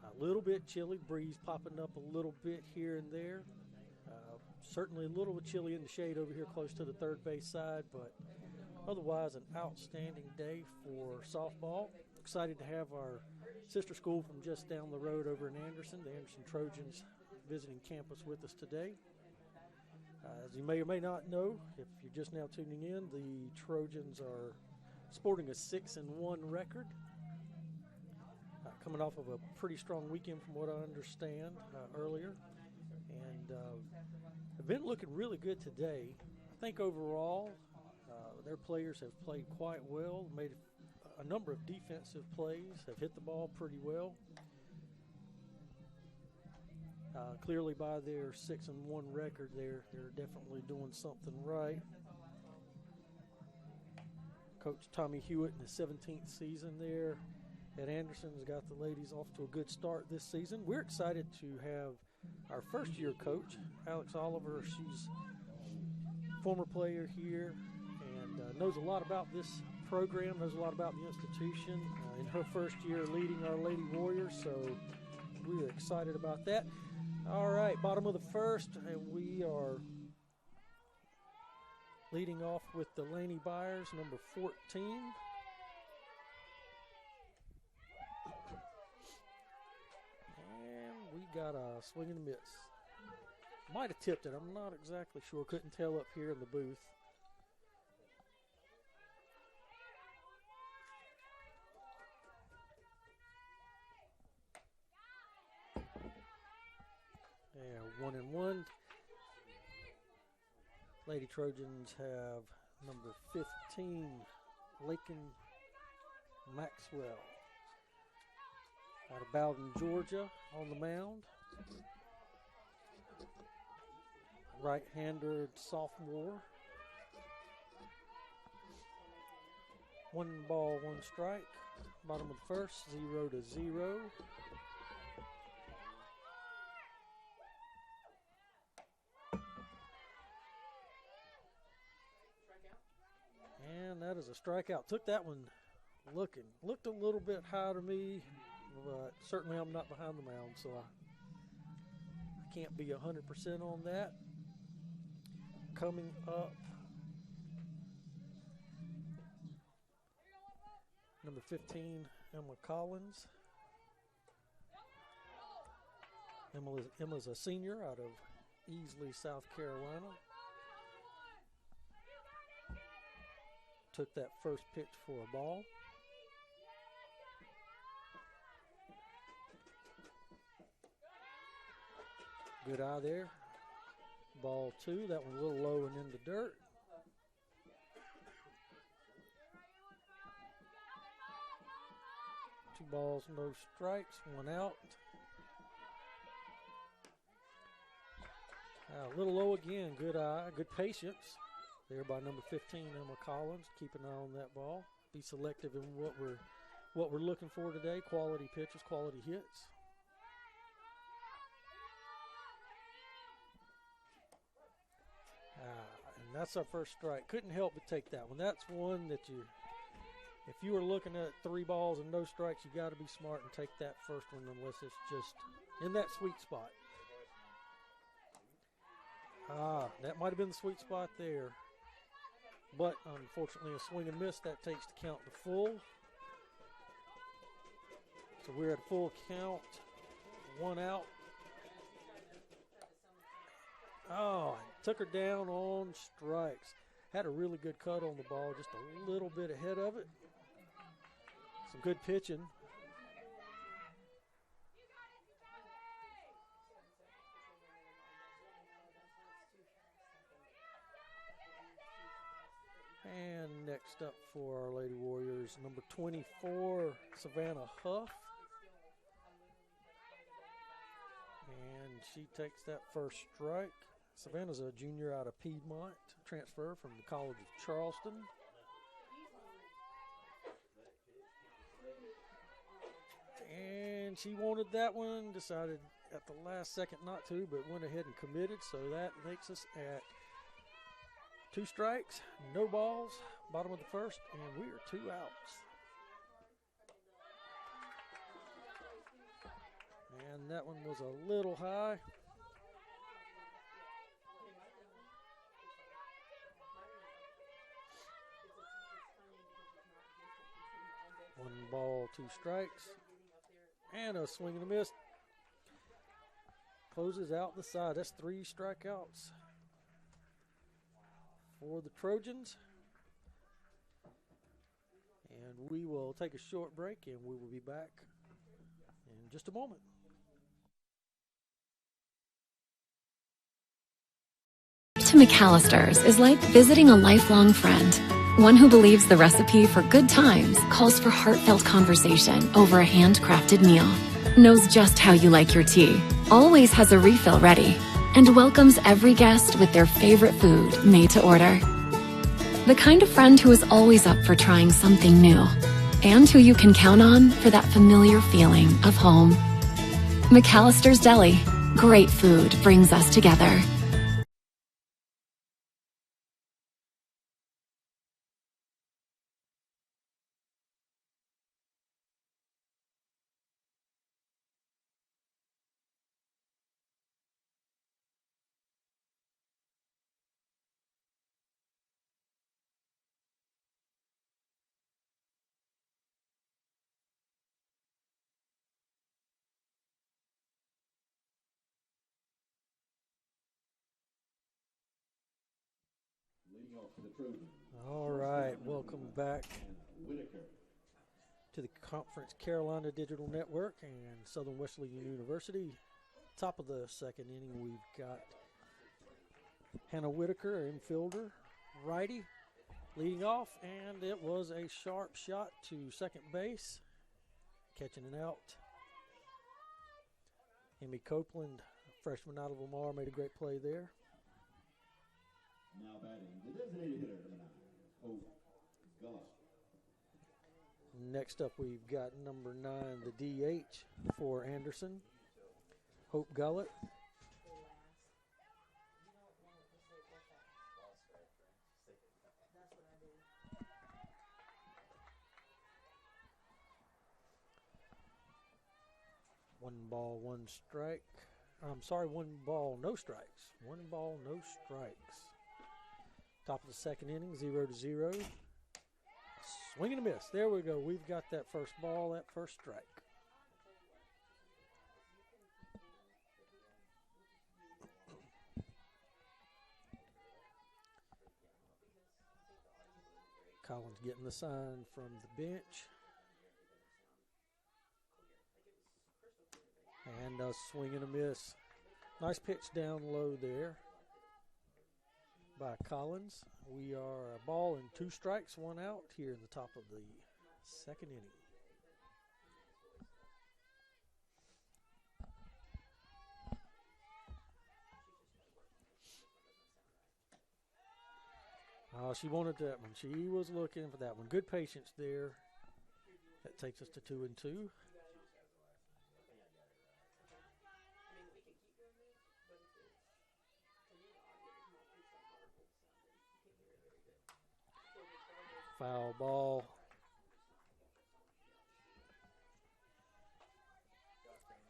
A little bit chilly, breeze popping up a little bit here and there. Certainly a little chilly in the shade over here close to the third base side, but otherwise an outstanding day for softball. Excited to have our sister school from just down the road over in Anderson, the Anderson Trojans, visiting campus with us today. As you may or may not know, if you're just now tuning in, the Trojans are sporting a 6-1 record, coming off of a pretty strong weekend from what I understand earlier, and have been looking really good today. I think overall their players have played quite well, made a number of defensive plays, have hit the ball pretty well. Clearly by their 6-1 record, they're definitely doing something right. Coach Tommy Hewitt in his 17th season there at Anderson has got the ladies off to a good start this season. We're excited to have our first-year coach, Alex Oliver. She's a former player here and knows a lot about this program, knows a lot about the institution in her first year leading our Lady Warriors, so we're excited about that. All right, bottom of the first, and we are leading off with the Laney Byers, number 14. And we got a swing and a miss. Might have tipped it. I'm not exactly sure. Couldn't tell up here in the booth. Yeah, 1-1. Lady Trojans have number 15, Lakin Maxwell, out of Bowden, Georgia, on the mound. Right-hander sophomore. 1 ball, 1 strike. Bottom of the first, 0-0. And that is a strikeout. Took that one looked a little bit high to me, but certainly I'm not behind the mound, so I can't be 100% on that. Coming up, number 15, Emma Collins. Emma's a senior out of Easley, South Carolina. Took that first pitch for a ball. Good eye there. Ball 2. That one a little low and in the dirt. Two balls, no strikes, 1 out. A little low again. Good eye, good patience there by number 15, Emma Collins. Keep an eye on that ball. Be selective in what we're looking for today. Quality pitches, quality hits. And that's our first strike. Couldn't help but take that one. That's one that if you were looking at 3 balls and no strikes, you got to be smart and take that first one unless it's just in that sweet spot. That might have been the sweet spot there. But unfortunately, a swing and miss, that takes the count to full. So we're at full count, 1 out. Oh, took her down on strikes. Had a really good cut on the ball, just a little bit ahead of it. Some good pitching. And next up for our Lady Warriors, number 24, Savannah Huff. And she takes that first strike. Savannah's a junior out of Piedmont, transfer from the College of Charleston. And she wanted that one, decided at the last second not to, but went ahead and committed. So that makes us at 2 strikes, no balls, bottom of the first, and we are 2 outs. And that one was a little high. One ball, 2 strikes, and a swing and a miss. Closes out the side. That's 3 strikeouts for the Trojans. And we will take a short break, and we will be back in just a moment. To McAllister's is like visiting a lifelong friend. One who believes the recipe for good times calls for heartfelt conversation over a handcrafted meal. Knows just how you like your tea. Always has a refill ready. And welcomes every guest with their favorite food made to order. The kind of friend who is always up for trying something new. And who you can count on for that familiar feeling of home. McAllister's Deli. Great food brings us together. All right, welcome back to the Conference Carolina Digital Network and Southern Wesleyan University. Top of the second inning, we've got Hannah Whitaker, infielder, righty, leading off, and it was a sharp shot to second base, catching it out. Amy Copeland, freshman out of Lamar, made a great play there. Now batting, the designated hitter, number 9, Hope Gullah. Next up, we've got number 9, the DH for Anderson, Hope Gullett. One ball, no strikes. 1 ball, no strikes. Top of the second inning, 0-0. Swing and a miss. There we go. We've got that first ball, that first strike. Collins getting the sign from the bench. And a swing and a miss. Nice pitch down low there by Collins. We are a ball and 2 strikes, 1 out here in the top of the second inning. Oh, she wanted that one. She was looking for that one. Good patience there. That takes us to 2-2. Foul ball.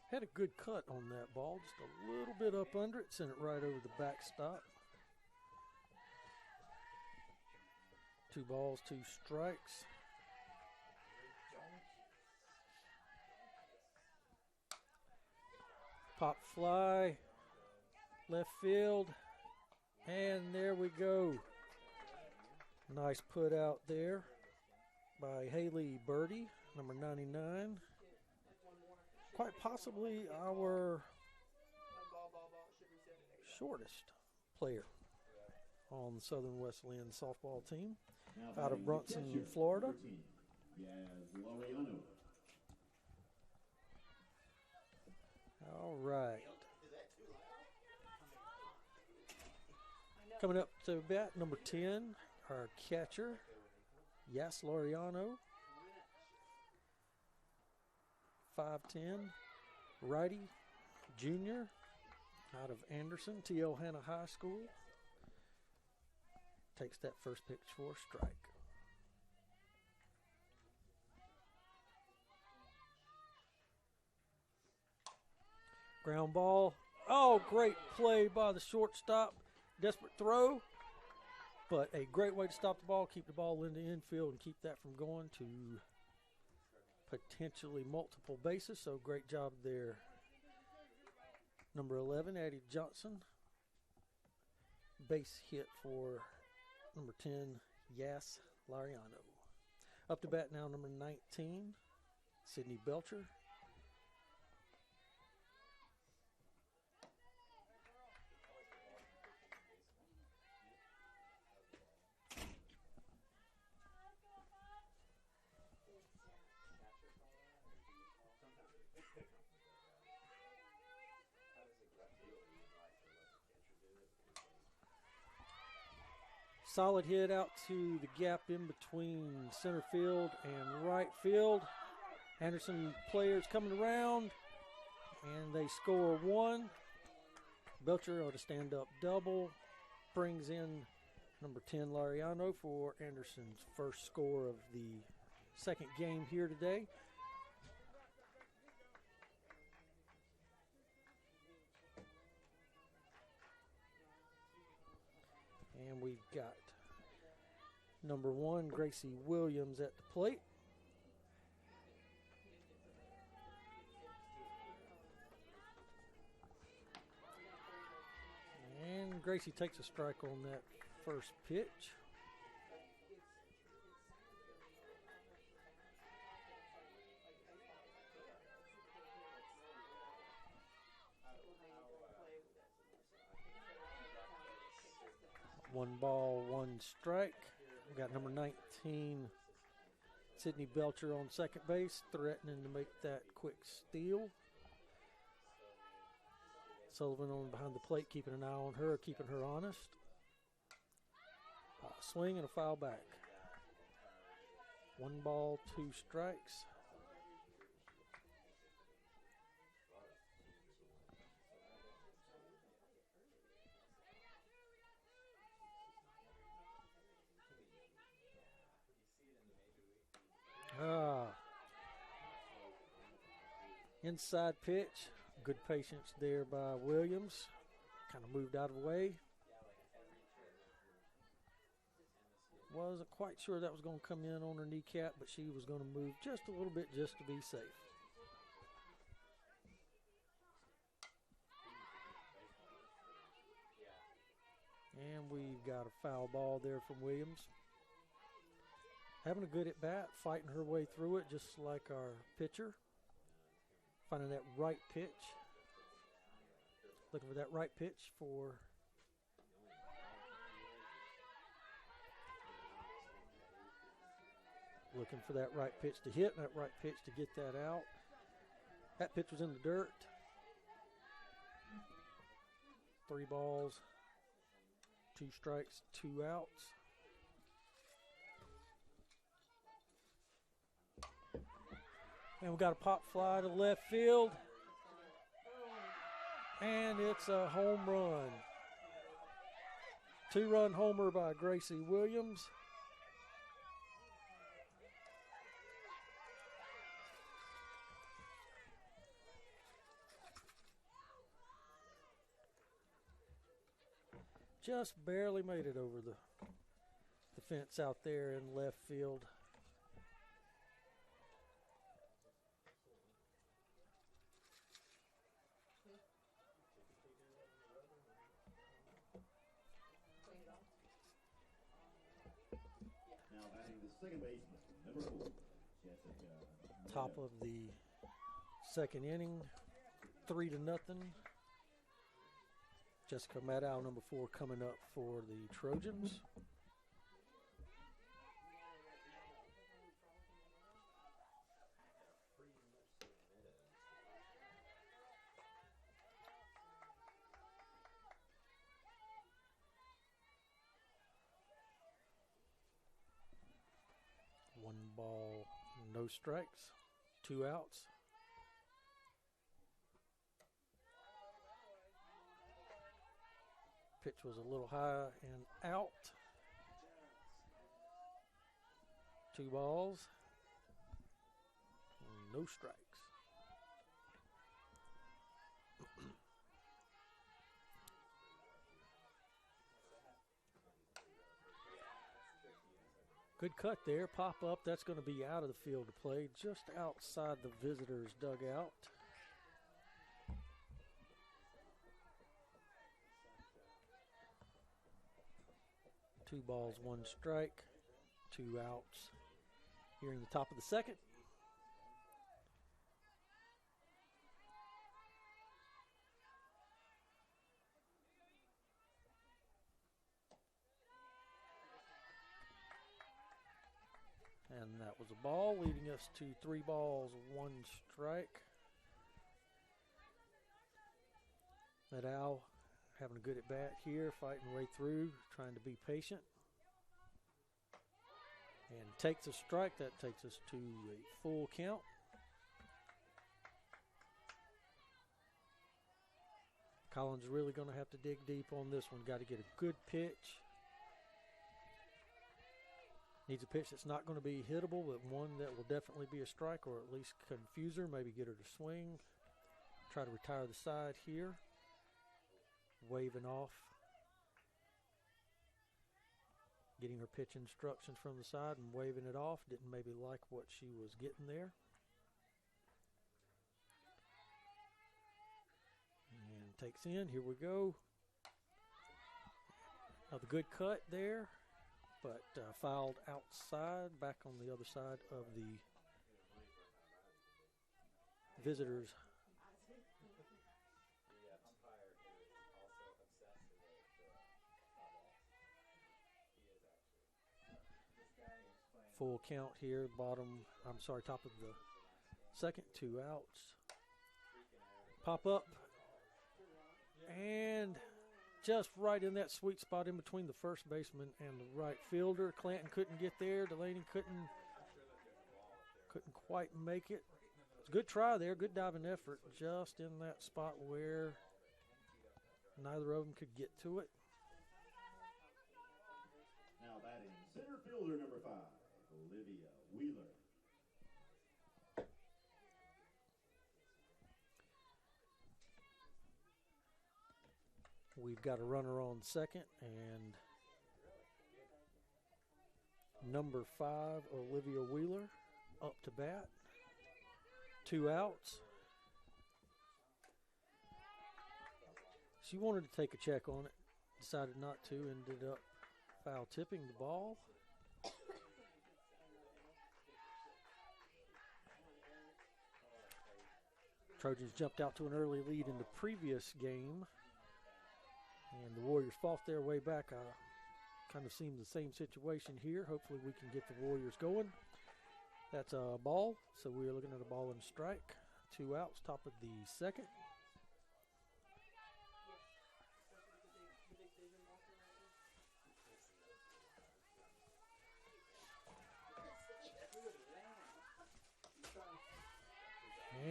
Had a good cut on that ball, just a little bit up under it, sent it right over the backstop. 2 balls, 2 strikes. Pop fly, left field, and there we go. Nice put out there by Haley Birdie, number 99. Quite possibly our shortest player on the Southern Wesleyan softball team out of Brunson, Florida. All right. Coming up to bat, number 10. Our catcher, Yas Laureano, 5'10", righty, junior, out of Anderson, T.L. Hanna High School. Takes that first pitch for a strike. Ground ball. Oh, great play by the shortstop. Desperate throw. But a great way to stop the ball, keep the ball in the infield, and keep that from going to potentially multiple bases. So great job there. Number 11, Addie Johnson. Base hit for number 10, Yas Laureano. Up to bat now, number 19, Sydney Belcher. Solid hit out to the gap in between center field and right field. Anderson players coming around, and they score 1. Belcher on a stand-up double brings in number 10, Laureano, for Anderson's first score of the second game here today. And we've got number 1, Gracie Williams, at the plate. And Gracie takes a strike on that first pitch. 1 ball, 1 strike. We got number 19, Sydney Belcher on second base, threatening to make that quick steal. Sullivan on behind the plate, keeping an eye on her, keeping her honest. Swing and a foul back. 1 ball, 2 strikes. Inside pitch. Good patience there by Williams. Kind of moved out of the way. Wasn't quite sure that was going to come in on her kneecap, but she was going to move just a little bit just to be safe. And we've got a foul ball there from Williams. Having a good at bat, fighting her way through it just like our pitcher. Finding that right pitch. Looking for that right pitch for looking for that right pitch to hit, and that right pitch to get that out. That pitch was in the dirt. 3 balls, 2 strikes, 2 outs. And we got a pop fly to left field. And it's a home run. 2-run homer by Gracie Williams. Just barely made it over the fence out there in left field. Second baseman, number 4, Jessica. Top of the second inning, 3-0. Jessica Maddow, number 4, coming up for the Trojans. One ball, no strikes, 2 outs. Pitch was a little high and out. 2 balls, no strikes. Good cut there, pop up. That's going to be out of the field of play, just outside the visitors' dugout. Two balls, 1 strike, 2 outs here in the top of the second. And that was a ball, leading us to 3 balls, 1 strike. Maddow having a good at bat here, fighting way through, trying to be patient. And takes a strike. That takes us to a full count. Collins really going to have to dig deep on this one. Got to get a good pitch. Needs a pitch that's not going to be hittable, but one that will definitely be a strike or at least confuse her, maybe get her to swing. Try to retire the side here. Waving off. Getting her pitch instructions from the side and waving it off. Didn't maybe like what she was getting there. And takes in. Here we go. Another good cut there. But fouled outside, back on the other side of the visitors. full count here. Top of the second, 2 outs. Pop up. And just right in that sweet spot in between the first baseman and the right fielder. Clanton couldn't get there. Delaney couldn't quite make it. It's a good try there, good diving effort, just in that spot where neither of them could get to it. Now batting, center fielder number 5, Olivia Wheeler. We've got a runner on second, and number 5, Olivia Wheeler, up to bat. 2 outs. She wanted to take a check on it, decided not to, ended up foul tipping the ball. Trojans jumped out to an early lead in the previous game, and the Warriors fought their way back. Kind of seems the same situation here. Hopefully we can get the Warriors going. That's a ball, so we are looking at a ball and strike. 2 outs, top of the second.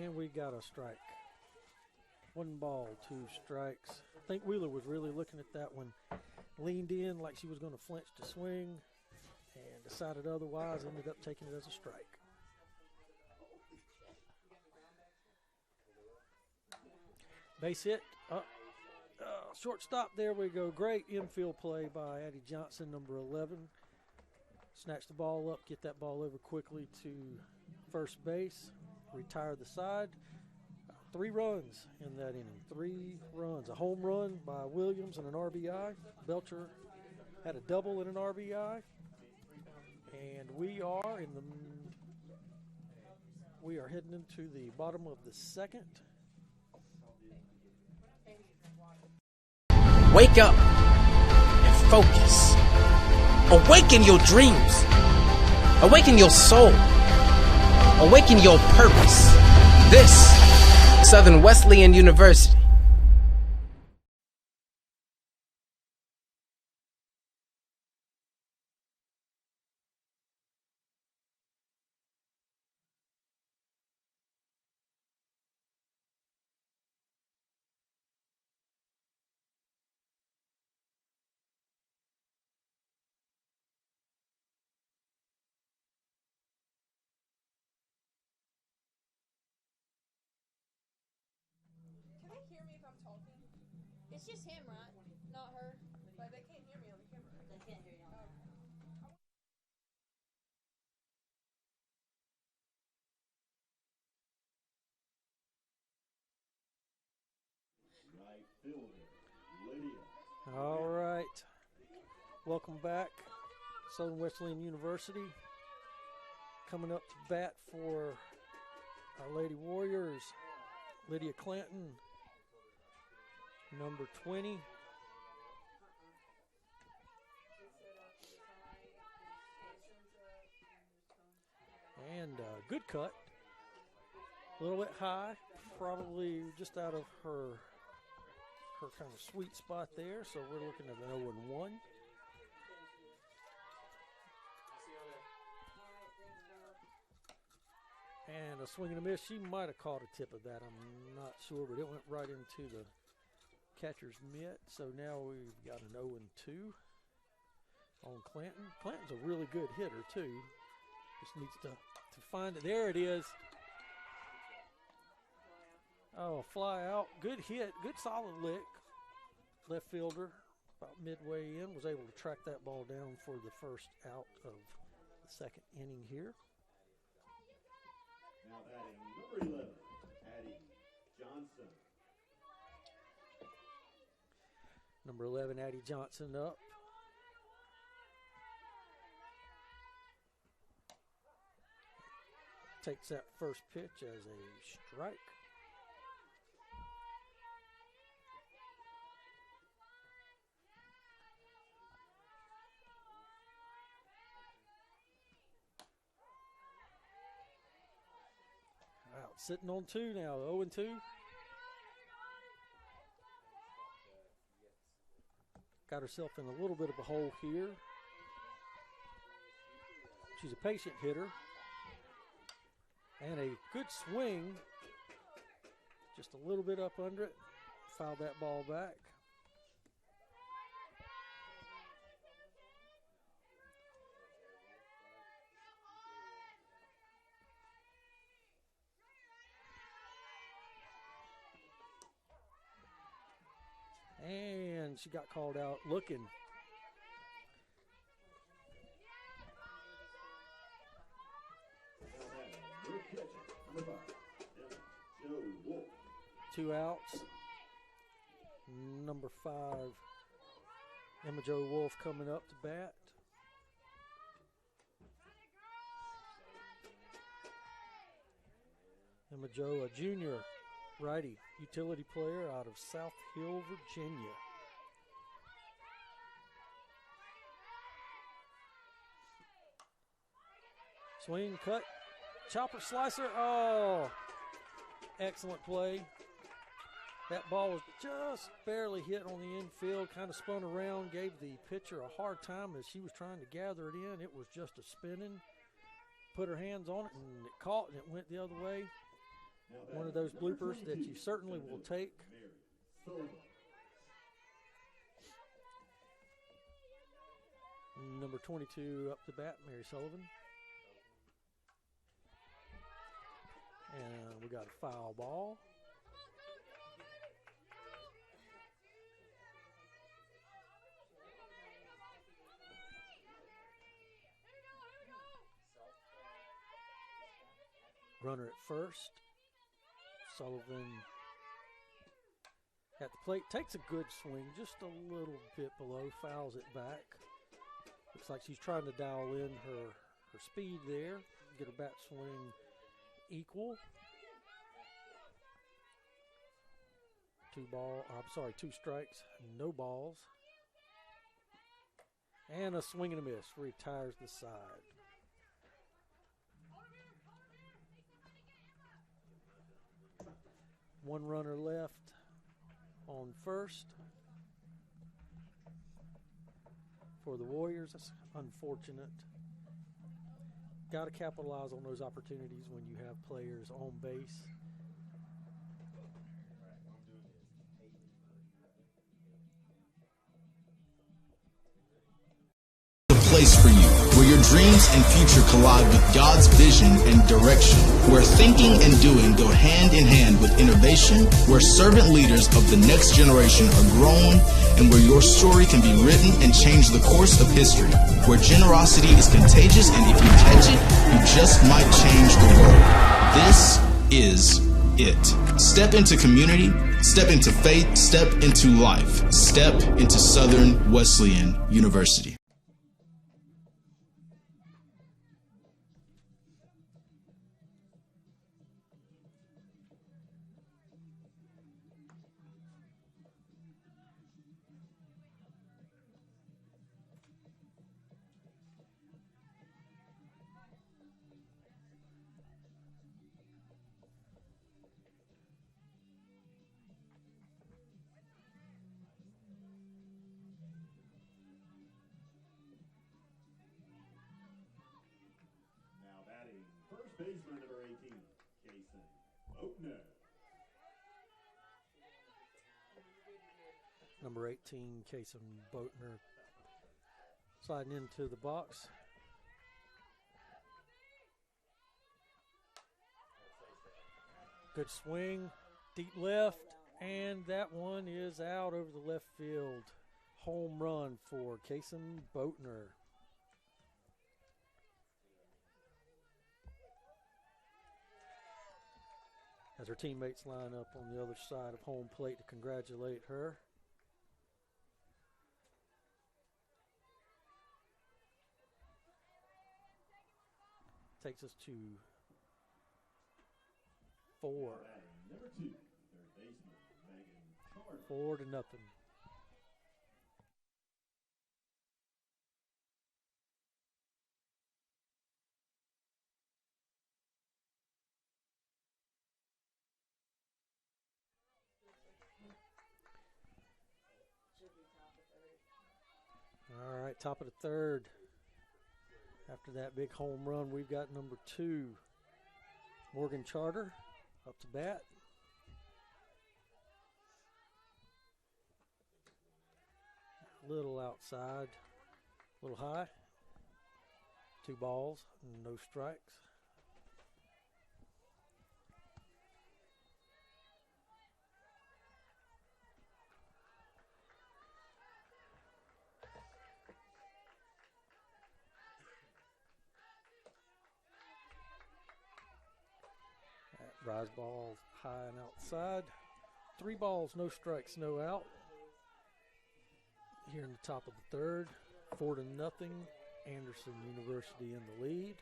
And we got a strike. 1 ball, 2 strikes. I think Wheeler was really looking at that one. Leaned in like she was going to flinch to swing and decided otherwise, ended up taking it as a strike. Base hit. Shortstop, there we go. Great infield play by Addie Johnson, number 11. Snatch the ball up, get that ball over quickly to first base, retire the side. 3 runs in that inning. 3 runs. A home run by Williams and an RBI. Belcher had a double and an RBI. And we are heading into the bottom of the second. Wake up and focus. Awaken your dreams. Awaken your soul. Awaken your purpose. This Southern Wesleyan University. Hear me if I'm talking? It's just him, right? Not her. Like, they can't hear me on the camera. They can't hear you on the camera. Right fielder, Lydia. All right. Welcome back. Southern Wesleyan University coming up to bat for our Lady Warriors. Lydia Clanton, number 20. And good cut. A little bit high, probably just out of her kind of sweet spot there. So we're looking at an 0-1. And a swing and a miss. She might have caught a tip of that. I'm not sure, but it went right into the catcher's mitt. So now we've got an 0-2 on Clanton. Clanton's a really good hitter, too. Just needs to find it. There it is. Oh, fly out. Good hit. Good solid lick. Left fielder, about midway in, was able to track that ball down for the first out of the second inning here. Now batting, number 11, Addie Johnson. Number 11, Addie Johnson up. Takes that first pitch as a strike. sitting on 2 now, 0-2. Got herself in a little bit of a hole here. She's a patient hitter. And a good swing. Just a little bit up under it. Fouled that ball back. And she got called out looking. Two outs. Number 5, Emma Jo Wolf coming up to bat. Emma Jo, a junior righty utility player out of South Hill, Virginia. Swing, cut, chopper, slicer. Oh, excellent play. That ball was just barely hit on the infield, kind of spun around, gave the pitcher a hard time as she was trying to gather it in. It was just a spinning. Put her hands on it, and it caught, and it went the other way. One of those bloopers that you certainly will take. Number 22 up to bat, Mary Sullivan. And we got a foul ball. Runner at first. Sullivan at the plate, takes a good swing, just a little bit below, fouls it back. Looks like she's trying to dial in her speed there, get her bat swing equal. Two strikes, no balls. And a swing and a miss, retires the side. One runner left on first for the Warriors. That's unfortunate. Got to capitalize on those opportunities when you have players on base. Place for you, where your dreams and future collide with God's vision and direction, where thinking and doing go hand in hand with innovation, where servant leaders of the next generation are grown, and where your story can be written and change the course of history, where generosity is contagious, and if you catch it, you just might change the world. This is it. Step into community, step into faith, step into life, step into Southern Wesleyan University. First baseman number 18, Kason Boatner. Number 18, Kason Boatner, sliding into the box. Good swing, deep left, and that one is out over the left field. Home run for Kason Boatner. As her teammates line up on the other side of home plate to congratulate her. Takes us to 4. Number 2, third baseman, Megan Charter. 4-0. All right, top of the third. After that big home run, we've got number 2, Morgan Charter, up to bat. A little outside, a little high. 2 balls, no strikes. That rise ball high and outside. 3 balls, no strikes, no out. Here in the top of the third, 4-0. Anderson University in the lead.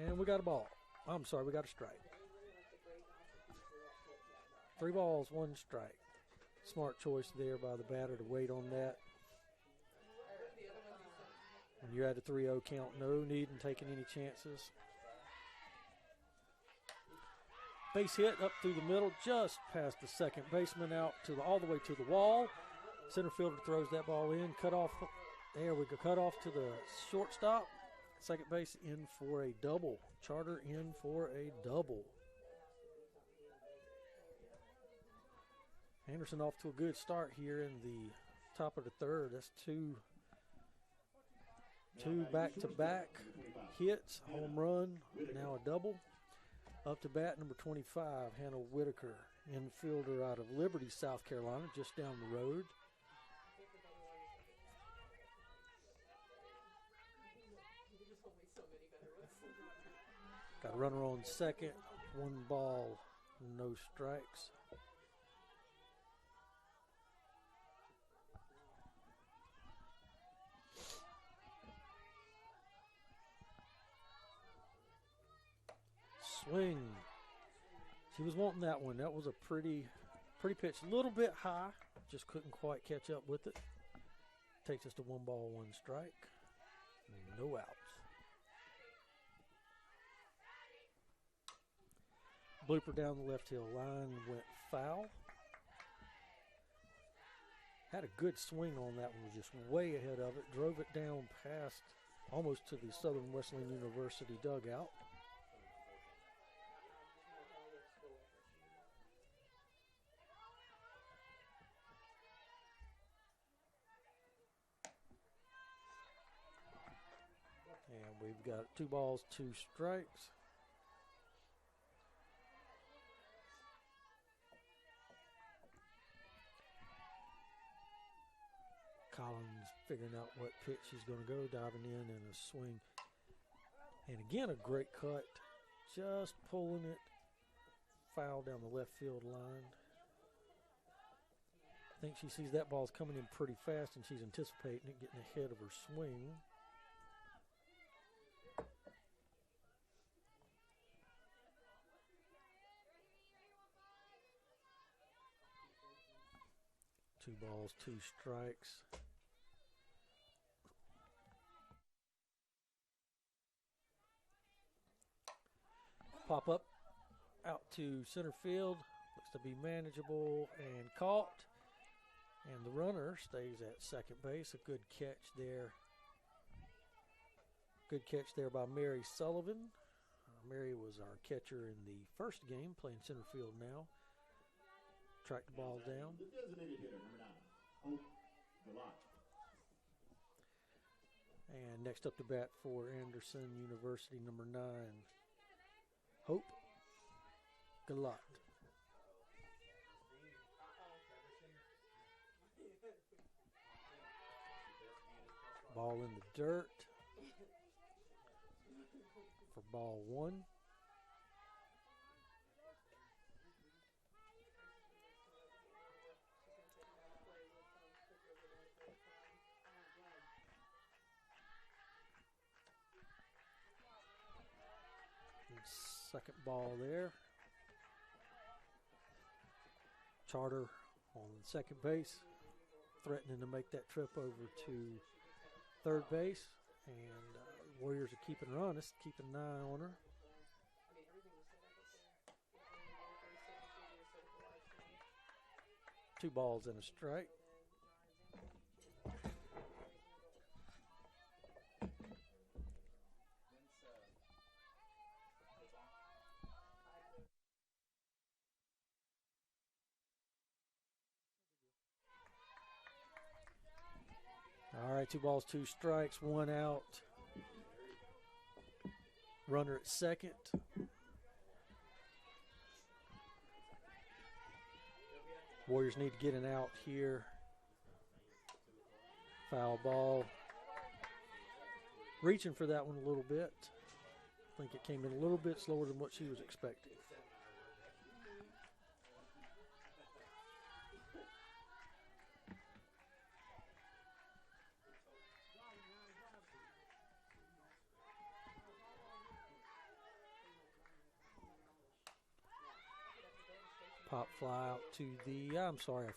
And we got a ball. I'm sorry, we got a strike. 3 balls, 1 strike. Smart choice there by the batter to wait on that. When you're at a 3-0 count, no need in taking any chances. Base hit up through the middle, just past the second baseman, out to the all the way to the wall. Center fielder throws that ball in, cut off. There we go, cut off to the shortstop. Second base in for a double. Charter in for a double. Anderson off to a good start here in the top of the third. That's two back-to-back hits, home run, now a double. Up to bat, number 25, Hannah Whitaker, infielder out of Liberty, South Carolina, just down the road. Got a runner on second, 1 ball, no strikes. Swing. She was wanting that one. That was a pretty pitch. A little bit high. Just couldn't quite catch up with it. Takes us to 1 ball, 1 strike. No outs. Blooper down the left hill line went foul. Had a good swing on that one. Was just way ahead of it. Drove it down past almost to the Southern Wesleyan University dugout. And we've got 2 balls, 2 strikes. Collins figuring out what pitch he's going to go, diving in and a swing. And again, a great cut. Just pulling it foul down the left field line. I think she sees that ball's coming in pretty fast and she's anticipating it, getting ahead of her swing. Two balls, 2 strikes. Pop up out to center field. Looks to be manageable and caught. And the runner stays at second base. A good catch there. Good catch there by Mary Sullivan. Mary was our catcher in the first game, playing center field now. Track the ball down. The designated hitter, number 9, Hope Galot. And next up to bat for Anderson University, number 9, Hope Galot. Ball in the dirt for ball 1. Second ball there. Charter on second base, threatening to make that trip over to third base. And Warriors are keeping her honest, keeping an eye on her. 2 balls and a strike. All right, 2 balls, 2 strikes, 1 out. Runner at second. Warriors need to get an out here. Foul ball. Reaching for that one a little bit. I think it came in a little bit slower than what she was expecting. Pop fly out to the, a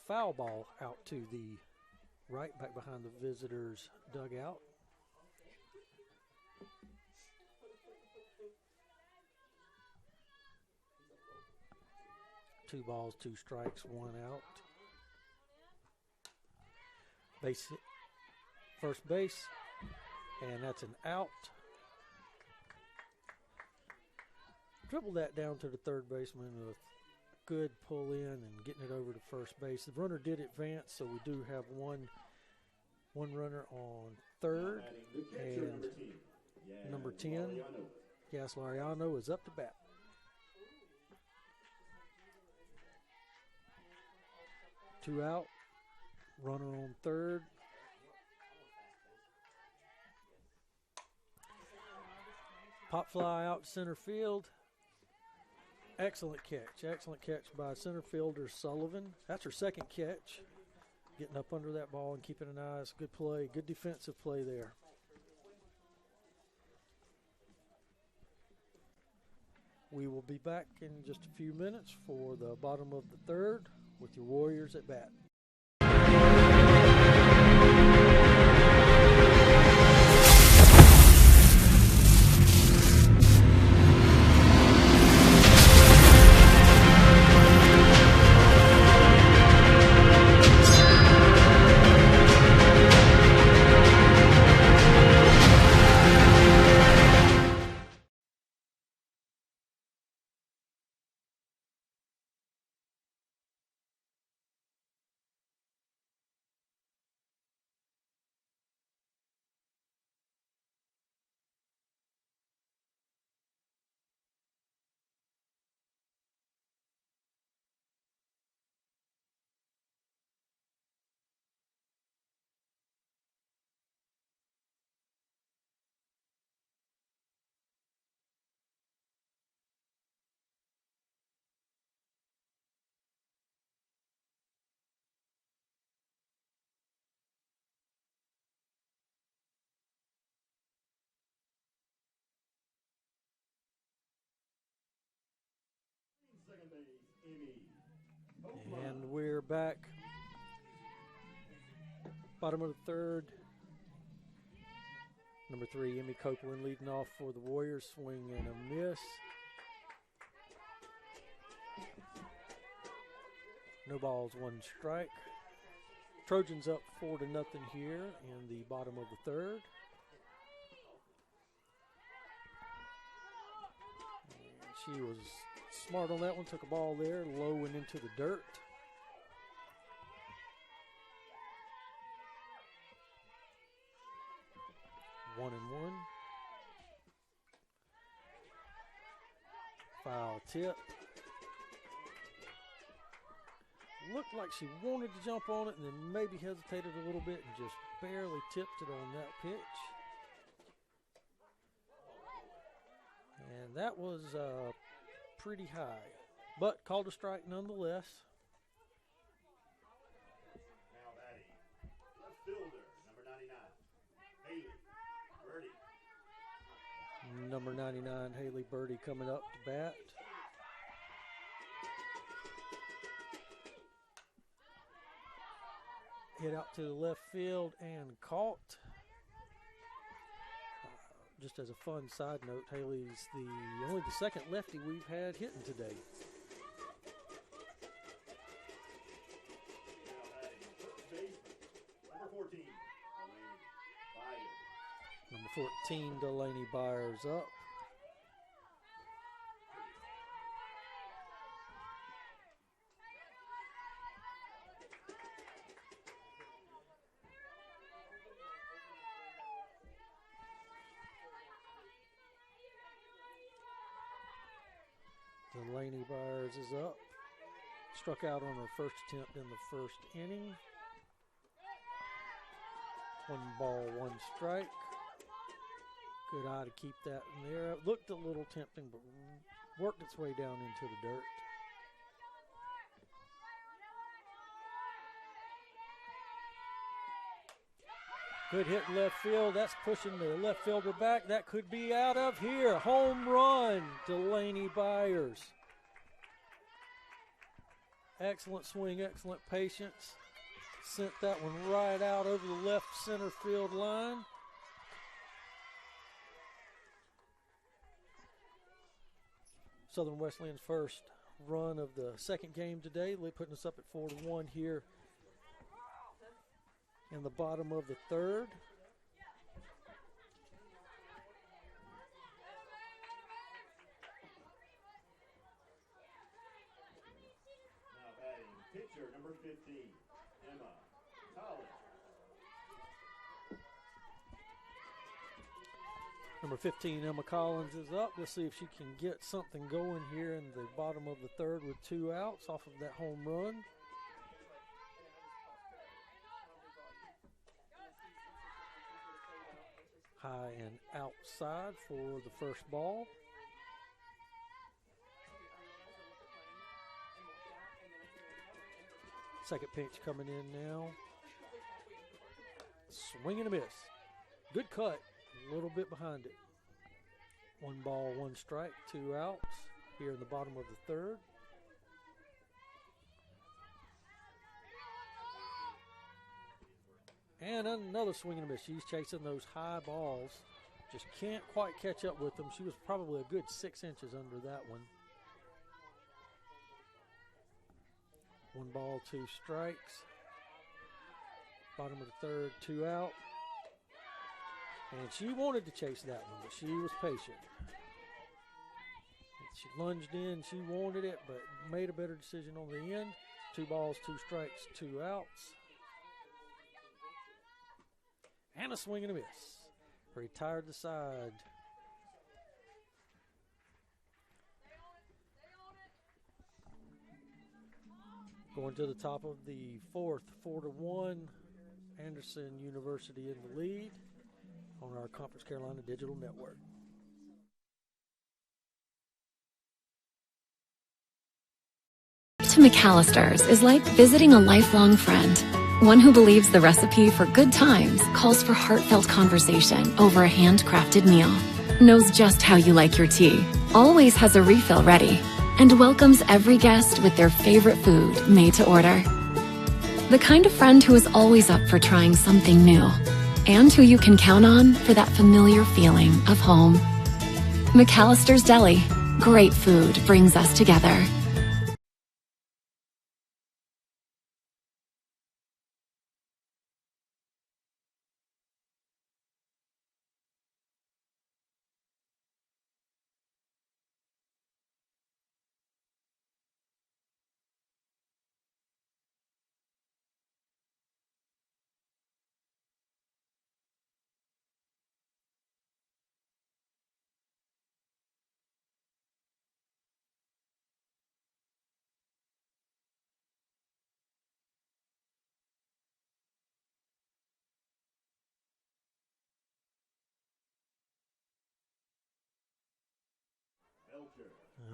foul ball out to the right, back behind the visitors' dugout. Two balls, 2 strikes, 1 out. Base hit, first base, and that's an out. Dribble that down to the third baseman with good pull in and getting it over to first base. The runner did advance, so we do have one runner on third, and number 10, Gas Lariano, is up to bat. Two out, runner on third. Pop fly out center field. Excellent catch by center fielder Sullivan. That's her second catch. Getting up under that ball and keeping an eye. It's a good play, good defensive play there. We will be back in just a few minutes for the bottom of the third with your Warriors at bat. And we're back. Bottom of the third. Number 3, Emmy Copeland leading off for the Warriors. Swing and a miss. No balls, 1 strike. Trojans up 4-0 here in the bottom of the third. And she was smart on that one, took a ball there, low and into the dirt. One and one. Foul tip. Looked like she wanted to jump on it and then maybe hesitated a little bit and just barely tipped it on that pitch. And that was pretty high, but called a strike nonetheless. Now batting, left fielder, number 99, Haley Birdie. Number 99, Haley Birdie, coming up to bat. Hit out to the left field and caught. Just as a fun side note, Haley's only the second lefty we've had hitting today. 14, Delaney Byers. Number 14, Delaney Byers up. Delaney Byers is up. Struck out on her first attempt in the first inning. 1 ball, 1 strike. Good eye to keep that in there. It looked a little tempting, but worked its way down into the dirt. Good hit in left field. That's pushing the left fielder back. That could be out of here. Home run, Delaney Byers. Excellent swing, excellent patience. Sent that one right out over the left center field line. Southern Wesleyan's first run of the second game today, putting us up at 4-1 here in the bottom of the third. Now batting pitcher number 15, Emma Collins. Number 15, Emma Collins is up. Let's see if she can get something going here in the bottom of the third with 2 outs off of that home run. High and outside for the first ball. Second pitch coming in now. Swing and a miss. Good cut. A little bit behind it. 1 ball, 1 strike, 2 outs here in the bottom of the third. And another swing and a miss. She's chasing those high balls. Just can't quite catch up with them. She was probably a good 6 inches under that one. 1 ball, 2 strikes. Bottom of the third, 2 out. And she wanted to chase that one, but she was patient. She lunged in, she wanted it, but made a better decision on the end. 2 balls, 2 strikes, 2 outs. And a swing and a miss. Retired the side. Going to the top of the fourth, 4-1. Anderson University in the lead on our Conference Carolina Digital Network. To McAllister's is like visiting a lifelong friend. One who believes the recipe for good times calls for heartfelt conversation over a handcrafted meal. Knows just how you like your tea. Always has a refill ready. And welcomes every guest with their favorite food made to order. The kind of friend who is always up for trying something new. And who you can count on for that familiar feeling of home. McAllister's Deli. Great food brings us together.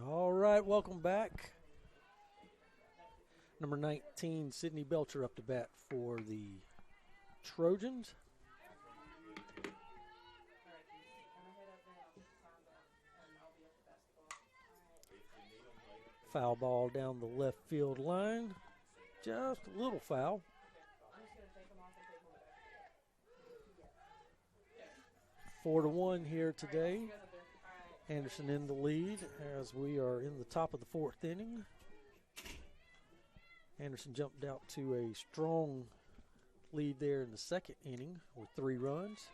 All right, welcome back. Number 19, Sydney Belcher up to bat for the Trojans. Foul ball down the left field line. Just a little foul. Four to 1 here today. Anderson in the lead as we are in the top of the fourth inning. Anderson jumped out to a strong lead there in the second inning with 3 runs.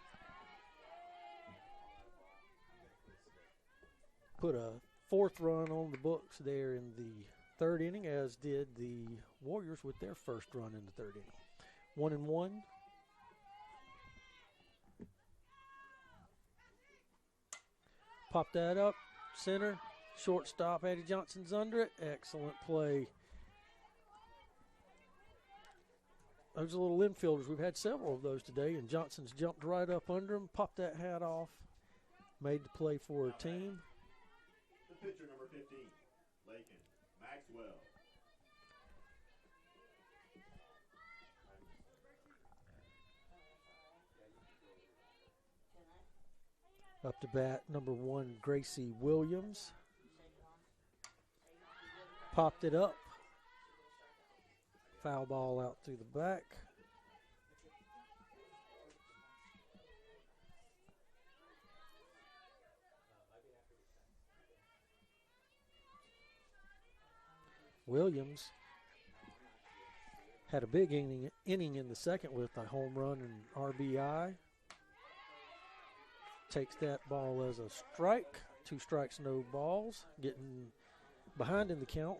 Put a 4th run on the books there in the 3rd inning, as did the Warriors with their first run in the 3rd inning. 1-1. Pop that up, center, shortstop. Eddie Johnson's under it. Excellent play. Those are little infielders. We've had several of those today, and Johnson's jumped right up under him, popped that hat off, made the play for her team. The pitcher, number 15, Lakin Maxwell. Up to bat, number 1, Gracie Williams. Popped it up. Foul ball out through the back. Williams had a big inning in the second with a home run and RBI. Takes that ball as a strike. 2 strikes, no balls. Getting behind in the count.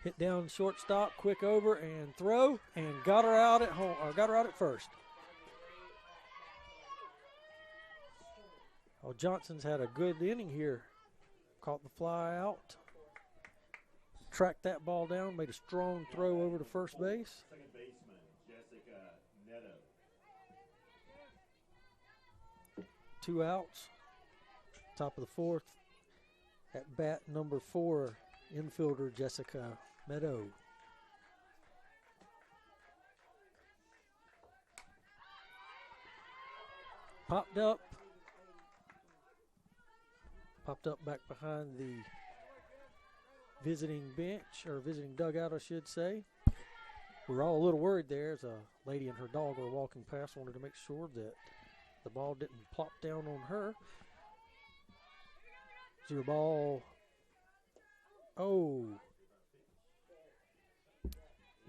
Hit down shortstop, quick over and throw, and got her out at home, or got her out at first. Oh, Johnson's had a good inning here. Caught the fly out. Tracked that ball down, made a strong throw over to first base. Second baseman, Jessica Neto. 2 outs. Top of the 4th. At bat number 4, infielder Jessica Meadow. Popped up back behind the visiting bench, or visiting dugout, I should say. We were all a little worried there as a lady and her dog were walking past. Wanted to make sure that the ball didn't plop down on her. 0 ball. Oh.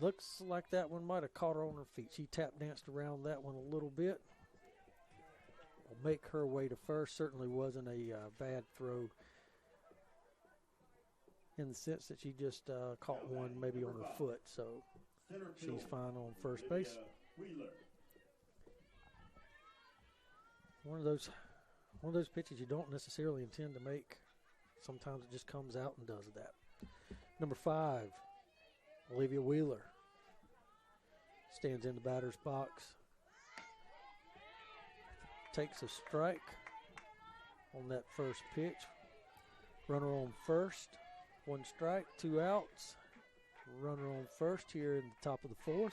Looks like that one might have caught her on her feet. She tap danced around that one a little bit. Will make her way to first. Certainly wasn't a bad throw in the sense that she just caught one maybe on her foot. So she's fine on first base. One of those pitches you don't necessarily intend to make. Sometimes it just comes out and does that. Number 5, Olivia Wheeler. Stands in the batter's box. Takes a strike on that first pitch. Runner on first. 1 strike, 2 outs. Runner on first here in the top of the 4th.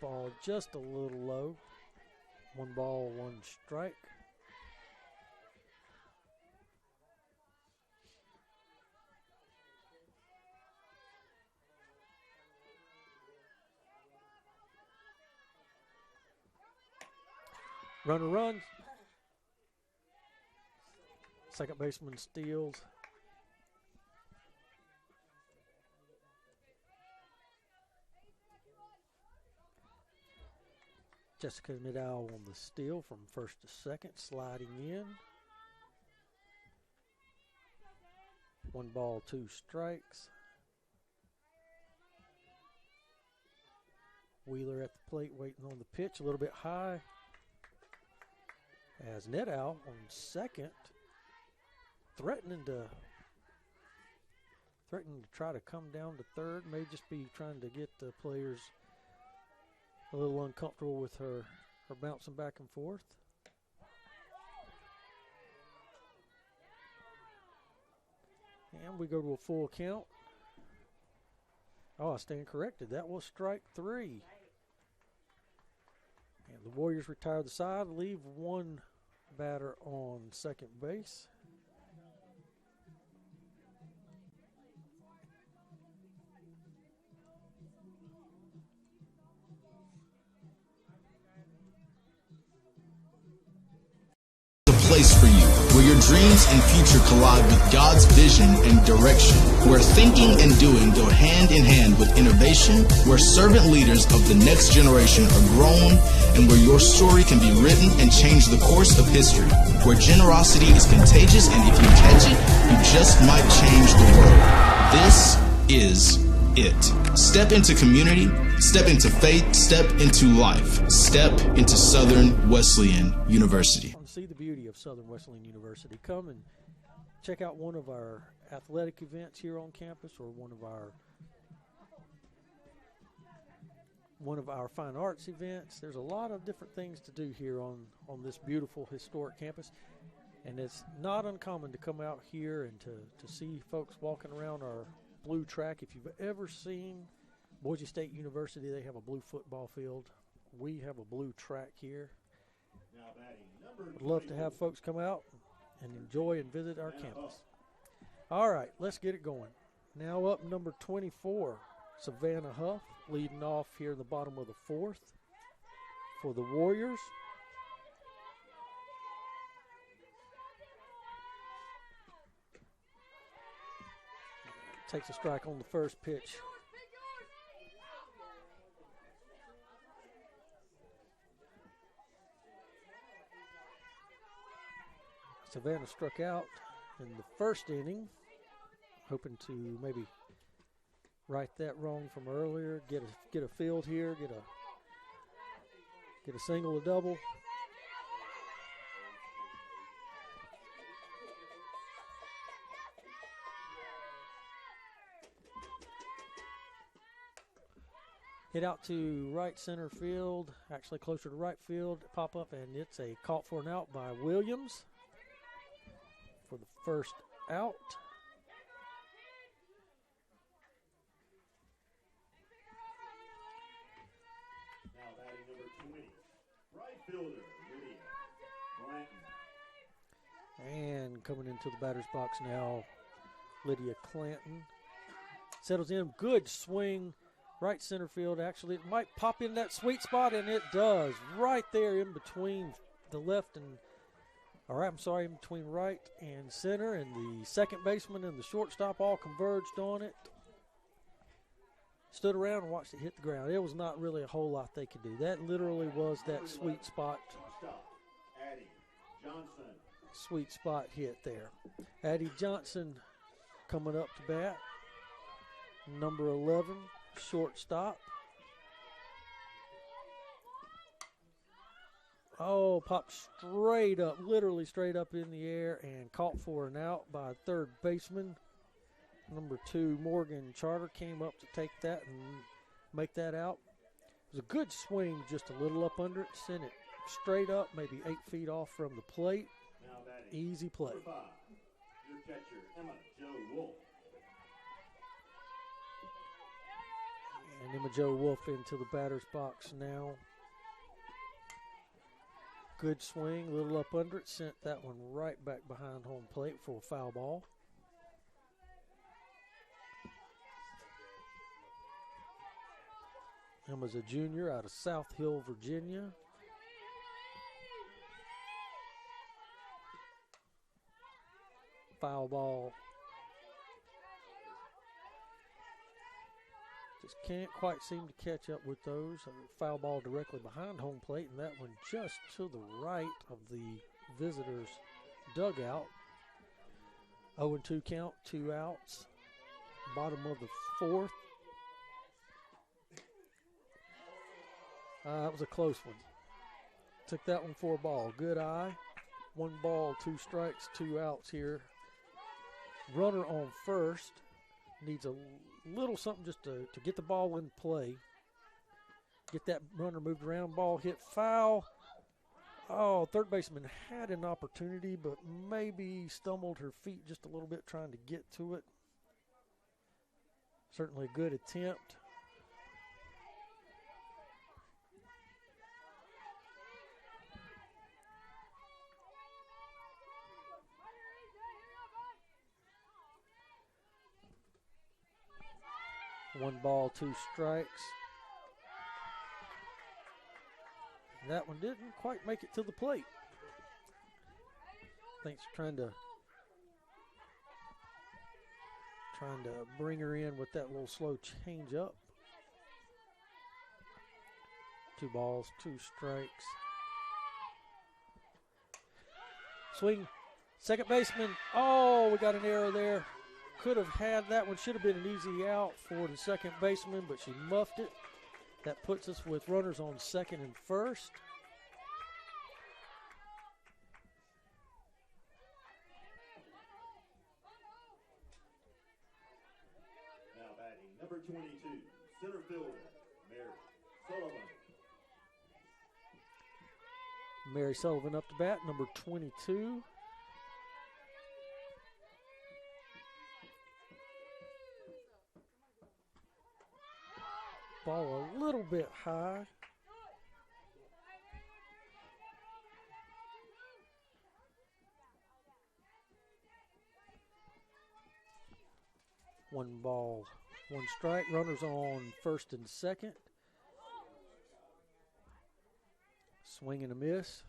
Ball just a little low. 1 ball, 1 strike. Runner runs. Second baseman steals. Jessica Middow on the steal from first to second, sliding in. 1 ball, 2 strikes. Wheeler at the plate waiting on the pitch, a little bit high. As Nedow on second, threatening to try to come down to third. May just be trying to get the players a little uncomfortable with her bouncing back and forth. And we go to a full count. Oh, I stand corrected. That was strike 3. And the Warriors retire the side, leave 1 batter on second base. place for you, where your dreams and future collide with God's vision and direction, where thinking and doing go hand in hand with innovation, where servant leaders of the next generation are grown, and where your story can be written and change the course of history, where generosity is contagious, and if you catch it, you just might change the world. This is it. Step into community, step into faith, step into life, step into Southern Wesleyan University. See the beauty of Southern Wesleyan University. Come and check out one of our athletic events here on campus, or one of our fine arts events. There's a lot of different things to do here on this beautiful historic campus, and it's not uncommon to come out here and to see folks walking around our blue track. If you've ever seen Boise State University, they have a blue football field. We have a blue track here. I'd love to have folks come out and enjoy and visit our campus. All right, let's get it going. Now up number 24, Savannah Huff, leading off here in the bottom of the fourth for the Warriors. Takes a strike on the first pitch. Savannah struck out in the first inning, hoping to maybe right that wrong from earlier, get a field here, get a single, a double. Hit out to right center field, actually closer to right field, pop up, and it's a caught for an out by Williams for the first out. Now batting number 20, right fielder, Lydia Clanton. And coming into the batter's box now, Lydia Clanton. Settles in, good swing, right center field. Actually, it might pop in that sweet spot, and it does. Right there in between the left and in between right and center, and the second baseman and the shortstop all converged on it. Stood around and watched it hit the ground. It was not really a whole lot they could do. That literally was that sweet spot. Addie Johnson. Sweet spot hit there. Addie Johnson coming up to bat. Number 11, shortstop. Oh, popped straight up, literally straight up in the air, and caught for an out by third baseman. Number 2, Morgan Charter, came up to take that and make that out. It was a good swing, just a little up under it, sent it straight up, maybe 8 feet off from the plate. Easy play. Number 5, your catcher, Emma Jo Wolf. And Emma Jo Wolf into the batter's box now. Good swing, a little up under it, sent that one right back behind home plate for a foul ball. Emma's a junior out of South Hill, Virginia. Foul ball. Just can't quite seem to catch up with those. A foul ball directly behind home plate, and that one just to the right of the visitors' dugout. 0-2 count, 2 outs. Bottom of the fourth. That was a close one. Took that one for a ball. Good eye. 1 ball, 2 strikes, 2 outs here. Runner on first. Needs a little something just to get the ball in play. Get that runner moved around. Ball hit foul. Oh, third baseman had an opportunity, but maybe stumbled her feet just a little bit trying to get to it. Certainly a good attempt. One ball, 2 strikes. That one didn't quite make it to the plate. think trying to bring her in with that little slow change up. 2 balls, 2 strikes. Swing, second baseman. Oh, we got an error there. Could have had that one. Should have been an easy out for the second baseman, but she muffed it. That puts us with runners on second and first. Now batting, number 22, center fielder, Mary Sullivan. Mary Sullivan up to bat, number 22. Ball a little bit high. One ball, 1 strike. Runners on first and second. Swing and a miss.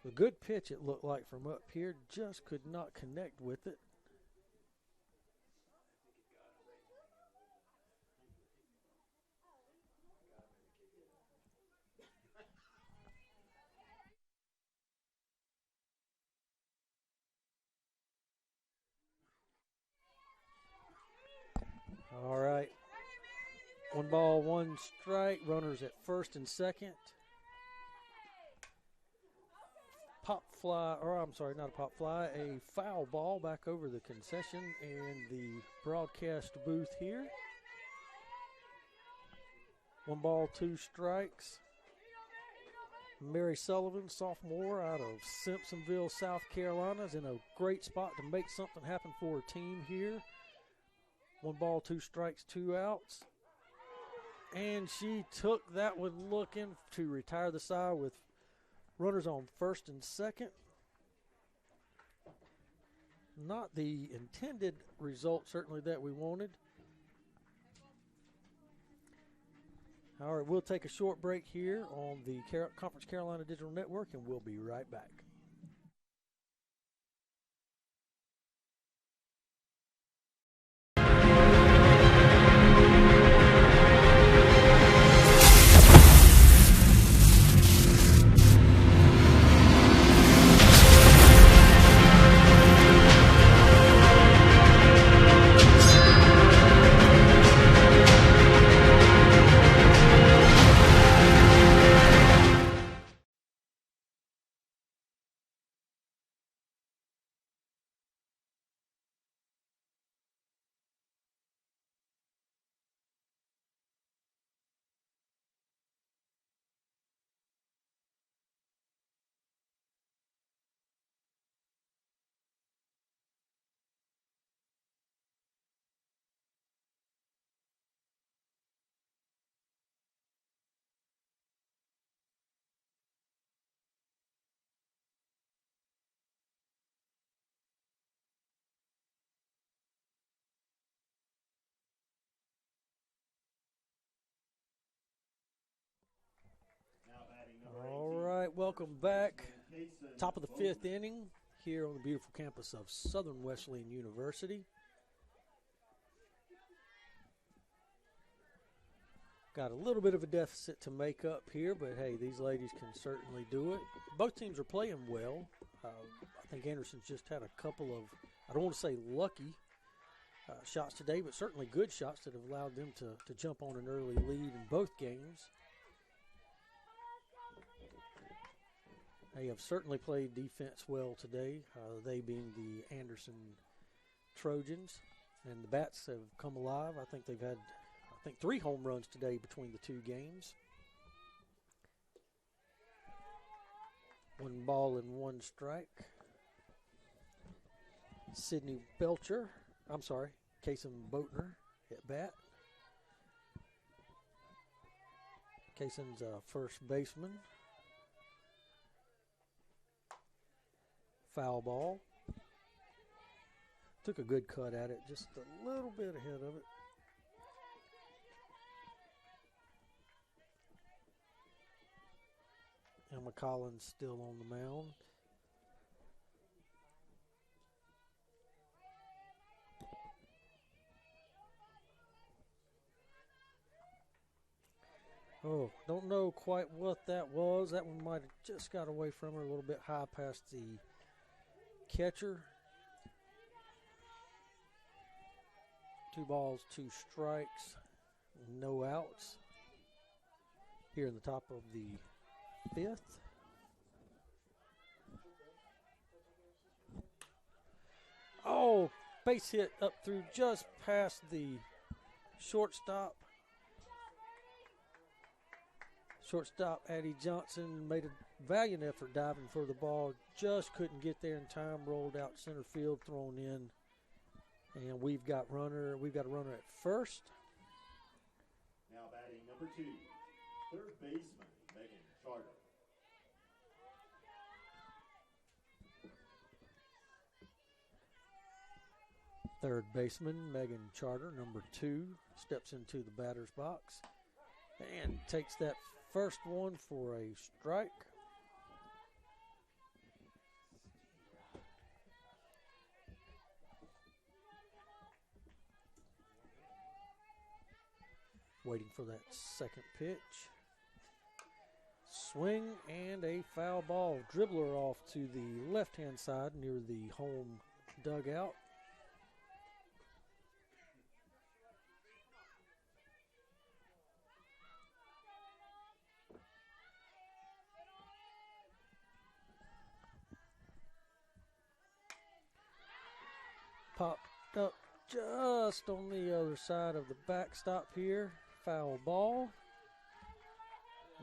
A good pitch it looked like from up here. Just could not connect with it. All right. 1 ball, 1 strike. Runners at first and second. Pop fly, or I'm sorry, not a pop fly, a foul ball back over the concession and the broadcast booth here. 1 ball, 2 strikes. Mary Sullivan, sophomore out of Simpsonville, South Carolina, is in a great spot to make something happen for her team here. 1 ball, 2 strikes, 2 outs. And she took that one looking to retire the side with runners on first and second. Not the intended result, certainly, that we wanted. All right, we'll take a short break here on the Conference Carolina Digital Network, and we'll be right back. All right, welcome back. Top of the 5th inning here on the beautiful campus of Southern Wesleyan University. Got a little bit of a deficit to make up here, but hey, these ladies can certainly do it. Both teams are playing well. I think Anderson's just had a couple of, I don't want to say lucky shots today, but certainly good shots that have allowed them to jump on an early lead in both games. They have certainly played defense well today, they being the Anderson Trojans. And the Bats have come alive. I think they've had, 3 home runs today between the 2 games. 1 ball and 1 strike. Sydney Kason Boatner at bat. Kason's first baseman. Foul ball. Took a good cut at it, just a little bit ahead of it. Emma Collins still on the mound. Oh, don't know quite what that was. That one might have just got away from her a little bit high past the catcher. 2 balls, 2 strikes, no outs. Here in the top of the 5th. Oh, base hit up through just past the shortstop. Shortstop Addie Johnson made a valiant effort diving for the ball. Just couldn't get there in time. Rolled out center field, thrown in. And we've got a runner at first. Now batting number 2, third baseman Megan Charter. Third baseman Megan Charter, number 2, steps into the batter's box and takes that first one for a strike. Waiting for that second pitch. Swing and a foul ball. Dribbler off to the left-hand side near the home dugout. Popped up just on the other side of the backstop here. Foul ball.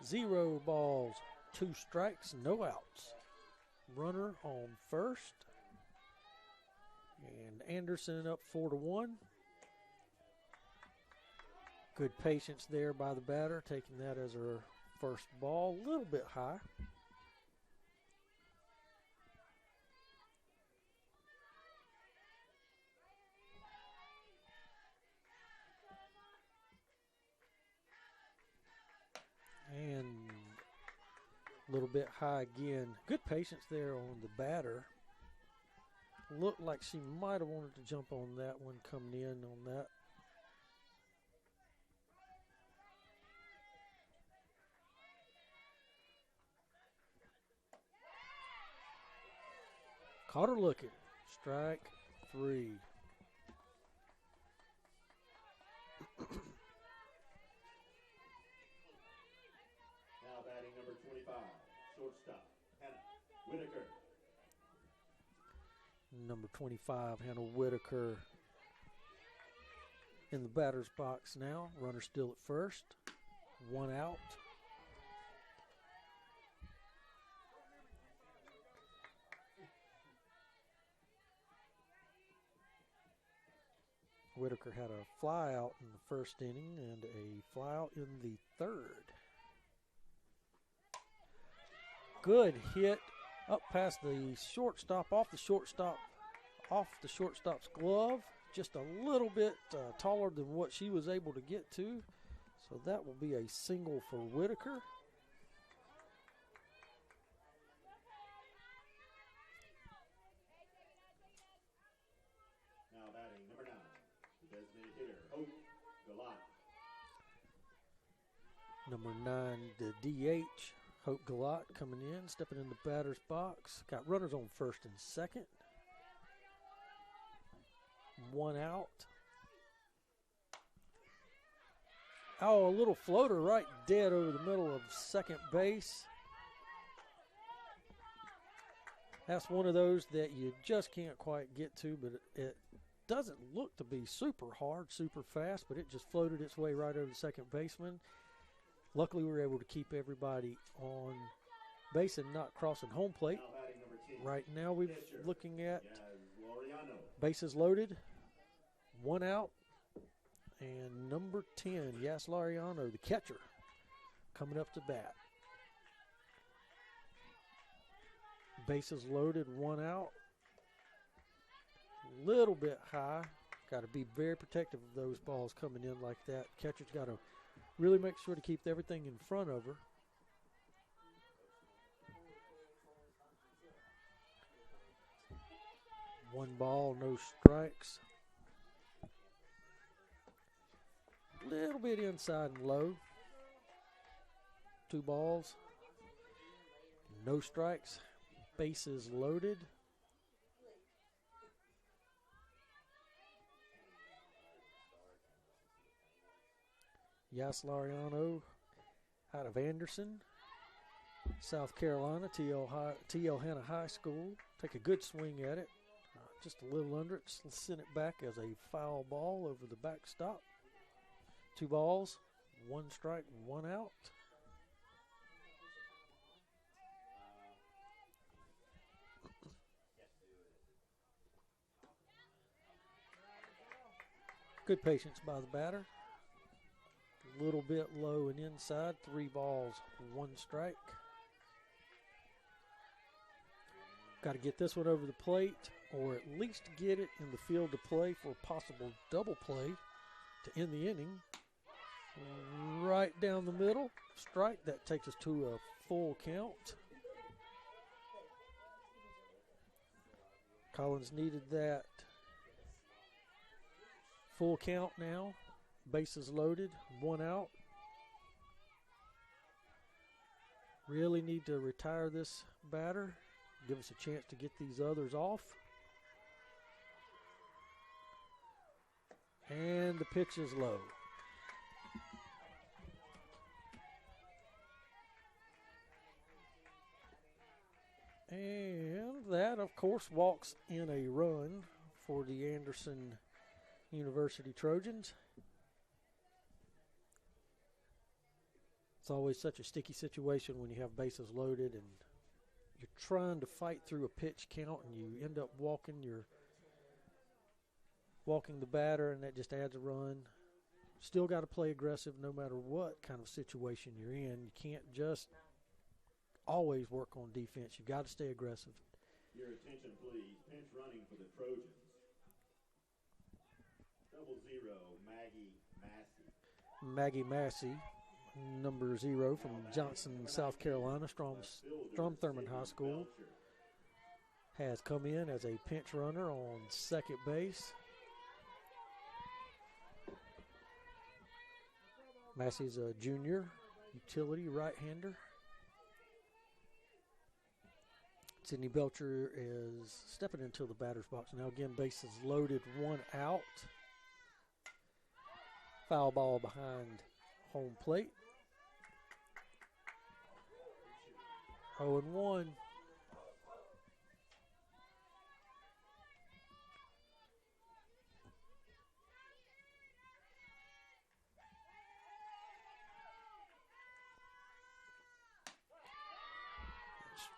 0 balls, 2 strikes, no outs. Runner on first. And Anderson up 4-1. Good patience there by the batter, taking that as her first ball. A little bit high. And a little bit high again. Good patience there on the batter. Looked like she might have wanted to jump on that one coming in on that. Caught her looking. Strike 3. Now batting number 25, shortstop Hannah Whitaker. Number 25, Hannah Whitaker in the batter's box now. Runner still at first. 1 out. Whitaker had a fly out in the first inning and a fly out in the 3rd. Good hit up past the shortstop, off the shortstop's glove, just a little bit taller than what she was able to get to. So that will be a single for Whitaker. Now batting number 9, the designated hitter Hope Galat. Number 9, the DH, Hope Galat coming in, stepping in the batter's box. Got runners on first and second. 1 out. Oh, a little floater right dead over the middle of second base. That's one of those that you just can't quite get to, but it doesn't look to be super hard, super fast, but it just floated its way right over the second baseman. Luckily, we were able to keep everybody on base and not crossing home plate. Right now, we're looking at bases loaded, 1 out, and number 10, Yas Lariano, the catcher, coming up to bat. Bases loaded, 1 out. Little bit high. Got to be very protective of those balls coming in like that. Catcher's got to really make sure to keep everything in front of her. One ball, no strikes. Little bit inside and low. 2 balls, no strikes, bases loaded. Yas Lariano out of Anderson, South Carolina, T.L. Hanna High School. Take a good swing at it. Just a little under it. Send it back as a foul ball over the backstop. 2 balls, 1 strike, 1 out. Good patience by the batter. A little bit low and inside. 3 balls, 1 strike. Got to get this one over the plate, or at least get it in the field to play for a possible double play to end the inning. Right down the middle, strike. That takes us to a full count. Collins needed that full count now. Bases loaded, 1 out. Really need to retire this batter. Give us a chance to get these others off. And the pitch is low. And that, of course, walks in a run for the Anderson University Trojans. It's always such a sticky situation when you have bases loaded and you're trying to fight through a pitch count and you end up walking the batter, and that just adds a run. Still got to play aggressive no matter what kind of situation you're in. You can't just always work on defense. You've got to stay aggressive. Your attention, please. Pinch running for the Trojans. 00, Maggie Massey, number 0 from Johnson, South Carolina, Strom Thurmond High School, has come in as a pinch runner on second base. Massey's a junior utility right-hander. Sydney Belcher is stepping into the batter's box. Now again, bases loaded, 1 out. Foul ball behind home plate. 0-1.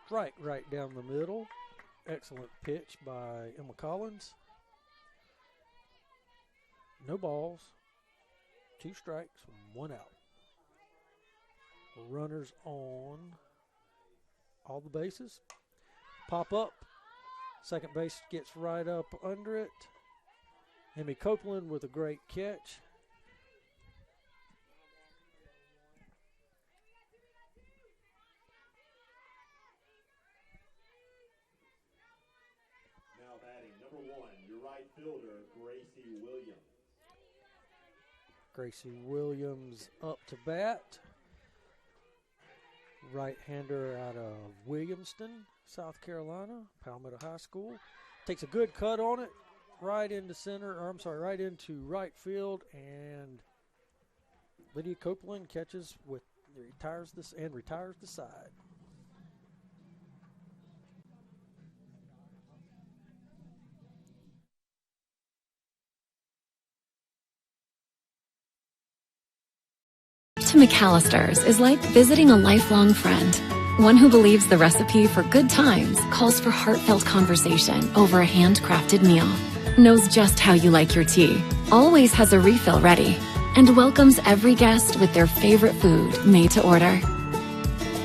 Strike right down the middle. Excellent pitch by Emma Collins. No balls. 2 strikes, 1 out. Runners on all the bases. Pop up. Second base gets right up under it. Emmy Copeland with a great catch. Now batting number 1, your right fielder, Gracie Williams. Gracie Williams up to bat. Right-hander out of Williamston, South Carolina, Palmetto High School. Takes a good cut on it, right into right into right field, and Lydia Copeland catches retires the side. To McAllister's is like visiting a lifelong friend. One who believes the recipe for good times calls for heartfelt conversation over a handcrafted meal. Knows just how you like your tea, always has a refill ready, and welcomes every guest with their favorite food made to order.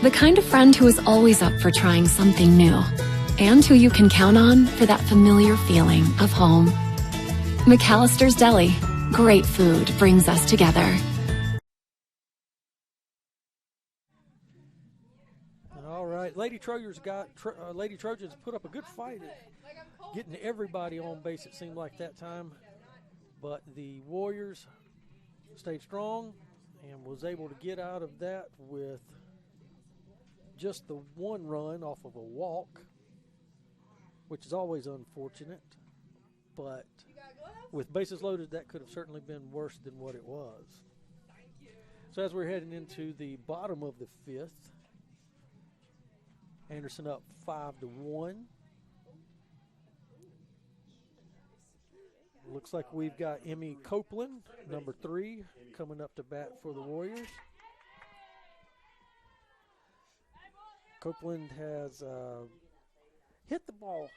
The kind of friend who is always up for trying something new, and who you can count on for that familiar feeling of home. McAllister's Deli. Great food brings us together. Lady Trojans put up a good fight at getting everybody on base, it seemed like that time. But the Warriors stayed strong and was able to get out of that with just the one run off of a walk, which is always unfortunate. But with bases loaded, that could have certainly been worse than what it was. So as we're heading into the bottom of the fifth, Anderson up 5-1. Looks like we've got Emmy Copeland, number 3, coming up to bat for the Warriors. Copeland has hit the ball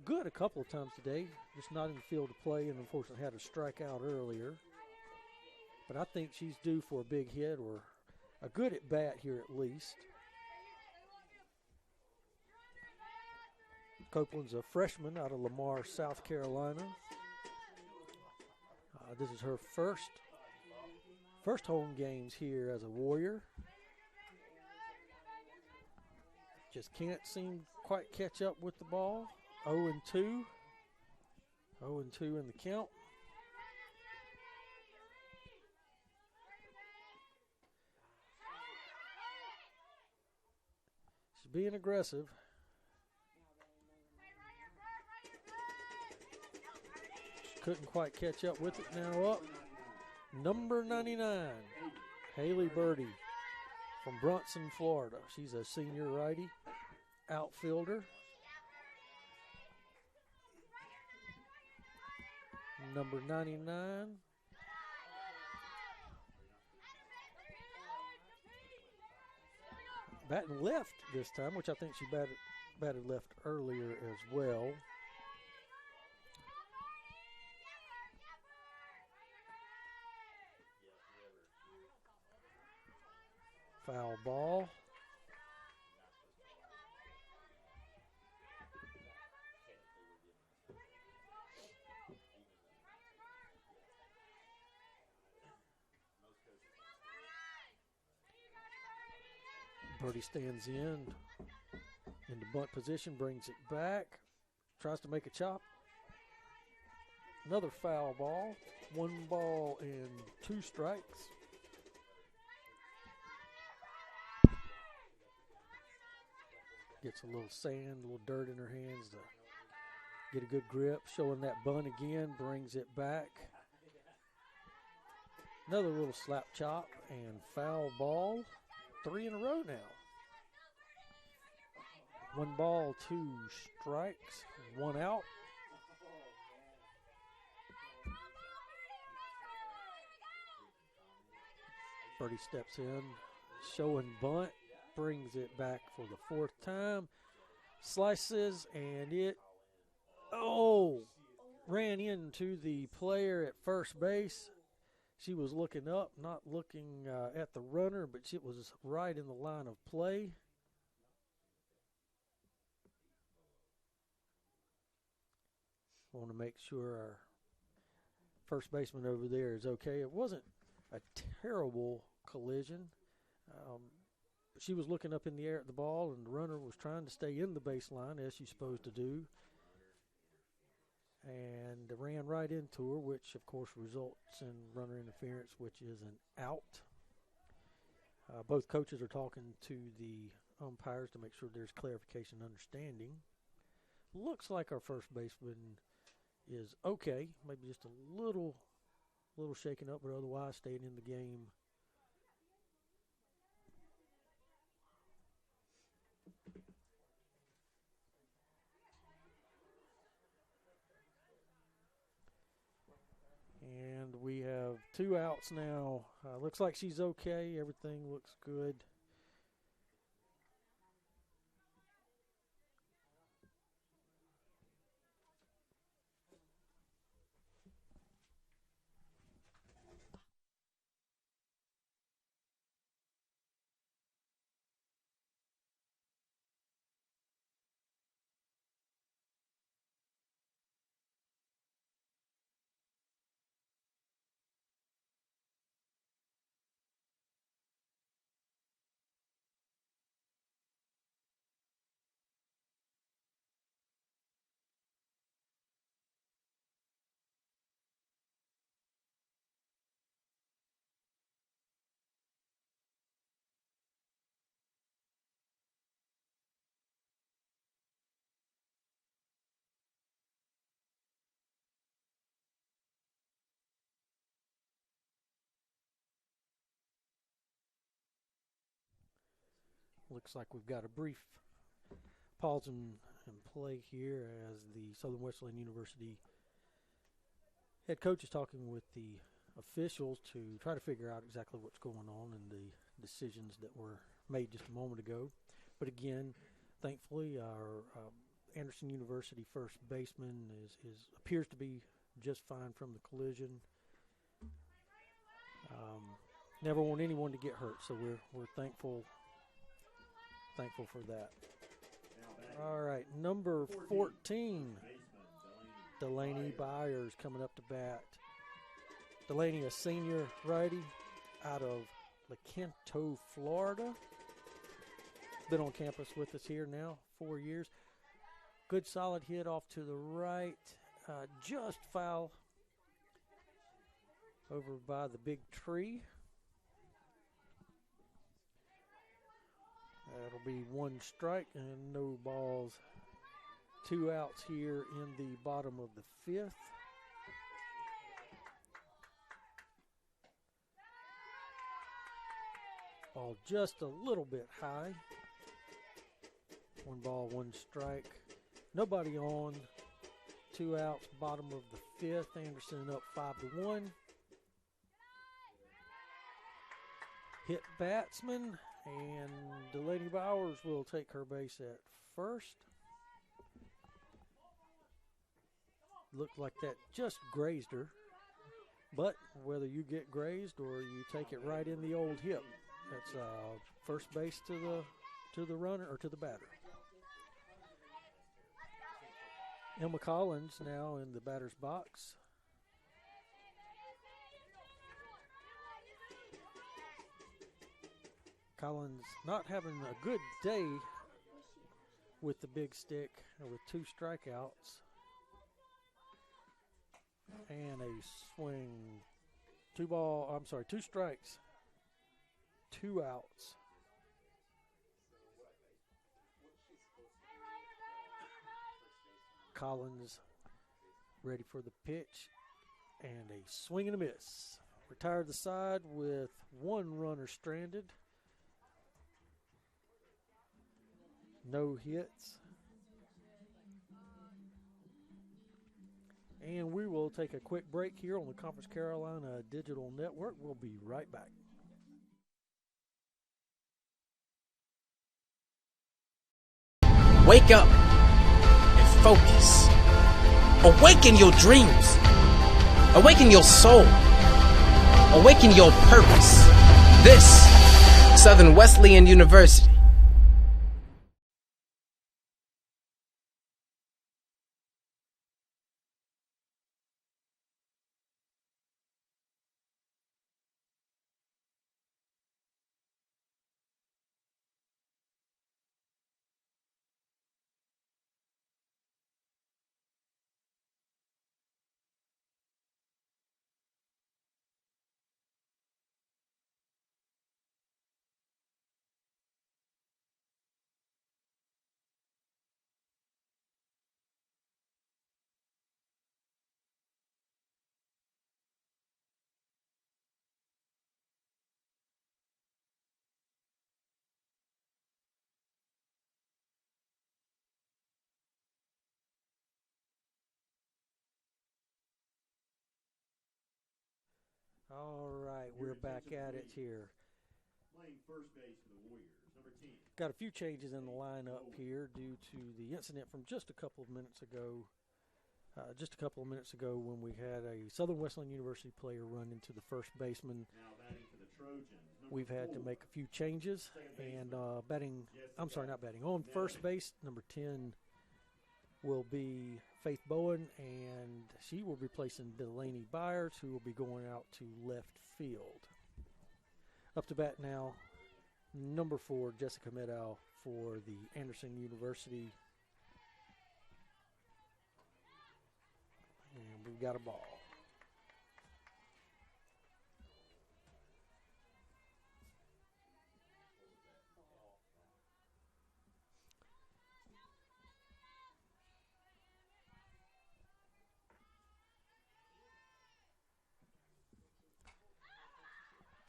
good a couple of times today, just not in the field of play, and unfortunately had a strikeout earlier. But I think she's due for a big hit or a good at bat here at least. Copeland's a freshman out of Lamar, South Carolina. This is her first home games here as a Warrior. Just can't seem quite catch up with the ball. 0-2. 0-2 in the count. She's being aggressive. Couldn't quite catch up with it. Now up, number 99, Haley Birdie from Brunson, Florida. She's a senior righty outfielder. Number 99. Batting left this time, which I think she batted left earlier as well. Foul ball. Birdie stands into bunt position, brings it back, tries to make a chop. Another foul ball. 1 ball and 2 strikes. Gets a little sand, a little dirt in her hands to get a good grip. Showing that bunt again, brings it back. Another little slap chop and foul ball. 3 in a row now. 1 ball, 2 strikes, 1 out. Birdie steps in, showing bunt. Brings it back for the 4th time. Slices, and it, ran into the player at first base. She was looking up, not looking at the runner, but it was right in the line of play. Want to make sure our first baseman over there is okay. It wasn't a terrible collision. She was looking up in the air at the ball, and the runner was trying to stay in the baseline, as she's supposed to do. And ran right into her, which, of course, results in runner interference, which is an out. Both coaches are talking to the umpires to make sure there's clarification and understanding. Looks like our first baseman is okay. Maybe just a little shaken up, but otherwise staying in the game. And we have 2 outs now. Looks like she's okay. Everything looks good. Looks like we've got a brief pause in play here as the Southern Wesleyan University head coach is talking with the officials to try to figure out exactly what's going on and the decisions that were made just a moment ago. But again, thankfully, our Anderson University first baseman appears to be just fine from the collision. Never want anyone to get hurt, so we're thankful for that. All right, number 14, Delaney Byers coming up to bat. Delaney, a senior righty out of Lecanto, Florida. Been on campus with us here now 4 years. Good solid hit off to the right, just foul over by the big tree. That'll be one strike and no balls. 2 outs here in the bottom of the 5th. Ball just a little bit high. 1 ball, 1 strike. Nobody on. 2 outs, bottom of the 5th. Anderson up 5-1. Hit batsman, and Delaney Bowers will take her base at first. Looked like that just grazed her. But whether you get grazed or you take it right in the old hip, that's first base to the runner or to the batter. Emma Collins now in the batter's box. Collins not having a good day with the big stick with 2 strikeouts. And a swing. 2 strikes. 2 outs. Collins ready for the pitch. And a swing and a miss. Retired the side with 1 runner stranded. No hits. And we will take a quick break here on the Conference Carolina Digital Network. We'll be right back. Wake up and focus. Awaken your dreams. Awaken your soul. Awaken your purpose. This, Southern Wesleyan University. All right, we're back at it here. Playing first base for the Warriors, number 10. Got a few changes in the lineup here due to the incident from just a couple of minutes ago. When we had a Southern Wesleyan University player run into the first baseman. Now batting for the Trojans. We've had to make a few changes. And on first base, number 10 will be Faith Bowen, and she will be replacing Delaney Byers, who will be going out to left field. Up to bat now, number 4, Jessica Medow for the Anderson University. And we've got a ball.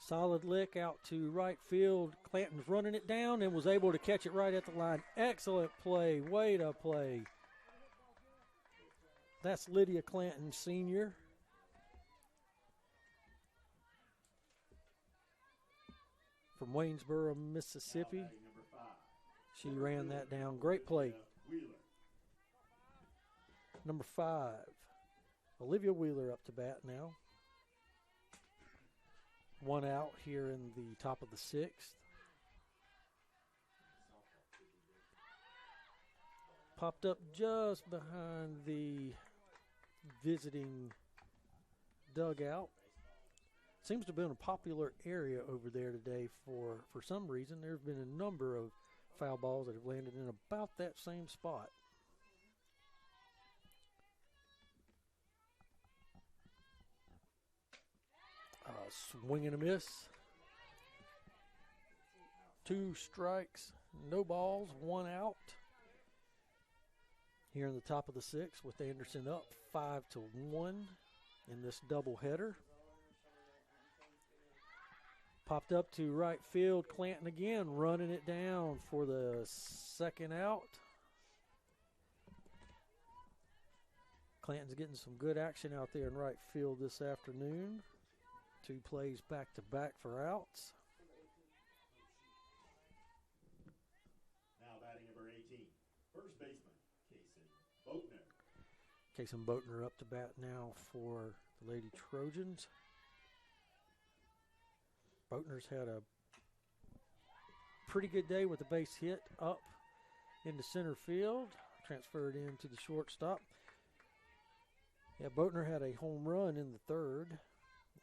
Solid lick out to right field. Clanton's running it down and was able to catch it right at the line. Excellent play. Way to play. That's Lydia Clanton, senior. From Waynesboro, Mississippi. She ran that down. Great play. Number 5, Olivia Wheeler up to bat now. 1 out here in the top of the 6th. Popped up just behind the visiting dugout. Seems to have been a popular area over there today for some reason. There have been a number of foul balls that have landed in about that same spot. Swing and a miss. 2 strikes, no balls, 1 out. Here in the top of the 6th with Anderson up 5-1 in this doubleheader. Popped up to right field. Clanton again running it down for the 2nd out. Clanton's getting some good action out there in right field this afternoon. 2 plays back-to-back for outs. Now batting number 18, first baseman, Kaysen Boatner. Kaysen Boatner up to bat now for the Lady Trojans. Boatner's had a pretty good day with a base hit up into center field. Transferred into the shortstop. Yeah, Boatner had a home run in the 3rd.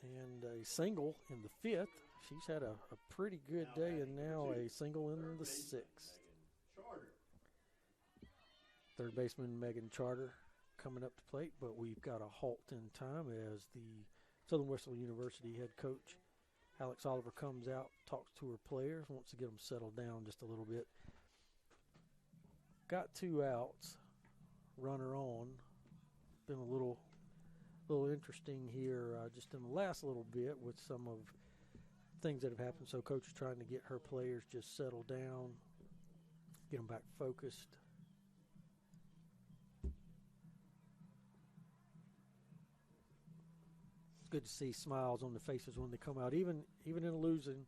And a single in the 5th. She's had a pretty good day, and now a single in the 6th. Third baseman Megan Charter coming up to plate, but we've got a halt in time as the Southern Wesleyan University head coach Alex Oliver comes out, talks to her players, wants to get them settled down just a little bit. Got 2 outs, runner on. Been a little interesting here just in the last little bit with some of things that have happened. So coach is trying to get her players just settled down, get them back focused. It's good to see smiles on the faces when they come out, even in losing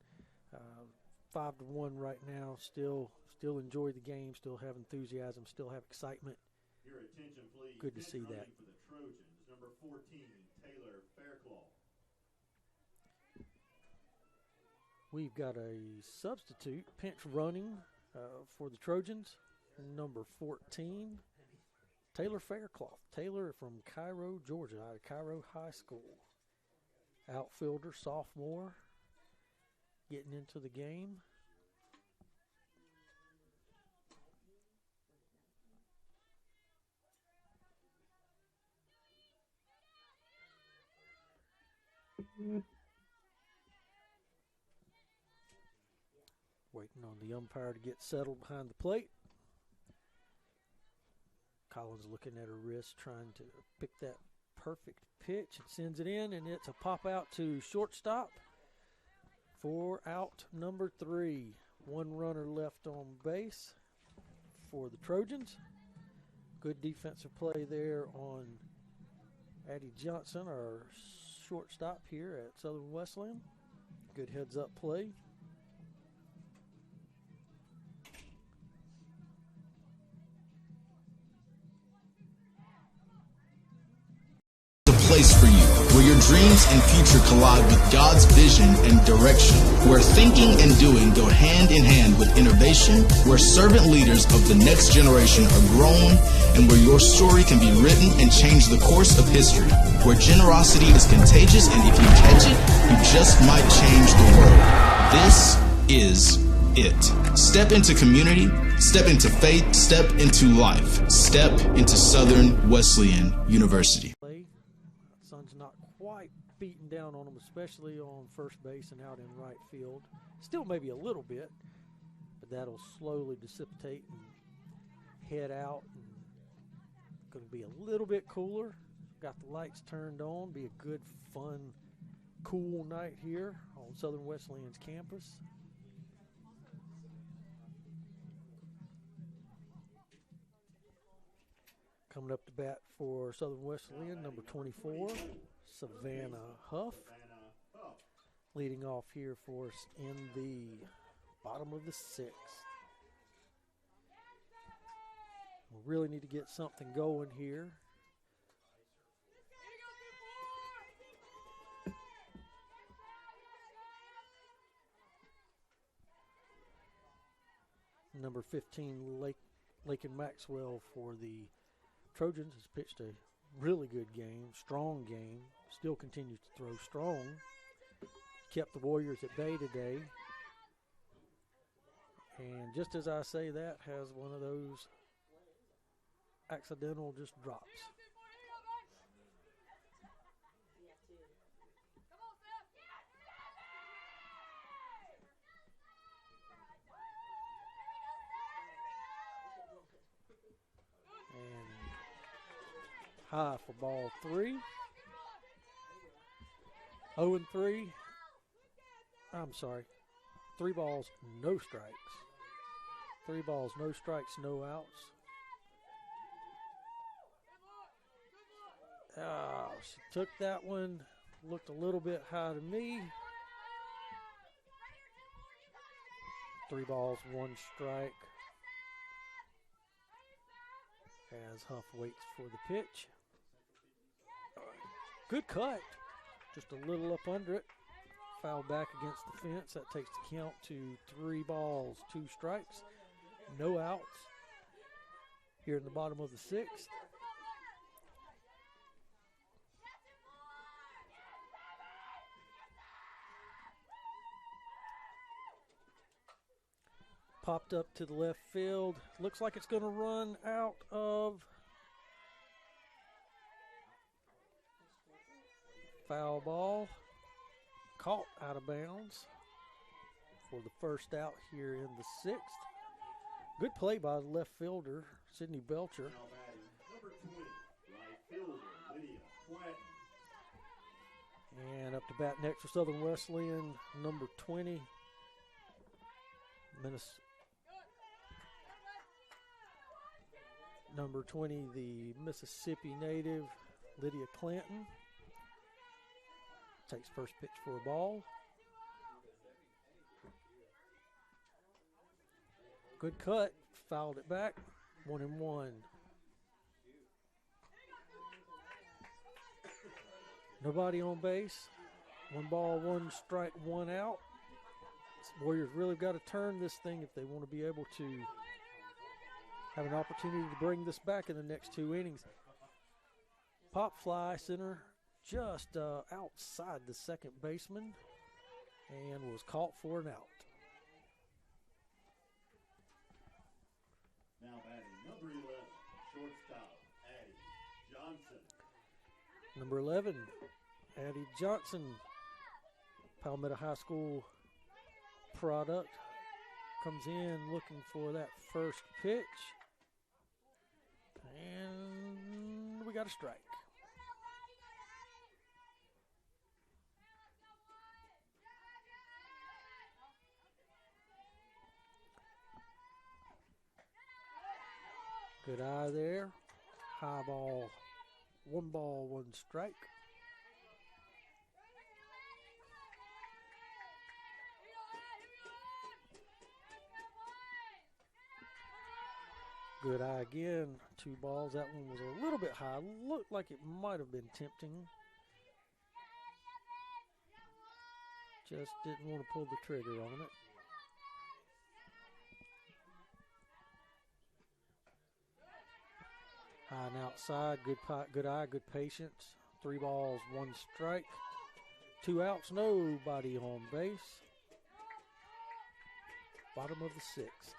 5-1 right now. Still enjoy the game, still have enthusiasm, still have excitement. Your attention, please. Good to see that. For the Trojans, number 14, Taylor Fairclough. We've got a substitute pinch running for the Trojans, number 14, Taylor Fairclough. Taylor from Cairo, Georgia, out of Cairo High School. Outfielder, sophomore, getting into the game. Waiting on the umpire to get settled behind the plate. Collins looking at her wrist, trying to pick that perfect pitch. It sends it in, and it's a pop out to shortstop for out number 3. 1 runner left on base for the Trojans. Good defensive play there on Addie Johnson, our shortstop here at Southern Wesleyan. Good heads-up play. Place for you, where your dreams and future collide with God's vision and direction, where thinking and doing go hand in hand with innovation, where servant leaders of the next generation are grown, and where your story can be written and change the course of history, where generosity is contagious, and if you catch it, you just might change the world. This is it. Step into community, step into faith, step into life, step into Southern Wesleyan University. Sun's not quite beating down on them, especially on first base and out in right field. Still maybe a little bit, but that'll slowly dissipate and head out. And going to be a little bit cooler. Got the lights turned on. Be a good, fun cool night here on Southern Wesleyan's campus. Coming up to bat for Southern Wesleyan, number 24, Savannah Huff. Leading off here for us in the bottom of the sixth. We really need to get something going here. Number 15, Lakin Maxwell for the Trojans has pitched a really good game, strong game, still continues to throw strong. Kept the Warriors at bay today. And just as I say that, has one of those accidental just drops. And high for ball 3. 0-3. I'm sorry. 3 balls, no strikes. 3 balls, no strikes, no outs. She took that one. Looked a little bit high to me. 3 balls, 1 strike. As Huff waits for the pitch. Good cut. Just a little up under it. Foul back against the fence. That takes the count to 3 balls, 2 strikes. No outs here in the bottom of the 6th. Popped up to the left field. Looks like it's going to run out of foul ball. Caught out of bounds for the first out here in the 6th. Good play by the left fielder, Sidney Belcher. Number 20, right fielder, Lydia Quatten. And up to bat next for Southern Wesleyan, number 20, Number 20, the Mississippi native, Lydia Clanton. Takes first pitch for a ball. Good cut, fouled it back, 1-1. Nobody on base. 1 ball, 1 strike, 1 out. Warriors really got to turn this thing if they want to be able to have an opportunity to bring this back in the next 2 innings. Pop fly center just outside the second baseman and was caught for an out. Now batting number 11, shortstop, Addie Johnson. Number 11, Addie Johnson, Palmetto High School product, comes in looking for that first pitch. And we got a strike. Good eye there. High ball. 1 ball, 1 strike. Good eye again. 2 balls. That one was a little bit high. Looked like it might have been tempting. Just didn't want to pull the trigger on it. High and outside. Good eye, good patience. 3 balls, 1 strike. 2 outs, nobody on base. Bottom of the 6th.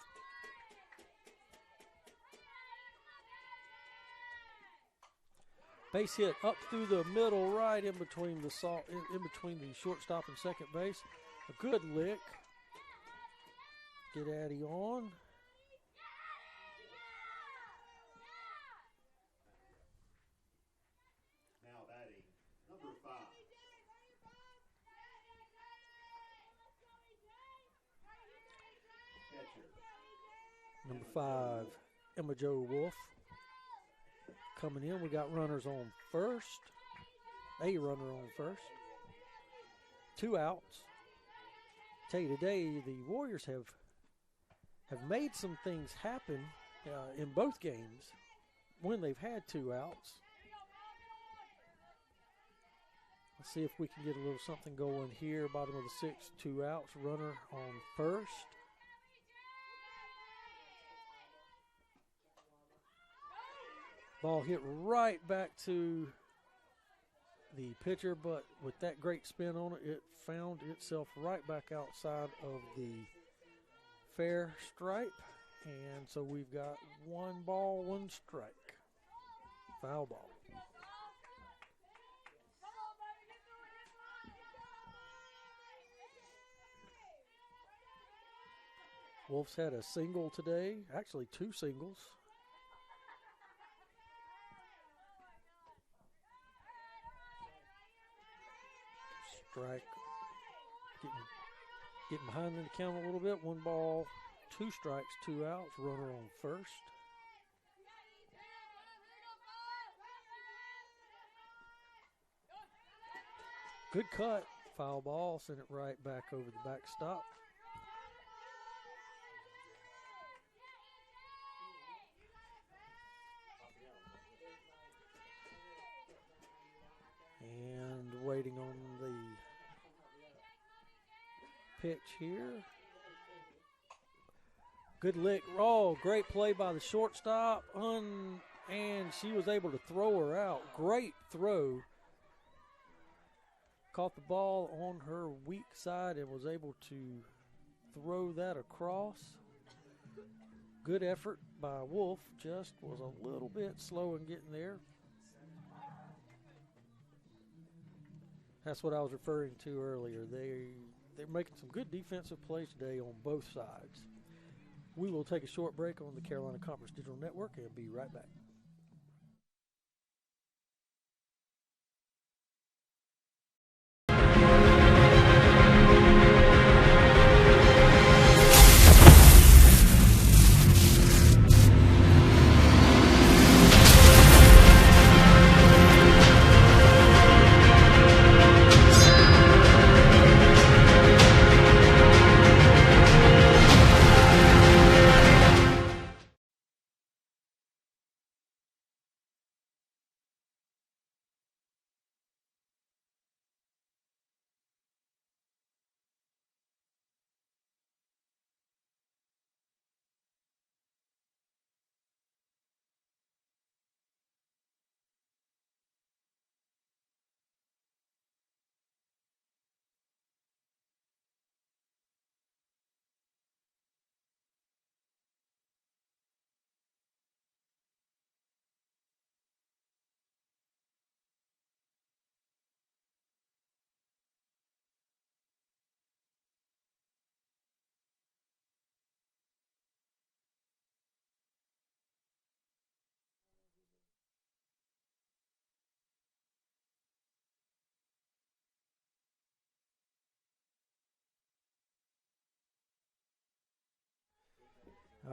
Base hit up through the middle, right in between the shortstop and second base. A good lick. Get Addie on. Now batting number 5, Number 5, Emma Jo Wolf. Coming in, we got runners on first. A runner on first. 2 outs. Tell you today, the Warriors have made some things happen in both games when they've had 2 outs. Let's see if we can get a little something going here. Bottom of the 6th, 2 outs. Runner on first. Ball hit right back to the pitcher, but with that great spin on it, it found itself right back outside of the fair stripe. And so we've got 1 ball, 1 strike. Foul ball. Wolves had a single today, actually 2 singles. Strike. Getting behind in the count a little bit. 1 ball, 2 strikes, 2 outs. Runner on first. Good cut. Foul ball. Sent it right back over the backstop. And waiting on the pitch here. Good lick. Oh, great play by the shortstop. And she was able to throw her out. Great throw. Caught the ball on her weak side and was able to throw that across. Good effort by Wolf. Just was a little bit slow in getting there. That's what I was referring to earlier. They're making some good defensive plays today on both sides. We will take a short break on the Carolina Conference Digital Network and be right back.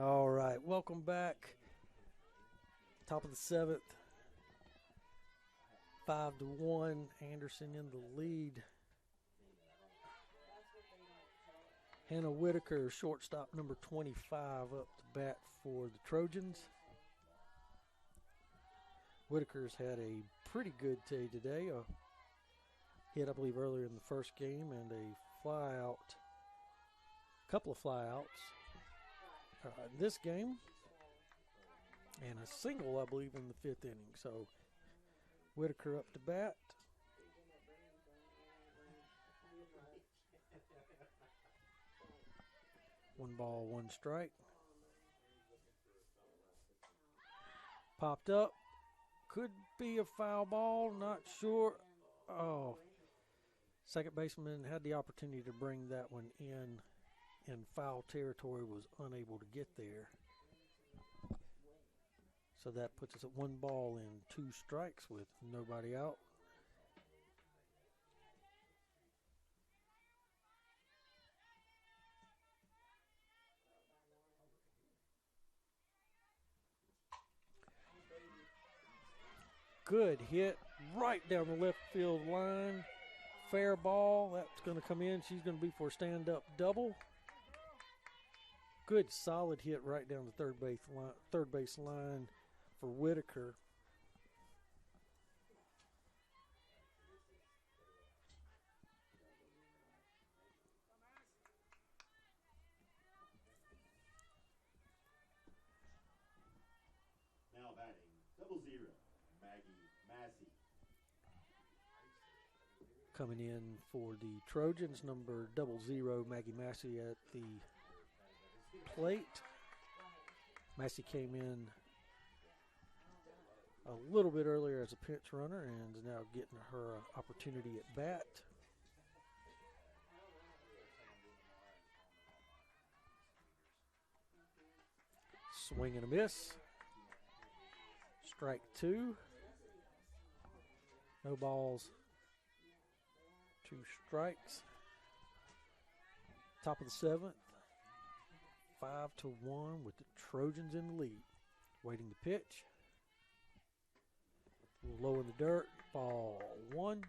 All right, welcome back. Top of the 7th, 5-1. Anderson in the lead. Hannah Whitaker, shortstop number 25, up to bat for the Trojans. Whitaker's had a pretty good day today. A hit, I believe, earlier in the first game, and a fly out, couple of fly outs. In this game, and a single, I believe, in the 5th inning. So Whitaker up to bat. One ball, 1 strike. Popped up. Could be a foul ball, not sure. Oh, second baseman had the opportunity to bring that one in foul territory, was unable to get there. So that puts us at 1 ball and 2 strikes with nobody out. good hit right down the left field line. Fair ball. That's going to come in. She's going to be for a stand-up double. Good solid hit right down the third base line for Whitaker. Now batting, 0, Maggie Massey. Coming in for the Trojans, number 00, Maggie Massey at the plate. Massey came in a little bit earlier as a pinch runner and is now getting her opportunity at bat. Swing and a miss. Strike 2. No balls. 2 strikes. Top of the 7th. 5-1 with the Trojans in the lead. Waiting to pitch. A little low in the dirt. Ball 1.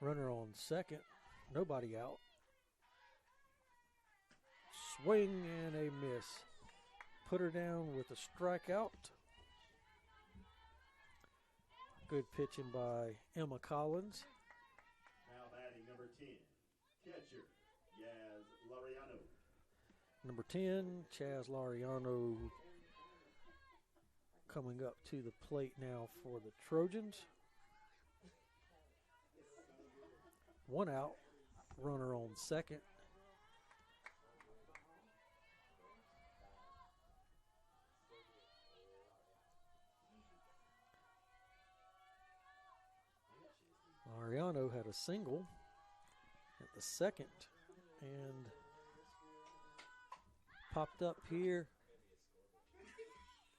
Runner on second. Nobody out. Swing and a miss. Put her down with a strikeout. Good pitching by Emma Collins. Now batting number 10, catcher, Yaz Lariano. Number 10, Chaz Lariano coming up to the plate now for the Trojans. 1 out, runner on second. Lariano had a single at the second and popped up here.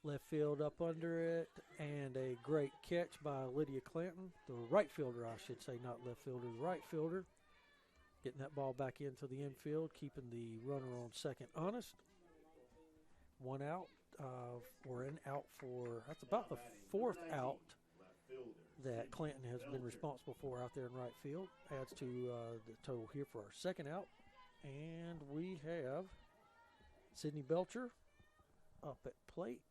Left field up under it, and a great catch by Lydia Clanton, the right fielder, I should say, not left fielder, the right fielder. Getting that ball back into the infield, keeping the runner on second honest. 1 out, or an out for, that's about the 4th out that Clanton has been responsible for out there in right field. Adds to the total here for our 2nd out. And we have Sydney Belcher up at plate.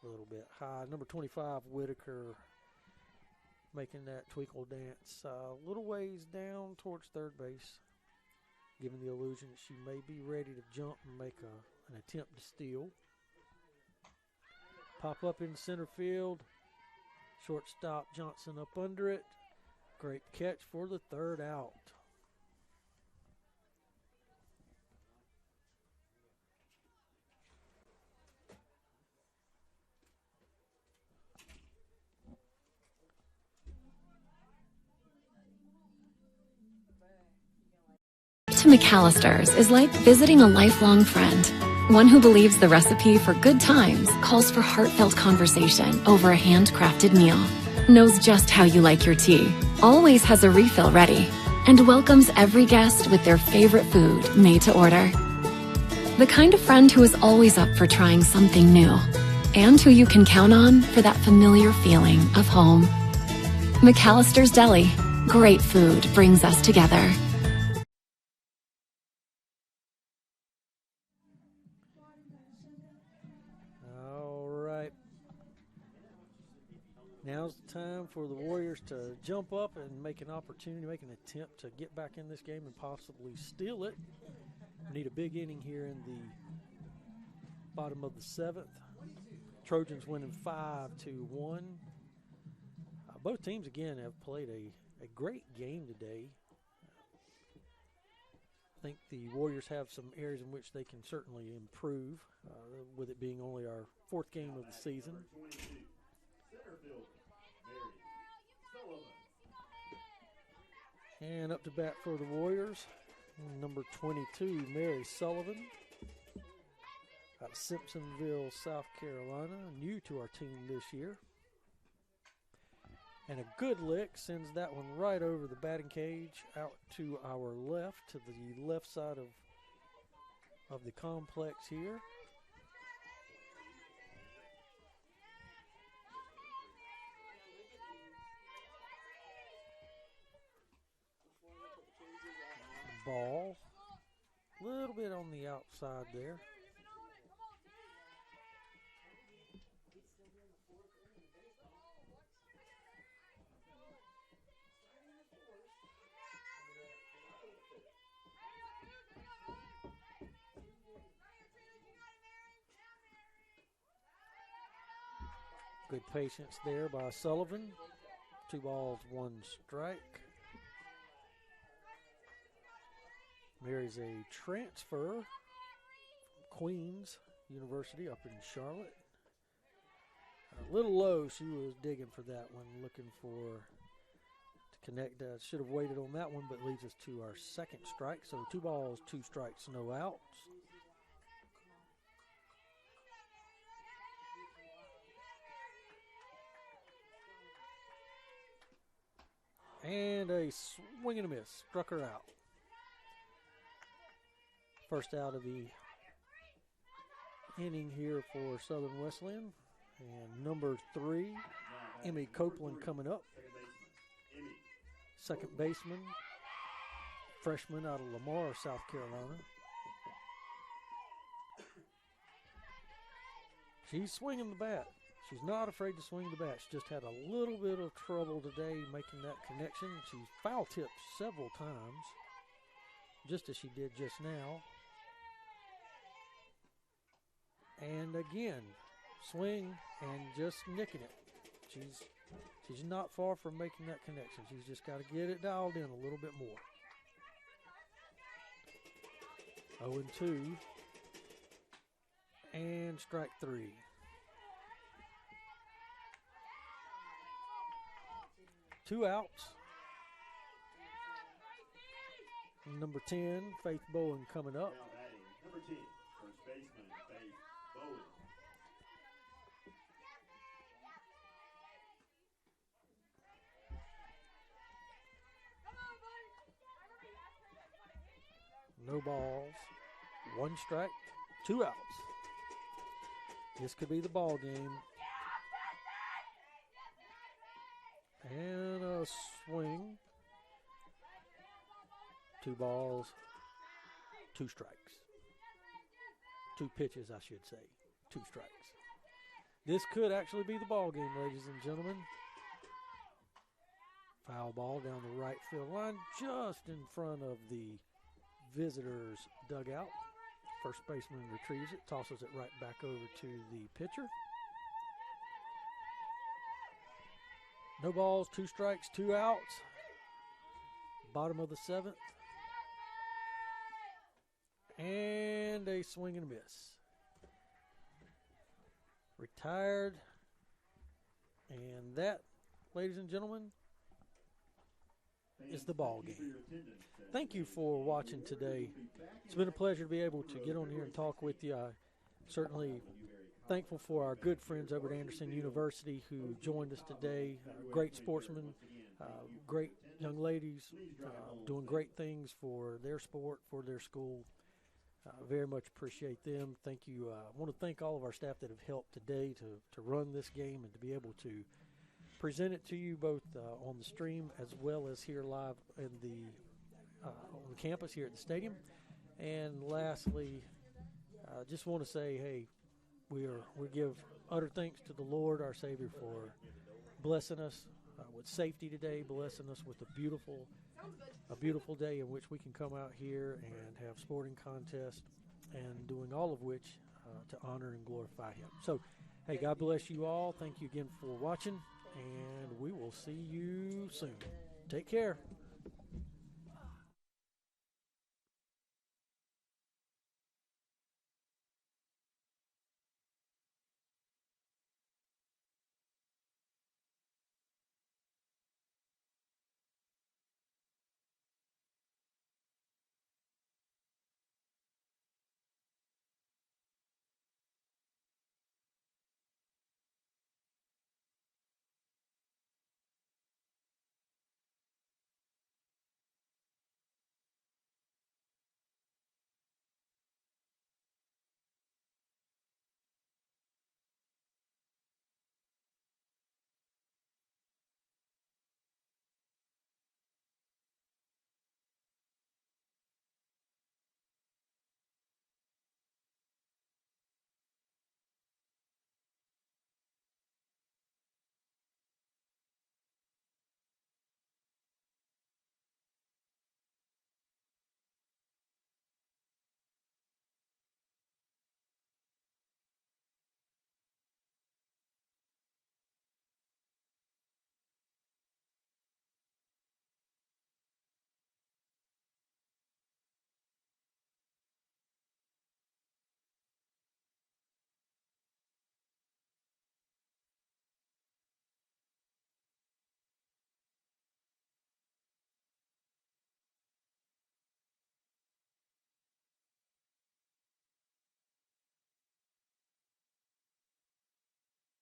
A little bit high. Number 25, Whitaker, making that twinkle dance a little ways down towards third base, giving the illusion that she may be ready to jump and make an attempt to steal. Pop up in center field. Shortstop Johnson up under it. Great catch for the 3rd out. To McAllister's is like visiting a lifelong friend. One who believes the recipe for good times calls for heartfelt conversation over a handcrafted meal. Knows just how you like your tea. Always has a refill ready. And welcomes every guest with their favorite food made to order. The kind of friend who is always up for trying something new. And who you can count on for that familiar feeling of home. McAllister's Deli. Great food brings us together. Now's the time for the Warriors to jump up and make an opportunity, make an attempt to get back in this game and possibly steal it. We need a big inning here in the bottom of the 7th. Trojans winning 5-1. Both teams, again, have played a great game today. I think the Warriors have some areas in which they can certainly improve, with it being only our 4th game of the season. And up to bat for the Warriors, number 22, Mary Sullivan, out of Simpsonville, South Carolina, new to our team this year. And a good lick sends that one right over the batting cage out to our left, to the left side of the complex here. Ball. A little bit on the outside there. Good patience there by Sullivan. 2 balls, 1 strike. Mary's a transfer from Queens University up in Charlotte. A little low, she was digging for that one, looking for to connect. Should have waited on that one, but leads us to our second strike. So 2 balls, 2 strikes, no outs. And a swing and a miss. Struck her out. First out of the inning here for Southern Wesleyan. And number 3, Emmy Copeland coming up. Second baseman, freshman out of Lamar, South Carolina. She's swinging the bat. She's not afraid to swing the bat. She just had a little bit of trouble today making that connection. She's foul tipped several times, just as she did just now. And again, swing and just nicking it. She's not far from making that connection. She's just got to get it dialed in a little bit more. 0-2. And strike 3. Two outs. Number 10, Faith Bowen coming up. Number 10, first baseman, Faith Bowen. No balls, 1 strike, 2 outs. This could be the ball game. And a swing. 2 balls, 2 strikes. 2 pitches, I should say. 2 strikes. This could actually be the ball game, ladies and gentlemen. Foul ball down the right field line, just in front of the visitors' dugout. First baseman retrieves it, tosses it right back over to the pitcher. No balls, 2 strikes, 2 outs. Bottom of the 7th. And a swing and a miss. Retired. And that, ladies and gentlemen, is the ball game. Thank you for watching today. It's been a pleasure to be able to get on here and talk with you. I certainly thankful for our good friends over at Anderson University who joined us today. Great sportsmen, great young ladies, doing great things for their sport, for their school. Very much appreciate them. Thank you. I want to thank all of our staff that have helped today to run this game and to be able to present it to you both on the stream as well as here live in on the campus here at the stadium. And lastly, I just want to say, hey, we give utter thanks to the Lord, our Savior, for blessing us with safety today, blessing us with a beautiful day in which we can come out here and have sporting contests, and doing all of which to honor and glorify Him. So, hey, God bless you all. Thank you again for watching, and we will see you soon. Take care.